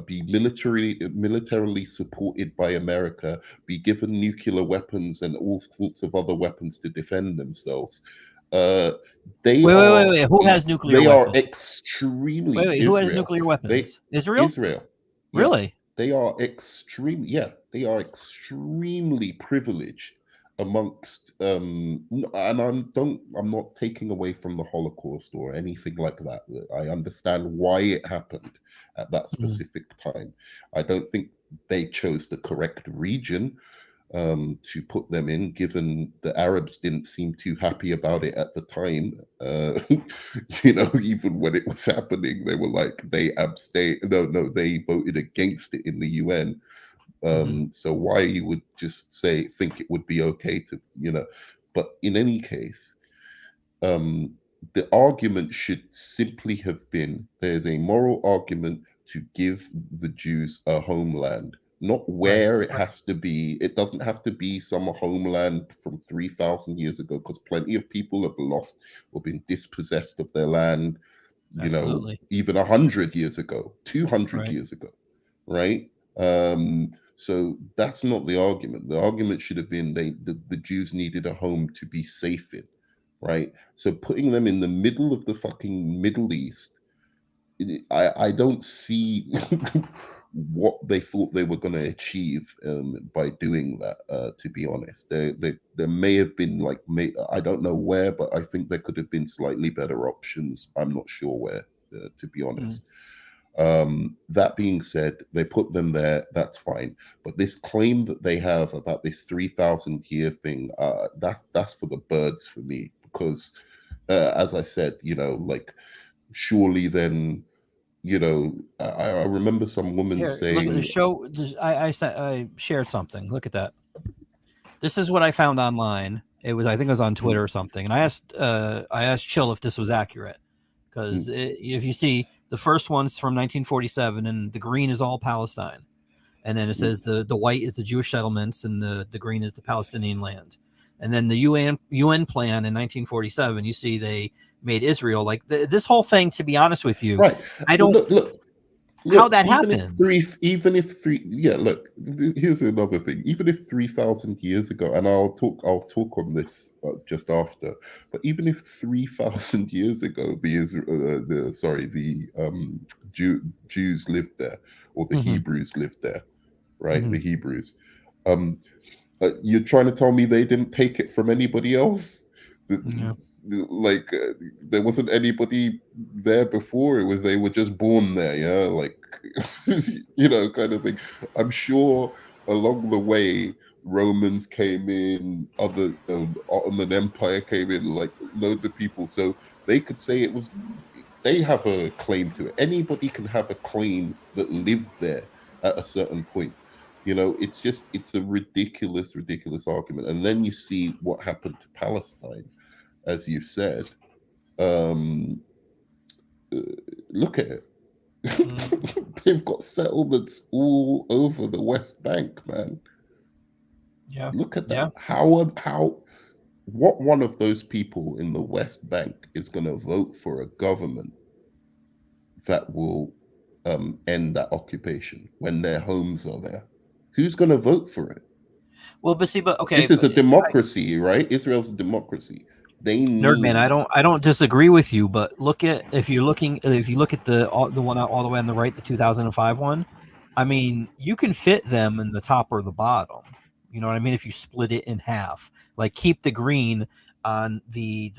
be militarily supported by America, be given nuclear weapons and all sorts of other weapons to defend themselves. Wait. Who has nuclear weapons? They are extremely. Wait. Who has nuclear weapons? Israel. Israel. Yeah. Really? They are extremely. Yeah, they are extremely privileged amongst. And I'm not taking away from the Holocaust or anything like that. I understand why it happened at that specific time. I don't think they chose the correct region to put them in, given the Arabs didn't seem too happy about it at the time. Even when it was happening, they were like, they abstained. No, they voted against it in the UN. So why you would just think it would be okay to, but in any case, the argument should simply have been there's a moral argument to give the Jews a homeland, not where it has to be. It doesn't have to be some homeland from 3,000 years ago, because plenty of people have lost or been dispossessed of their land, even 100 years ago, 200 years ago, right? So that's not the argument. The argument should have been the Jews needed a home to be safe in. right? So putting them in the middle of the fucking Middle East, I don't see what they thought they were going to achieve by doing that. To be honest, there may have been I don't know where, but I think there could have been slightly better options. I'm not sure where, to be honest. That being said, they put them there. That's fine. But this claim that they have about this 3,000 year thing, that's for the birds for me. Because, as I said, surely then, I remember some woman Here, look at the saying, show. I shared something. Look at that. This is what I found online. I think it was on Twitter or something. And I asked Chill if this was accurate, because if you see, the first one's from 1947, and the green is all Palestine, and then it says the white is the Jewish settlements, and the green is the Palestinian land. And then the UN plan in 1947, you see they made Israel like this whole thing. To be honest with you, right? I don't Look, how that even happened. Look, here's another thing. Even if 3,000 years ago, and I'll talk on this just after, but even if 3,000 years ago, Jews lived there, or the Hebrews lived there, right? The Hebrews. You're trying to tell me they didn't take it from anybody else? Yeah. There wasn't anybody there before. They were just born there, kind of thing. I'm sure along the way Romans came in, other Ottoman Empire came in, like loads of people, so they could say it was. They have a claim to it. Anybody can have a claim that lived there at a certain point. It's a ridiculous argument. And then you see what happened to Palestine, as you've said. Look at it. They've got settlements all over the West Bank, man. Yeah. Look at that. Yeah. What one of those people in the West Bank is going to vote for a government that will end that occupation when their homes are there? Who's going to vote for it? Well, okay. This is a democracy, right? Israel's a democracy. They need. Nerdman, I don't disagree with you, but if you look at the one all the way on the right, the 2005 one, I mean, you can fit them in the top or the bottom. You know what I mean? If you split it in half, like keep the green on the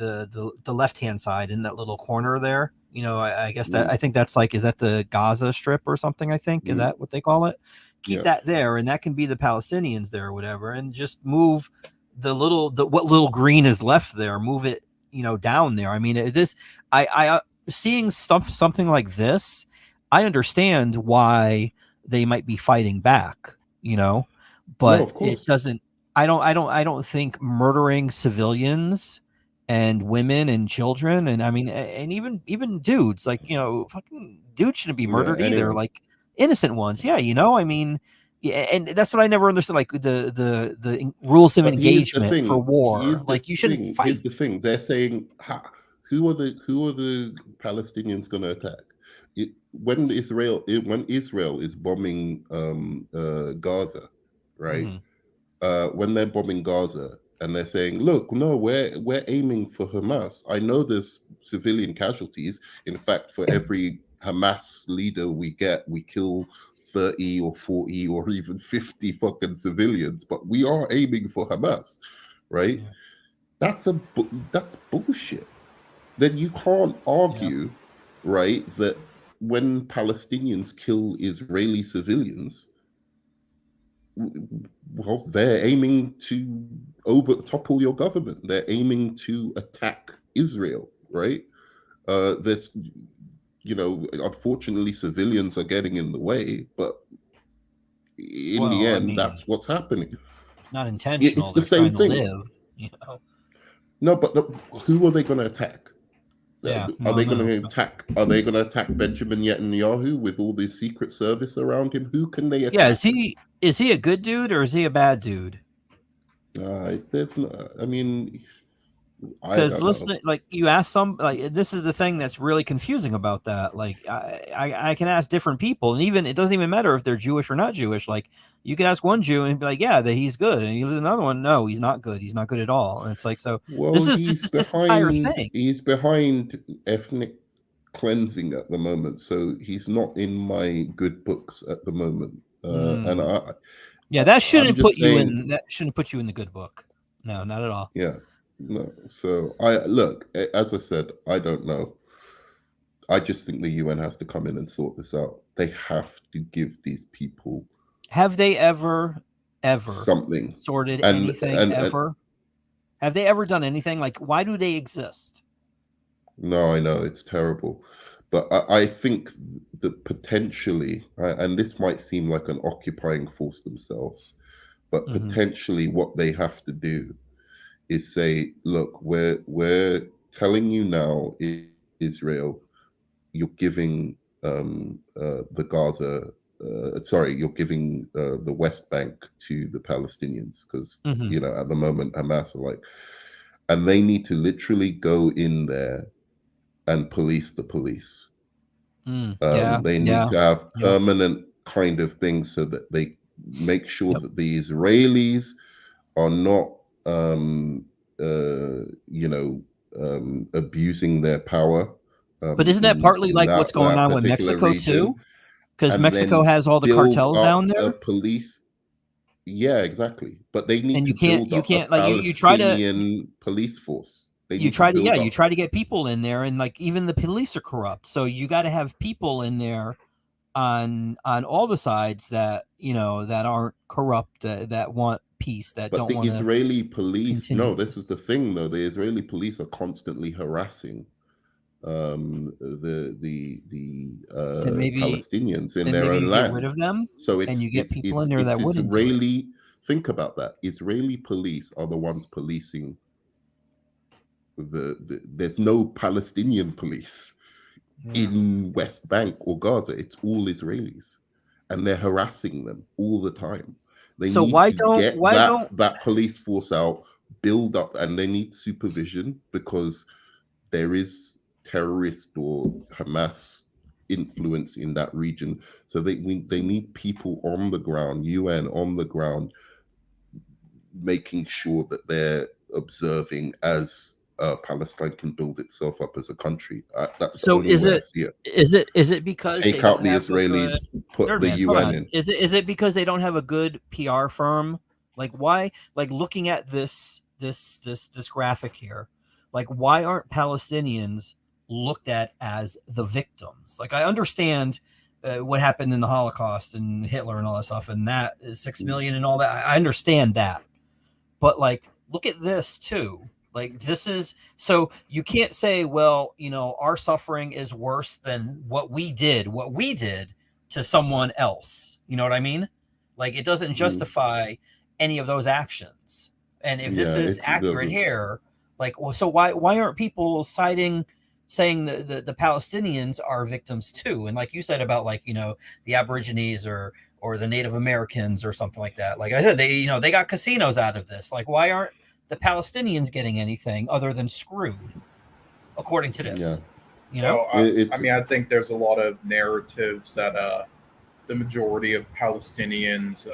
left hand side in that little corner there. I guess I think that's is that the Gaza Strip or something? I think is that what they call it? Keep that there, and that can be the Palestinians there or whatever, and just move what little green is left there, move it down there. I mean, I seeing something like this, I understand why they might be fighting back, but it doesn't. I don't think murdering civilians and women and children, and I mean, and even dudes, fucking dudes shouldn't be murdered either, like innocent ones. Yeah, I mean. Yeah, and that's what I never understood. Like the rules of engagement for war. You shouldn't fight. Here's the thing: they're saying, who are the Palestinians going to attack? When Israel is bombing Gaza, right? When they're bombing Gaza and they're saying, "Look, no, we're aiming for Hamas." I know there's civilian casualties. In fact, for every Hamas leader we get, we kill 30 or 40 or even 50 fucking civilians, but we are aiming for Hamas, right? That's bullshit. Then you can't argue, right, that when Palestinians kill Israeli civilians, well, they're aiming to topple your government. They're aiming to attack Israel, right? There's, unfortunately, civilians are getting in the way, but in the end, that's what's happening. It's not intentional. It's the same thing. No, but who are they going to attack? Are they going to attack? Are they going to attack Benjamin Netanyahu with all this Secret Service around him? Who can they attack? Yeah, is he a good dude or is he a bad dude? There's no. I mean, I Because don't know. listening, like you ask some, like this is the thing that's really confusing about that. Like I can ask different people, and even it doesn't even matter if they're Jewish or not Jewish. Like you could ask one Jew and be like, yeah, that he's good, and you listen to another one, no, he's not good. He's not good at all. And it's like, so Well, this is this entire thing. he's behind ethnic cleansing at the moment, so he's not in my good books at the moment. And Yeah, that I'm shouldn't put just you saying, in. That shouldn't put you in the good book. No, not at all. yeah, no. So I look, as I said, I don't know. I just think the UN has to come in and sort this out. They have to give these people Have they ever something. sorted And anything and ever? Have they ever done anything? Like, why do they exist? no, I know it's terrible, but I think that potentially, and this might seem like an occupying force themselves, but Mhm. potentially what they have to do is say, look, we're telling you now, Israel, you're giving the Gaza, sorry, you're giving the West Bank to the Palestinians because Mhm. you know at the moment Hamas are like, and they need to literally go in there and police the police. Yeah, They need yeah, to have yeah. permanent kind of things so that they make sure that the Israelis are not, you know, abusing their power But isn't that partly in like what's going that on with particular Mexico region, too? Because and Mexico then has all the build cartels down up a there, police. Yeah, exactly. But they need and to build you up a can't like you try to Palestinian police force. They need to yeah, build you up. try to get people in there, and like even the police are corrupt. So you got to have people in there on all the sides that that aren't corrupt, that want peace, that But don't the want to Israeli police, no, continue. this is the thing though. The Israeli police are constantly harassing Then maybe Palestinians in their you own get rid land. of them So and you get people in there it's that wouldn't do it. Israeli. Think about that. Israeli police are the ones policing there's no Palestinian police in West Bank or Gaza. It's all Israelis, and they're harassing them all the time. They So need why to don't get that police force out, build up, and they need supervision because there is terrorist or Hamas influence in that region. So they need people on the ground, UN on the ground, making sure that they're observing as Palestine can build itself up as a country. That's the So only way I see it. is it because they Take out don't the have a Israelis, good put the Nerdman, hold UN on. in. Is it because they don't have a good PR firm? Like why, like looking at this graphic here, like why aren't Palestinians looked at as the victims? Like I understand what happened in the Holocaust and Hitler and all that stuff, and that is 6 million and all that. I understand that. But like look at this too. Like this is, so you can't say, well, our suffering is worse than what we did to someone else. You know what I mean? Like it doesn't justify any of those actions. And if this Yeah, is it accurate doesn't. here, like, well, so why aren't people saying the Palestinians are victims too? And like you said about like, the Aborigines or the Native Americans or something like that. Like I said, they got casinos out of this. Like why aren't the Palestinians getting anything other than screwed, according to this? Well, I mean, I think there's a lot of narratives that the majority of Palestinians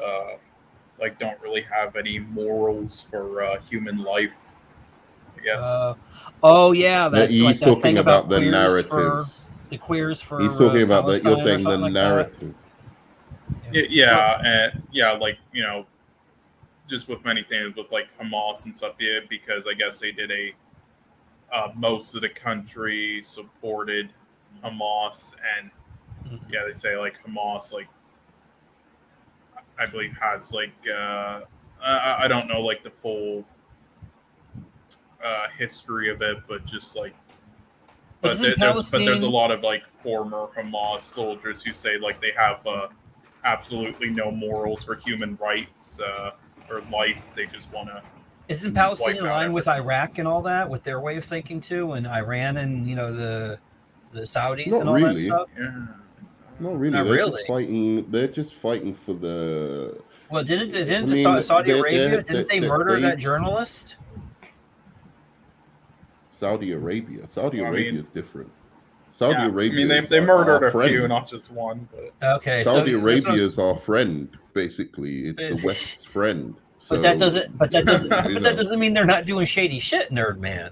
like don't really have any morals for human life. I guess. Oh yeah, that like He's that thing talking about about the narratives. queers for He's talking about that. You're Palestine or saying the something like that. narratives. Yeah, and yeah, like just with many things with like Hamas and stuff, yeah, because I guess they did most of the country supported Hamas, and yeah, they say like Hamas, like I believe has like I don't know like the full history of it, but just like But there's a lot of like former Hamas soldiers who say like they have absolutely no morals for human rights or life. They just want to. Isn't Palestine in line with Iraq and all that, with their way of thinking too, and Iran and the Saudis Not and all that really. stuff? Not really. Not They're really. just fighting. They're just fighting for the. Well, didn't I mean, Saudi they're- Arabia they're- didn't they they- murder they- that journalist? Saudi Arabia. Saudi I Arabia mean, is different. Saudi yeah, I Arabia mean, is they murdered our a few, friend. not just one. But Okay, Saudi so that's what I Arabia was, is our friend, basically. It's the West's friend. but that So, doesn't. But that doesn't. you But that know. doesn't mean they're not doing shady shit, nerd man.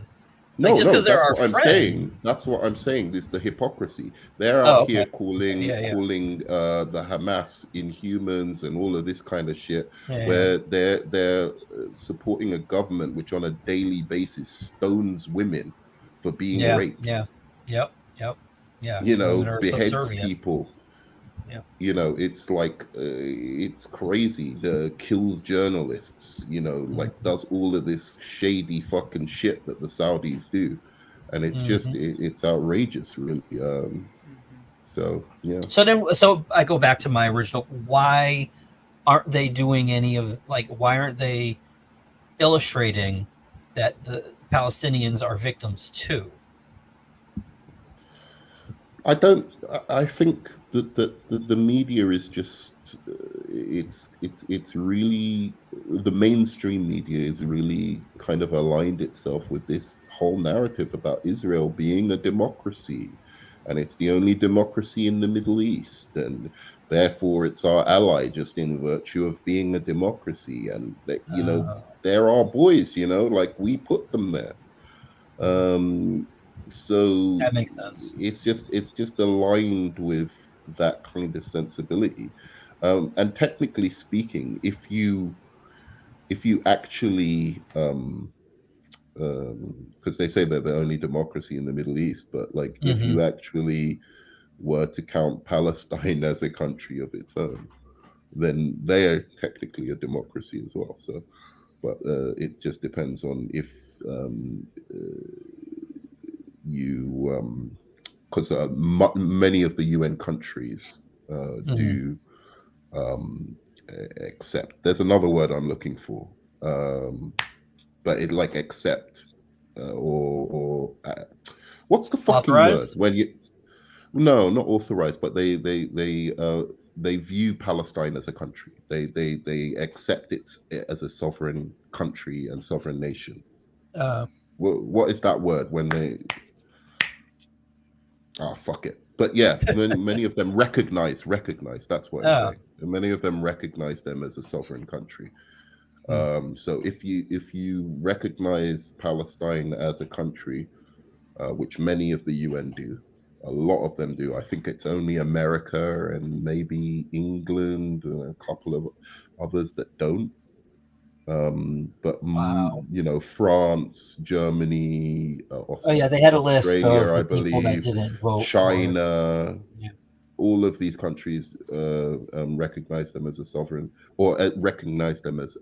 Like No, just no, because they're that's our what I'm friend. saying. That's what I'm saying. Is the hypocrisy. They're Oh, out okay. here calling Yeah, yeah. the Hamas inhumans and all of this kind of shit, Yeah, where they're supporting a government which on a daily basis stones women for being Yeah, raped. yeah, yep, yep, yeah. You know, Women are beheads subservient. people. Yeah. You know, it's like it's crazy. The kills journalists. You know, like does all of this shady fucking shit that the Saudis do, and it's just it's outrageous, really. So yeah. So I go back to my original. Why aren't they doing any of why aren't they illustrating that the Palestinians are victims too? I don't. I think that the media is just it's really the mainstream media is really kind of aligned itself with this whole narrative about Israel being a democracy, and it's the only democracy in the Middle East, and therefore it's our ally just in virtue of being a democracy, and that they're our boys, like we put them there. So That makes sense. it's just aligned with that kind of sensibility. And technically speaking, if you actually because they say they're the only democracy in the Middle East, but like if you actually were to count Palestine as a country of its own, then they are technically a democracy as well. So, but it just depends on if you because many of the UN countries do accept. There's another word I'm looking for, but it like accept or what's the fucking word Authorize? when you? No, not authorized, but they view Palestine as a country. They accept it as a sovereign country and sovereign nation. What is that word when they? Ah, fuck it. But yeah, many of them recognize. That's what I'm saying. And many of them recognize them as a sovereign country. So if you recognize Palestine as a country, which many of the UN do, a lot of them do. I think it's only America and maybe England and a couple of others that don't. But France, Germany, Oh yeah, they had a list Australia, of I the people that believe, didn't vote for. China, Yeah. all of these countries recognize them as a sovereign, or recognize them as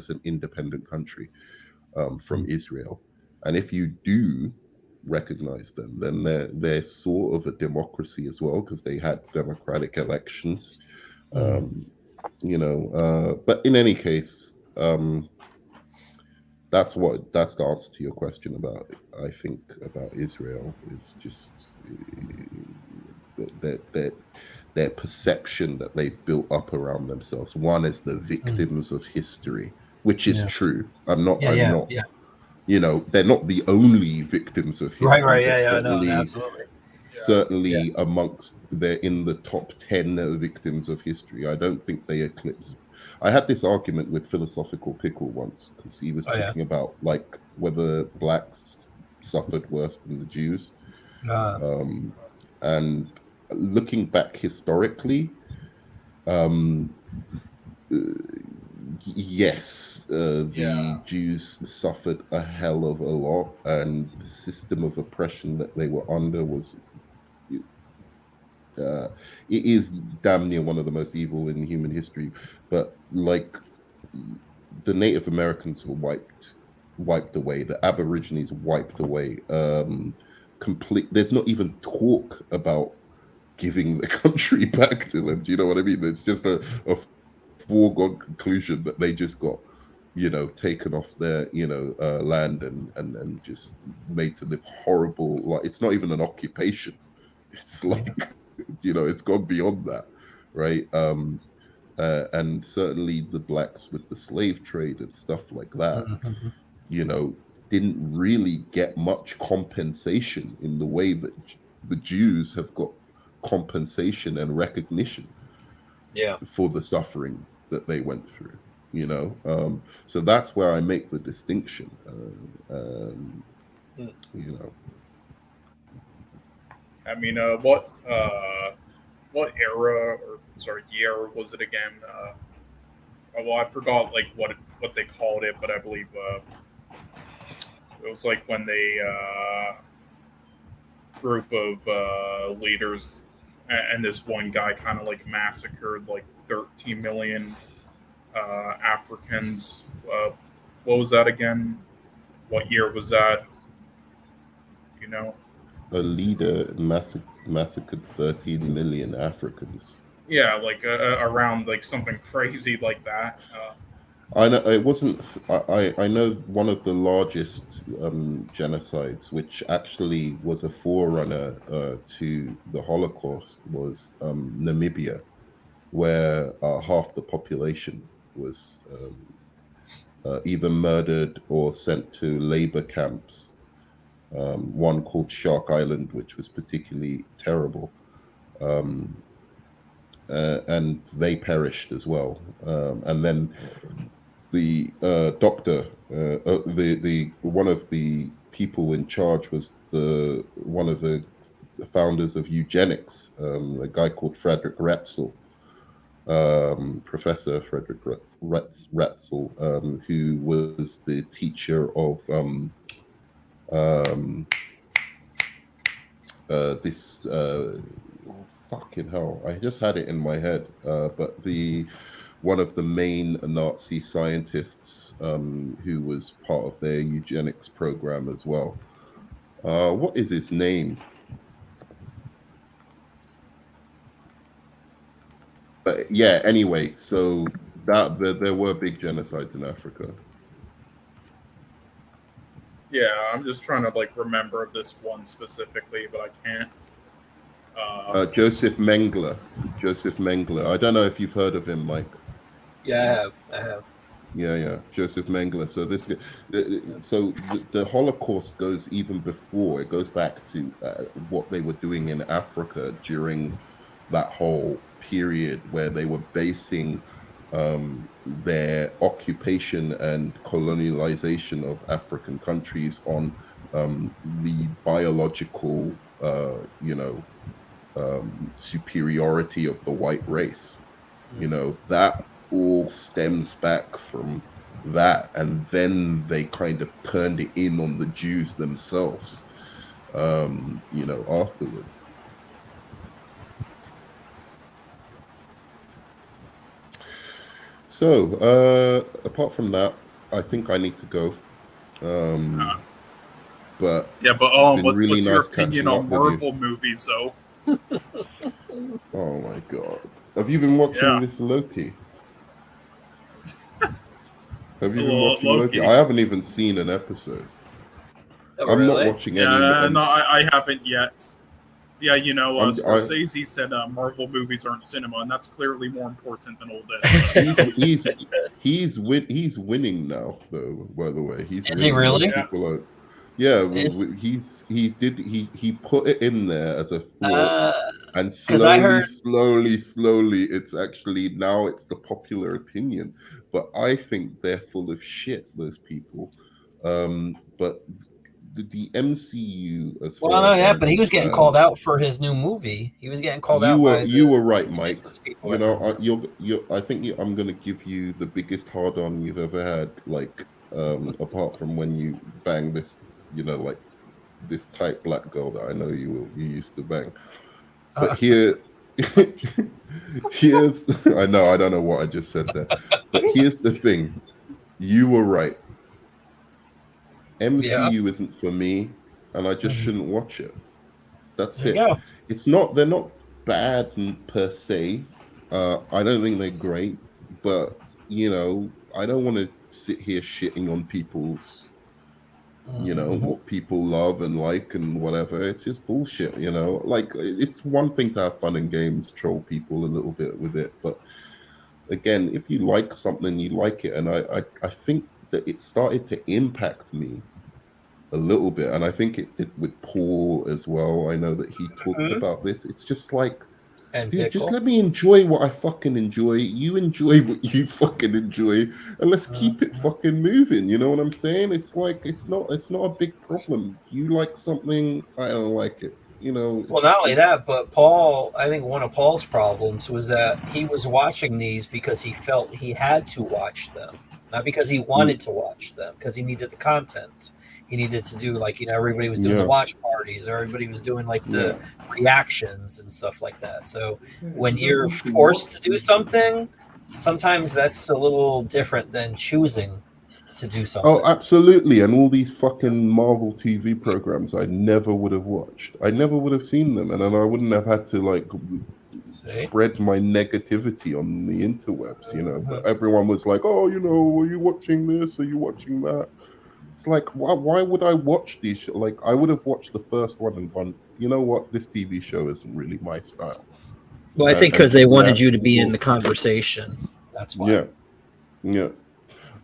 an independent country from Israel. And if you do recognize them, then they're sort of a democracy as well because they had democratic elections. But in any case, that's the answer to your question about I think about Israel is just their perception that they've built up around themselves. One is the victims of history, which is true. I'm not. They're not the only victims of history. Right. They're Yeah. No, absolutely. certainly amongst they're in the top 10 victims of history. I don't think they eclipse. I had this argument with Philosophical Pickle once because he was talking about like whether blacks suffered worse than the Jews. And looking back historically, yes, the Jews suffered a hell of a lot, and the system of oppression that they were under was it is damn near one of the most evil in human history. But like the Native Americans were wiped away, the Aborigines wiped away. Complete. There's not even talk about giving the country back to them. Do you know what I mean? It's just a foregone conclusion that they just got, taken off their, land and just made to live horrible. Like it's not even an occupation. It's like, it's gone beyond that, right? And certainly the blacks with the slave trade and stuff like that. didn't really get much compensation in the way that the Jews have got compensation and recognition Yeah. for the suffering that they went through. So that's where I make the distinction. You know, I mean, what era or sorry year was it again? Well, I forgot like what they called it, but I believe it was like when they group of leaders and this one guy kind of like massacred like 13 million Africans. What was that again? What year was that? You know? a leader massacred 13 million Africans. Yeah, like around like something crazy like that. I know it wasn't. I know one of the largest genocides, which actually was a forerunner to the Holocaust, was Namibia, where half the population was either murdered or sent to labor camps. One called Shark Island, which was particularly terrible, um, and they perished as well. And then the doctor, the one of the people in charge was the one of the founders of eugenics, a guy called Frederick Ratzel, Professor Frederick Ratzel, who was the teacher of um, this fucking hell. I just had it in my head, but the one of the main Nazi scientists who was part of their eugenics program as well. What is his name? But yeah, anyway, so that there were big genocides in Africa. Yeah, I'm just trying to like remember this one specifically, but I can't. Joseph Mengele. Joseph Mengele. I don't know if you've heard of him, Mike. Yeah, I have. I have. Yeah, Joseph Mengele. So the Holocaust goes even before. It goes back to what they were doing in Africa during that whole period where they were basing their occupation and colonialization of African countries on the biological, superiority of the white race. That all stems back from that, and then they kind of turned it in on the Jews themselves, afterwards. So, apart from that, I think I need to go. But Yeah, but it's been really what's your nice opinion catching up on with you. Marvel movies, though? Oh my god. Have you been watching Yeah. this Loki? Have you been watching Loki? Loki. I haven't even seen an episode. Oh, I'm not really? watching any. Yeah, no, I haven't yet. Yeah, Scorsese said Marvel movies aren't cinema, and that's clearly more important than all this. he's winning now, though. By the way, he's Is he winning. really? People are. Yeah, Is- he put it in there as a thought, and 'cause I slowly, heard- slowly, it's actually now it's the popular opinion. But I think they're full of shit. Those people. But the MCU, as Well, far no, as yeah, I but he was getting called understand, out for his new movie. He was getting called out by you were the right, Mike. business people. I heard. I think I'm gonna give you the biggest hard on you've ever had. Like, apart from when you bang this, like this tight black girl that I know you used to bang. But here's I know I don't know what I just said there, but here's the thing. You were right. Yeah. MCU isn't for me, and I just Mhm. shouldn't watch it. That's There you it. go. They're not bad per se. I don't think they're great, but I don't want to sit here shitting on people's, Mhm. what people love and like and whatever. It's just bullshit, Like, it's one thing to have fun and games, troll people a little bit with it, but again, if you like something, you like it, and I think that it started to impact me a little bit, and I think it did with Paul as well. I know that he talked Mhm. about this. It's just like, And dude, just Pickle. let me enjoy what I fucking enjoy. You enjoy what you fucking enjoy, and let's keep it fucking moving. You know what I'm saying? It's like it's not a big problem. You like something, I don't like it. You know, Well, not only it's that, but Paul, I think one of Paul's problems was that he was watching these because he felt he had to watch them, not because he wanted to watch them, because he needed the content. He needed to do, like, everybody was doing the yeah, watch parties, or everybody was doing like the yeah. reactions and stuff like that. So when You don't you're have to forced watch to do them. something, sometimes that's a little different than choosing to do Oh, something. absolutely. And all these fucking Marvel TV programs I never would have watched. I never would have seen them. And then I wouldn't have had to like See? spread my negativity on the interwebs, But Mhm. everyone was like, oh, are you watching this? Are you watching that? It's like, why would I watch these? Like, I would have watched the first one and gone, you know what? This TV show isn't really my style. Well, I think And because they just wanted left you to be in or, the conversation. That's why. yeah, yeah.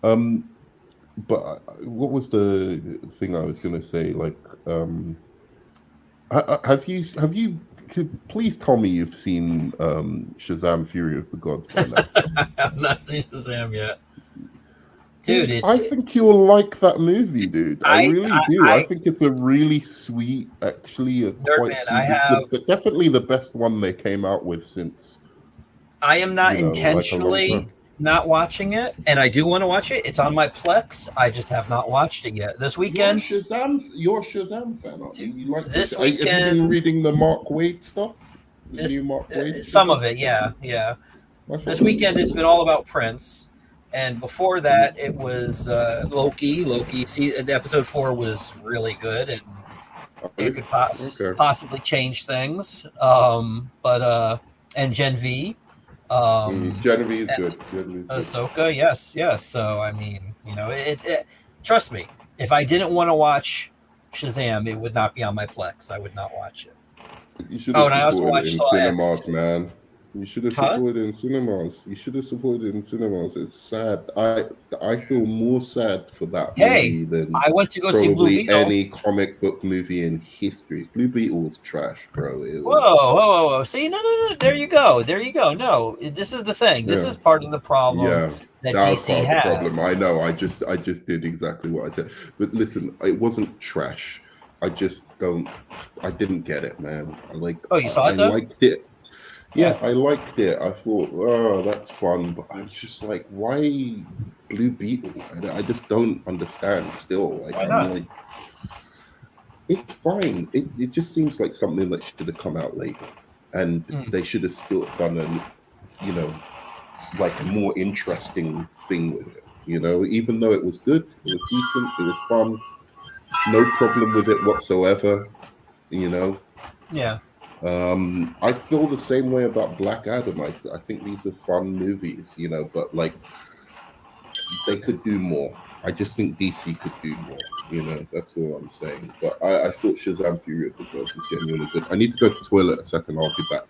Um, but what was the thing I was gonna say? Like, have you? Please tell me you've seen Shazam: Fury of the Gods by now, I've not seen Shazam yet, dude. dude. I think you'll like that movie, dude. I I, really I, do. I I think it's a really sweet, actually, a quite Nerdman. I sweet. It's have. definitely the best one they came out with since I am not like a long intentionally time. not watching it, and I do want to watch it. It's on my Plex. I just have not watched it yet. This weekend, You're a Shazam fan, aren't you? You like this? this Have you been weekend, reading the Mark Waid stuff? The this new Mark Waid some of Shazam? it, yeah, yeah. I thought This that was weekend pretty it's been good. all about Prince, and before that it was Loki. Loki. See, episode 4 was really good, and it could Okay. possibly change things. But and Gen V, Genevieve is and good. Genevieve is good. Ahsoka, yes, yes. So I mean, trust me, if I didn't want to watch Shazam, it would not be on my Plex. I would not watch it. You should Oh, have and I also supported it watched in Saw X cinemas, too. man. You should have Huh? supported it in cinemas. You should have supported it in cinemas. It's sad. I feel more sad for that Hey, movie than I went to go see Blue probably Beetle. any comic book movie in history. Blue Beetle was trash, bro. It Whoa, was whoa, whoa, whoa! See, no, no, no. There you go. There you go. No, this is the thing. This yeah. is part of the problem Yeah, that that was DC part of the problem. I has. know. I just did exactly what I said. But listen, it wasn't trash. I just don't. I didn't get it, man. Oh, you saw I it though? liked it. Yeah. Yeah, I liked it. I thought, oh, that's fun. But I was just like, why Blue Beetle? I just don't understand. Still, like, Why I'm not? like, it's fine. It just seems like something that should have come out later, and Mm. they should have still done you know, like a more interesting thing with it. Even though it was good, it was decent, it was fun, no problem with it whatsoever. You know, Yeah. I feel the same way about Black Adam. I think these are fun movies, but like they could do more. I just think DC could do more. That's all I'm saying. But I thought Shazam: Fury of the Gods was genuinely good. I need to go to the toilet a second. I'll be back.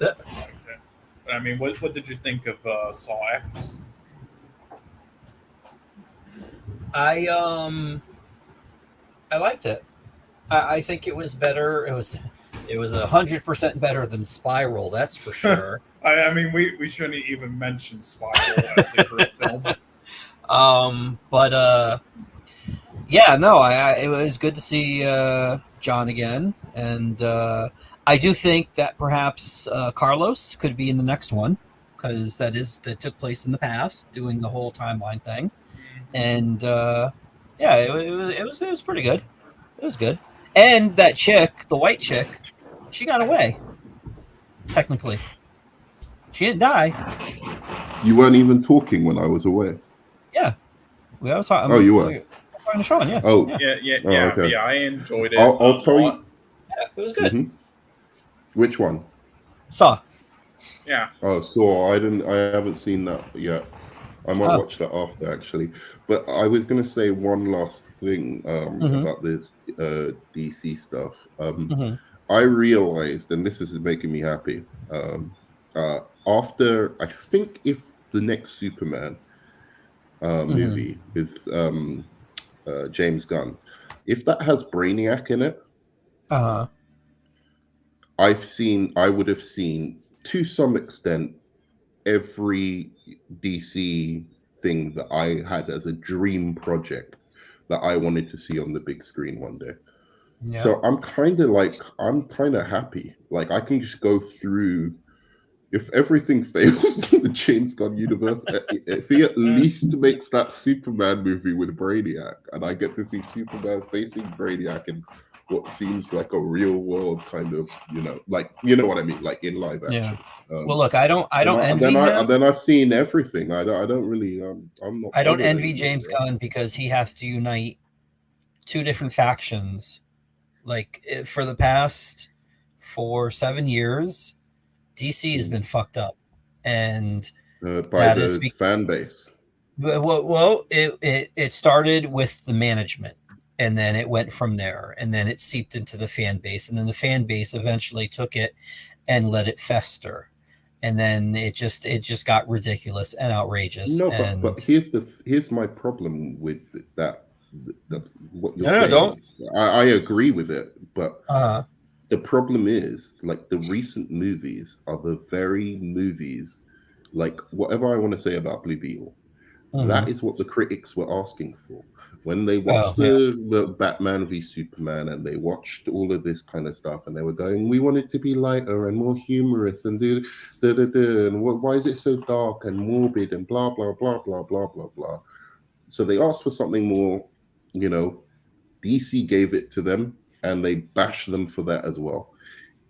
Okay. But I mean, what did you think of Saw X? I I liked it. I think it was better. It was 100% better than Spiral. That's for sure. I mean, we shouldn't even mention Spiral as a great film. But yeah, no, it was good to see John again, and I do think that perhaps Carlos could be in the next one because that took place in the past, doing the whole timeline thing, and yeah, it was pretty good. It was good, and that chick, the white chick, she got away. Technically, she didn't die. You weren't even talking when I was away. Yeah, we were Oh, talking. you We were. were talking to Sean. Yeah, Oh, yeah, okay. I enjoyed it. I'll tell you. yeah. It was good. Which one? Saw. Yeah. Oh, Saw. I haven't seen that yet. I might Oh. watch that after actually. But I was gonna say one last thing Mhm. about this DC stuff. Mhm. I realized, and this is making me happy. After I think if the next Superman Mhm. movie with James Gunn, If that has Brainiac in it, Uh-huh. I would have seen to some extent every DC thing that I had as a dream project that I wanted to see on the big screen one day. Yeah. So I'm kind of happy. Like I can just go through. If everything fails in the James Gunn universe, if he at least makes that Superman movie with Brainiac, and I get to see Superman facing Brainiac in what seems like a real world kind of, like you know what I mean, like in live action. Yeah. Well, look, I don't envy him. And then I've seen everything. I don't really. I'm not. I don't bothered envy anymore, James Gunn because he has to unite two different factions. Like for the past 7 years, DC has been fucked up, and by the fan base. Well, it started with the management, and then it went from there, and then it seeped into the fan base, and then the fan base eventually took it and let it fester, and then it just got ridiculous and outrageous. No, and but here's my problem with that. What you're No, saying, don't. I agree with it, but Uh-huh. the problem is like the recent movies are the very movies, like whatever I want to say about Blue Beetle, that is what the critics were asking for when they watched the Batman v Superman, and they watched all of this kind of stuff, and they were going, we want it to be lighter and more humorous, and and why is it so dark and morbid and blah blah blah blah blah blah blah. So they asked for something more, DC gave it to them, and they bashed them for that as well.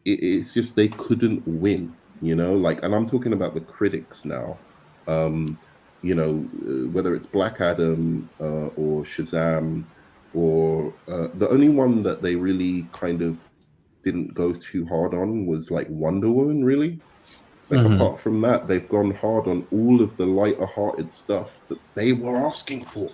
It's just they couldn't win, like, and I'm talking about the critics now. Whether it's Black Adam or Shazam, or the only one that they really kind of didn't go too hard on was like Wonder Woman, really. Like apart from that, they've gone hard on all of the lighter-hearted stuff that they were asking for.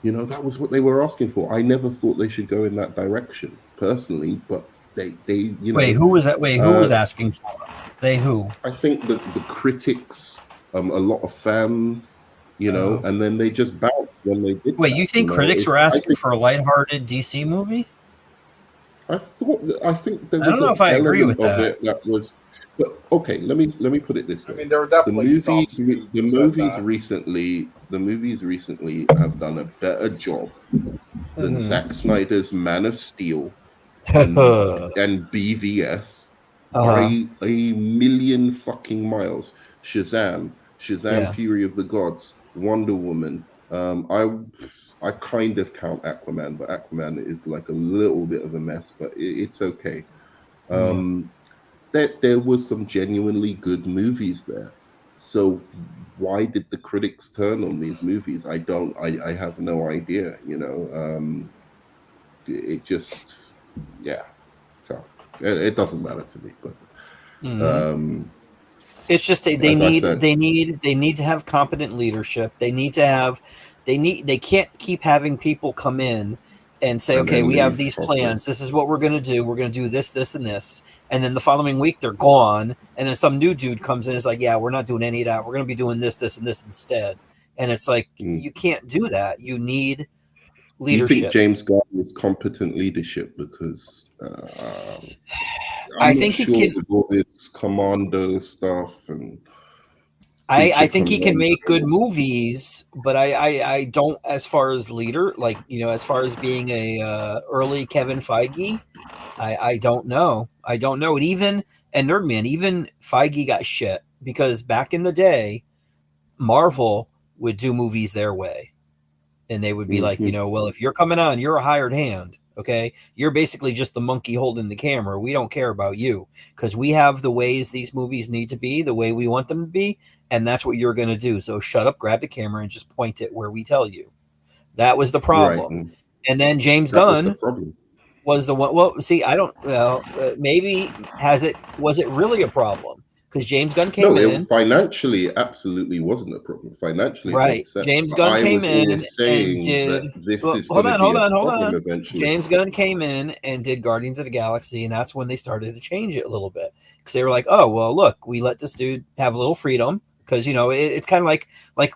That was what they were asking for. I never thought they should go in that direction personally, but they Wait, who was that? Wait, who was asking for it? They who? I think that the critics, a lot of fans, and then they just bounced when they did. Wait, you think critics were asking for a lighthearted DC movie? I think there I don't was know an if I agree element with of that. it that was. But okay, let me put it this way. I mean, there were definitely the movies recently have done a better job than Zack Snyder's Man of Steel and BVS by a million fucking miles. Shazam, Yeah. Fury of the Gods, Wonder Woman. I kind of count Aquaman, but Aquaman is like a little bit of a mess, but it's okay. There was some genuinely good movies there. So why did the critics turn on these movies? I have no idea, it just, yeah. So it doesn't matter to me, but it's just they need to have competent leadership. They can't keep having people come in and say, okay, we have these plans. This is what we're going to do. We're going to do this, this, and this. And then the following week they're gone. And then some new dude comes in and is like, yeah, we're not doing any of that. We're going to be doing this, this, and this instead. And it's like, you can't do that. You need leadership. You think James Gunn is competent leadership? Because I think he can. With all this commando stuff and I think he can make good movies, but I don't, as far as leader, like, as far as being a early Kevin Feige, I don't know. I don't know. And Nerdman, even Feige got shit because back in the day, Marvel would do movies their way. And they would be like, well, if you're coming on, you're a hired hand. Okay. You're basically just the monkey holding the camera. We don't care about you because we have the ways these movies need to be, the way we want them to be. And that's what you're going to do. So shut up, grab the camera and just point it where we tell you. That was the problem. Right. And then James Gunn was the one. Well, see, I don't, maybe was it really a problem? Because James Gunn came in. Financially, it absolutely wasn't a problem. Financially, right? James Gunn came in and did. Hold on. Eventually. James Gunn came in and did Guardians of the Galaxy, and that's when they started to change it a little bit because they were like, "Oh, well, look, we let this dude have a little freedom, because it's kind of like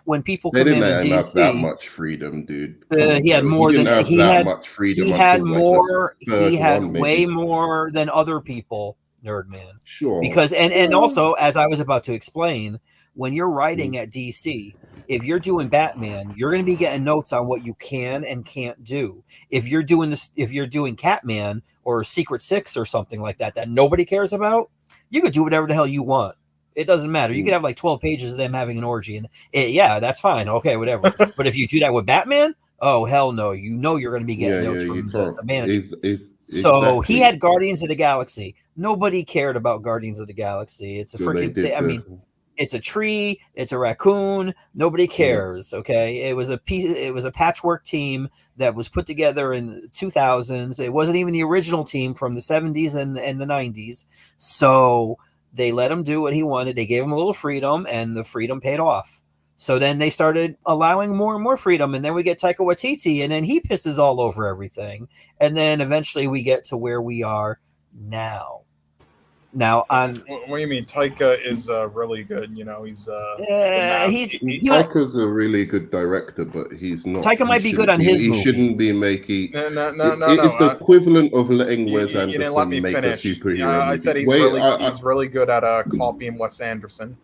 when people They come didn't in let him have that DC. much freedom, dude. Come on, He had bro. more He didn't than have that much freedom he had until like the more third he had one, way maybe. more than other people, Nerdman. Sure. Because and also, as I was about to explain, when you're writing at DC, if you're doing Batman, you're going to be getting notes on what you can and can't do. If you're doing Catman or Secret Six or something like that nobody cares about, you could do whatever the hell you want. It doesn't matter. You could have like 12 pages of them having an orgy, and yeah, that's fine. Okay, whatever. But if you do that with Batman, oh hell no! You're going to be getting notes you from can't. the manager. So Exactly. he had Guardians of the Galaxy. Nobody cared about Guardians of the Galaxy. It's a So they freaking. did I mean, it's a tree. It's a raccoon. Nobody cares. Okay, it was a piece. It was a patchwork team that was put together in the 2000s. It wasn't even the original team from the 70s and the 90s. So they let him do what he wanted. They gave him a little freedom, and the freedom paid off. So then they started allowing more and more freedom, and then we get Taika Waititi, and then he pisses all over everything, and then eventually we get to where we are now. Now, on What do you mean? Taika is really good. He's Taika's a really good director, but he's not. Taika might be good on his He shouldn't movies. be making. No. It's the equivalent of letting Wes You didn't let Anderson me make finish. a superhero movie. I said he's really good at copying Wes Anderson.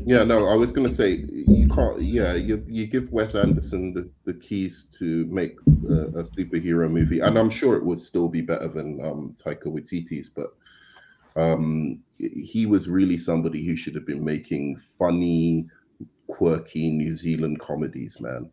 Yeah, no, I was gonna say you can't. Yeah, you give Wes Anderson the keys to make a superhero movie, and I'm sure it would still be better than Taika Waititi's, but he was really somebody who should have been making funny, quirky New Zealand comedies, man.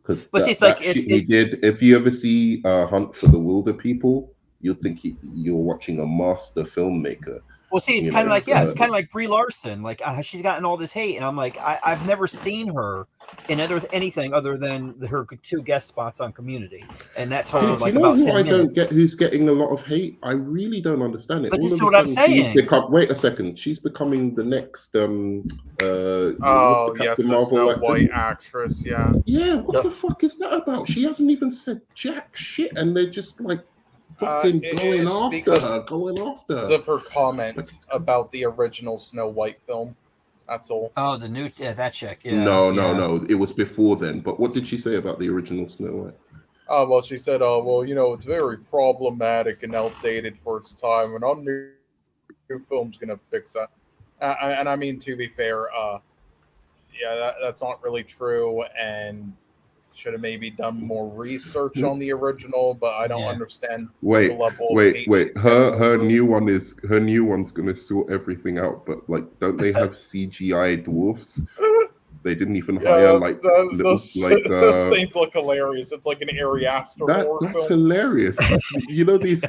Because that shit he did. If you ever see Hunt for the Wilder People, you'll think you're watching a master filmmaker. Well, see, it's kind of like it's kind of like Brie Larson. Like she's gotten all this hate, and I'm like, I've never seen her in anything other than her 2 guest spots on Community, and that totaled like about 10 minutes. Don't get who's getting a lot of hate. I really don't understand it. But all this of is a what I'm sudden, she's saying. wait a second. She's becoming the next what's the Captain the Marvel Snow actress? White actress. Yeah. Yeah. What the fuck is that about? She hasn't even said jack shit, and they're just like fucking going after her. Because of her comments about the original Snow White film. That's all. Oh, the new that chick. Yeah. No. It was before then. But what did she say about the original Snow White? Oh, well, she said, it's very problematic and outdated for its time, and our new film's going to fix that. And I mean, to be fair, that's not really true, and should have maybe done more research on the original, but I don't understand the level of hate. Her new one's gonna sort everything out, but like, don't they have CGI dwarfs? They didn't even hire like those things look hilarious. It's like an Ari Aster horror that's film. hilarious.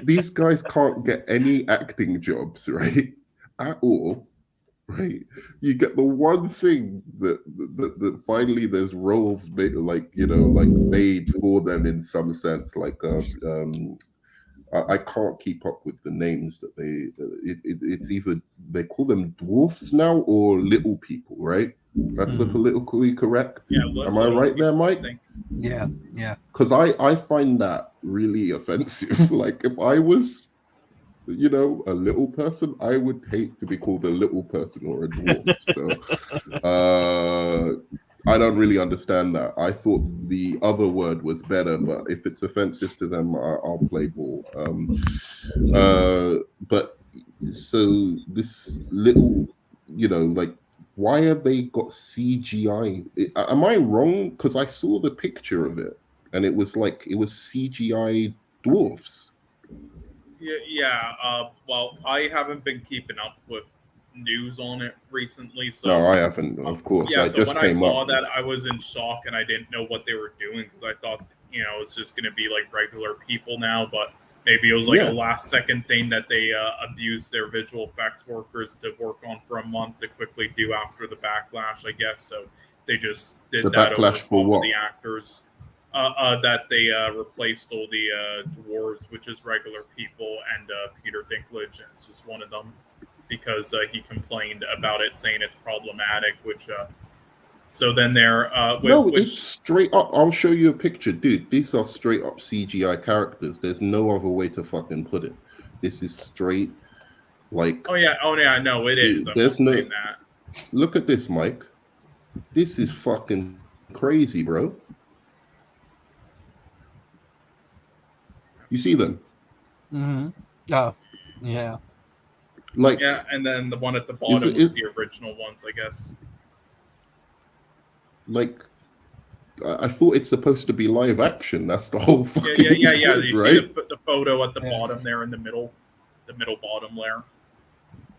These guys can't get any acting jobs, right? At all. Right, you get the one thing that finally there's roles made, made for them in some sense. Like I can't keep up with the names that it's either they call them dwarfs now or little people, right? That's the politically correct. Yeah, am I right there, Mike? Yeah. Because I find that really offensive. Like if I was a little person, I would hate to be called a little person or a dwarf. So I don't really understand that. I thought the other word was better, but if it's offensive to them, I'll play ball. But so this little, why have they got CGI? Am I wrong? Because I saw the picture of it, and it was CGI dwarfs. Yeah. Well, I haven't been keeping up with news on it recently, so No, I haven't. Of course, yeah. I So just when I came saw up. that, I was in shock, and I didn't know what they were doing because I thought it's just going to be like regular people now, but maybe it was like a last second thing that they abused their visual effects workers to work on for a month to quickly do after the backlash, I guess. So they just did The that over backlash top for of what? the actors. That they replaced all the dwarves, which is regular people, and Peter Dinklage, and it's just one of them because he complained about it, saying it's problematic. Which so then they're It's straight up. I'll show you a picture, dude. These are straight up CGI characters. There's no other way to fucking put it. This is straight, like. Oh yeah, no, it is. I'm not saying that. Look at this, Mike. This is fucking crazy, bro. You see them? Mm-hmm. Oh, yeah. Like, Yeah, and then the one at the is bottom it was is the original ones, I guess. like I thought it's supposed to be live action. That's the whole Yeah, fucking point, You right? see the photo at the bottom there in the middle bottom layer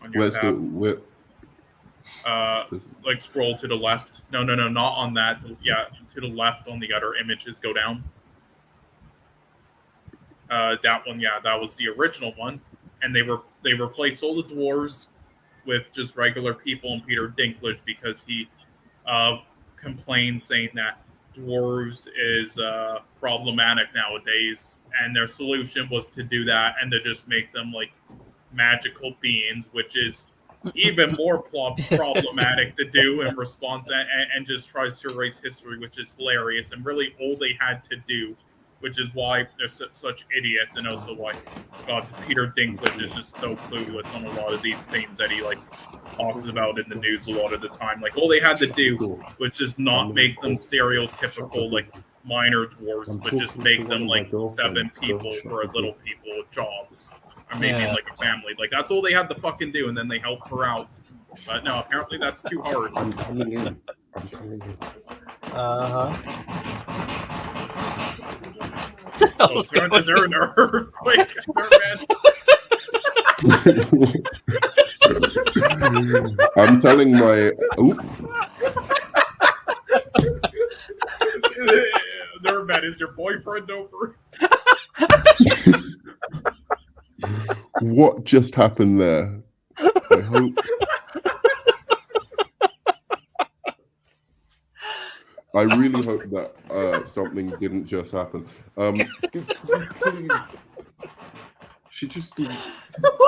on your Where's the tab. where? Like scroll to the left. No, not on that. Yeah, to the left on the other images. Go down. That one, yeah, that was the original one, and they replaced all the dwarves with just regular people and Peter Dinklage because he complained saying that dwarves is problematic nowadays, and their solution was to do that and to just make them like magical beings, which is even more problematic to do in response, and just tries to erase history, which is hilarious and really all they had to do, which is why they're such idiots, and also why God Peter Dinklage is just so clueless on a lot of these things that he like talks about in the news a lot of the time. Like all they had to do was just not make them stereotypical like minor dwarves, but just make them like 7 people or little people with jobs, or maybe in like a family. Like that's all they had to fucking do, and then they help her out. But no, apparently that's too hard. I'm coming in. Oh, is there an earthquake? I'm telling my. Nerman, is your boyfriend over? What just happened there? I hope. I really hope that something didn't just happen. Please. She just.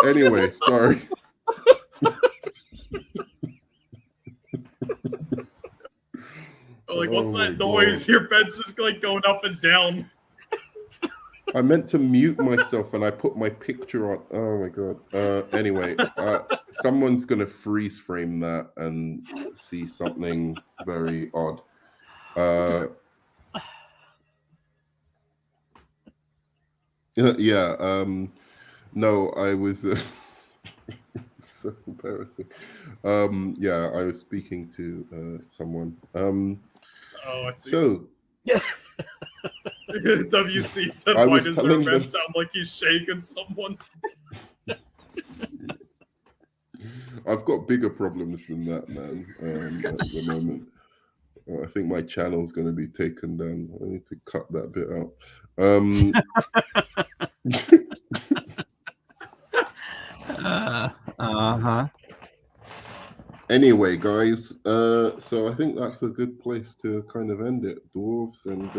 Anyway, sorry. Like, what's Oh that my noise? God. Your bed's just like going up and down. I meant to mute myself and I put my picture on. Oh my God. Anyway, someone's going to freeze frame that and see something very odd. Yeah. No, I was. So embarrassing. Yeah, I was speaking to someone. Oh, I see. So. WC said, I why was does telling Nerman them- sound like he's shaking someone? I've got bigger problems than that, man. At the moment, I think my channel's going to be taken down. I need to cut that bit out. Anyway, guys, so I think that's a good place to kind of end it. Dwarves and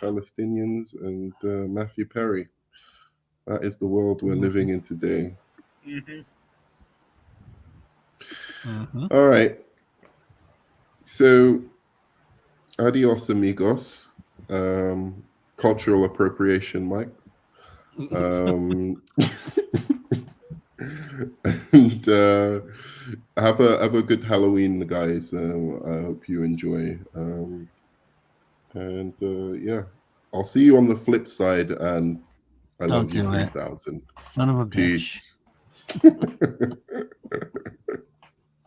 Palestinians and Matthew Perry. That is the world we're living in today. All right. So, adios, amigos. Cultural appropriation, Mike. And have a good Halloween, guys. I hope you enjoy. And yeah, I'll see you on the flip side. And I Don't love you do it. 3000. Son of a bitch. Peace.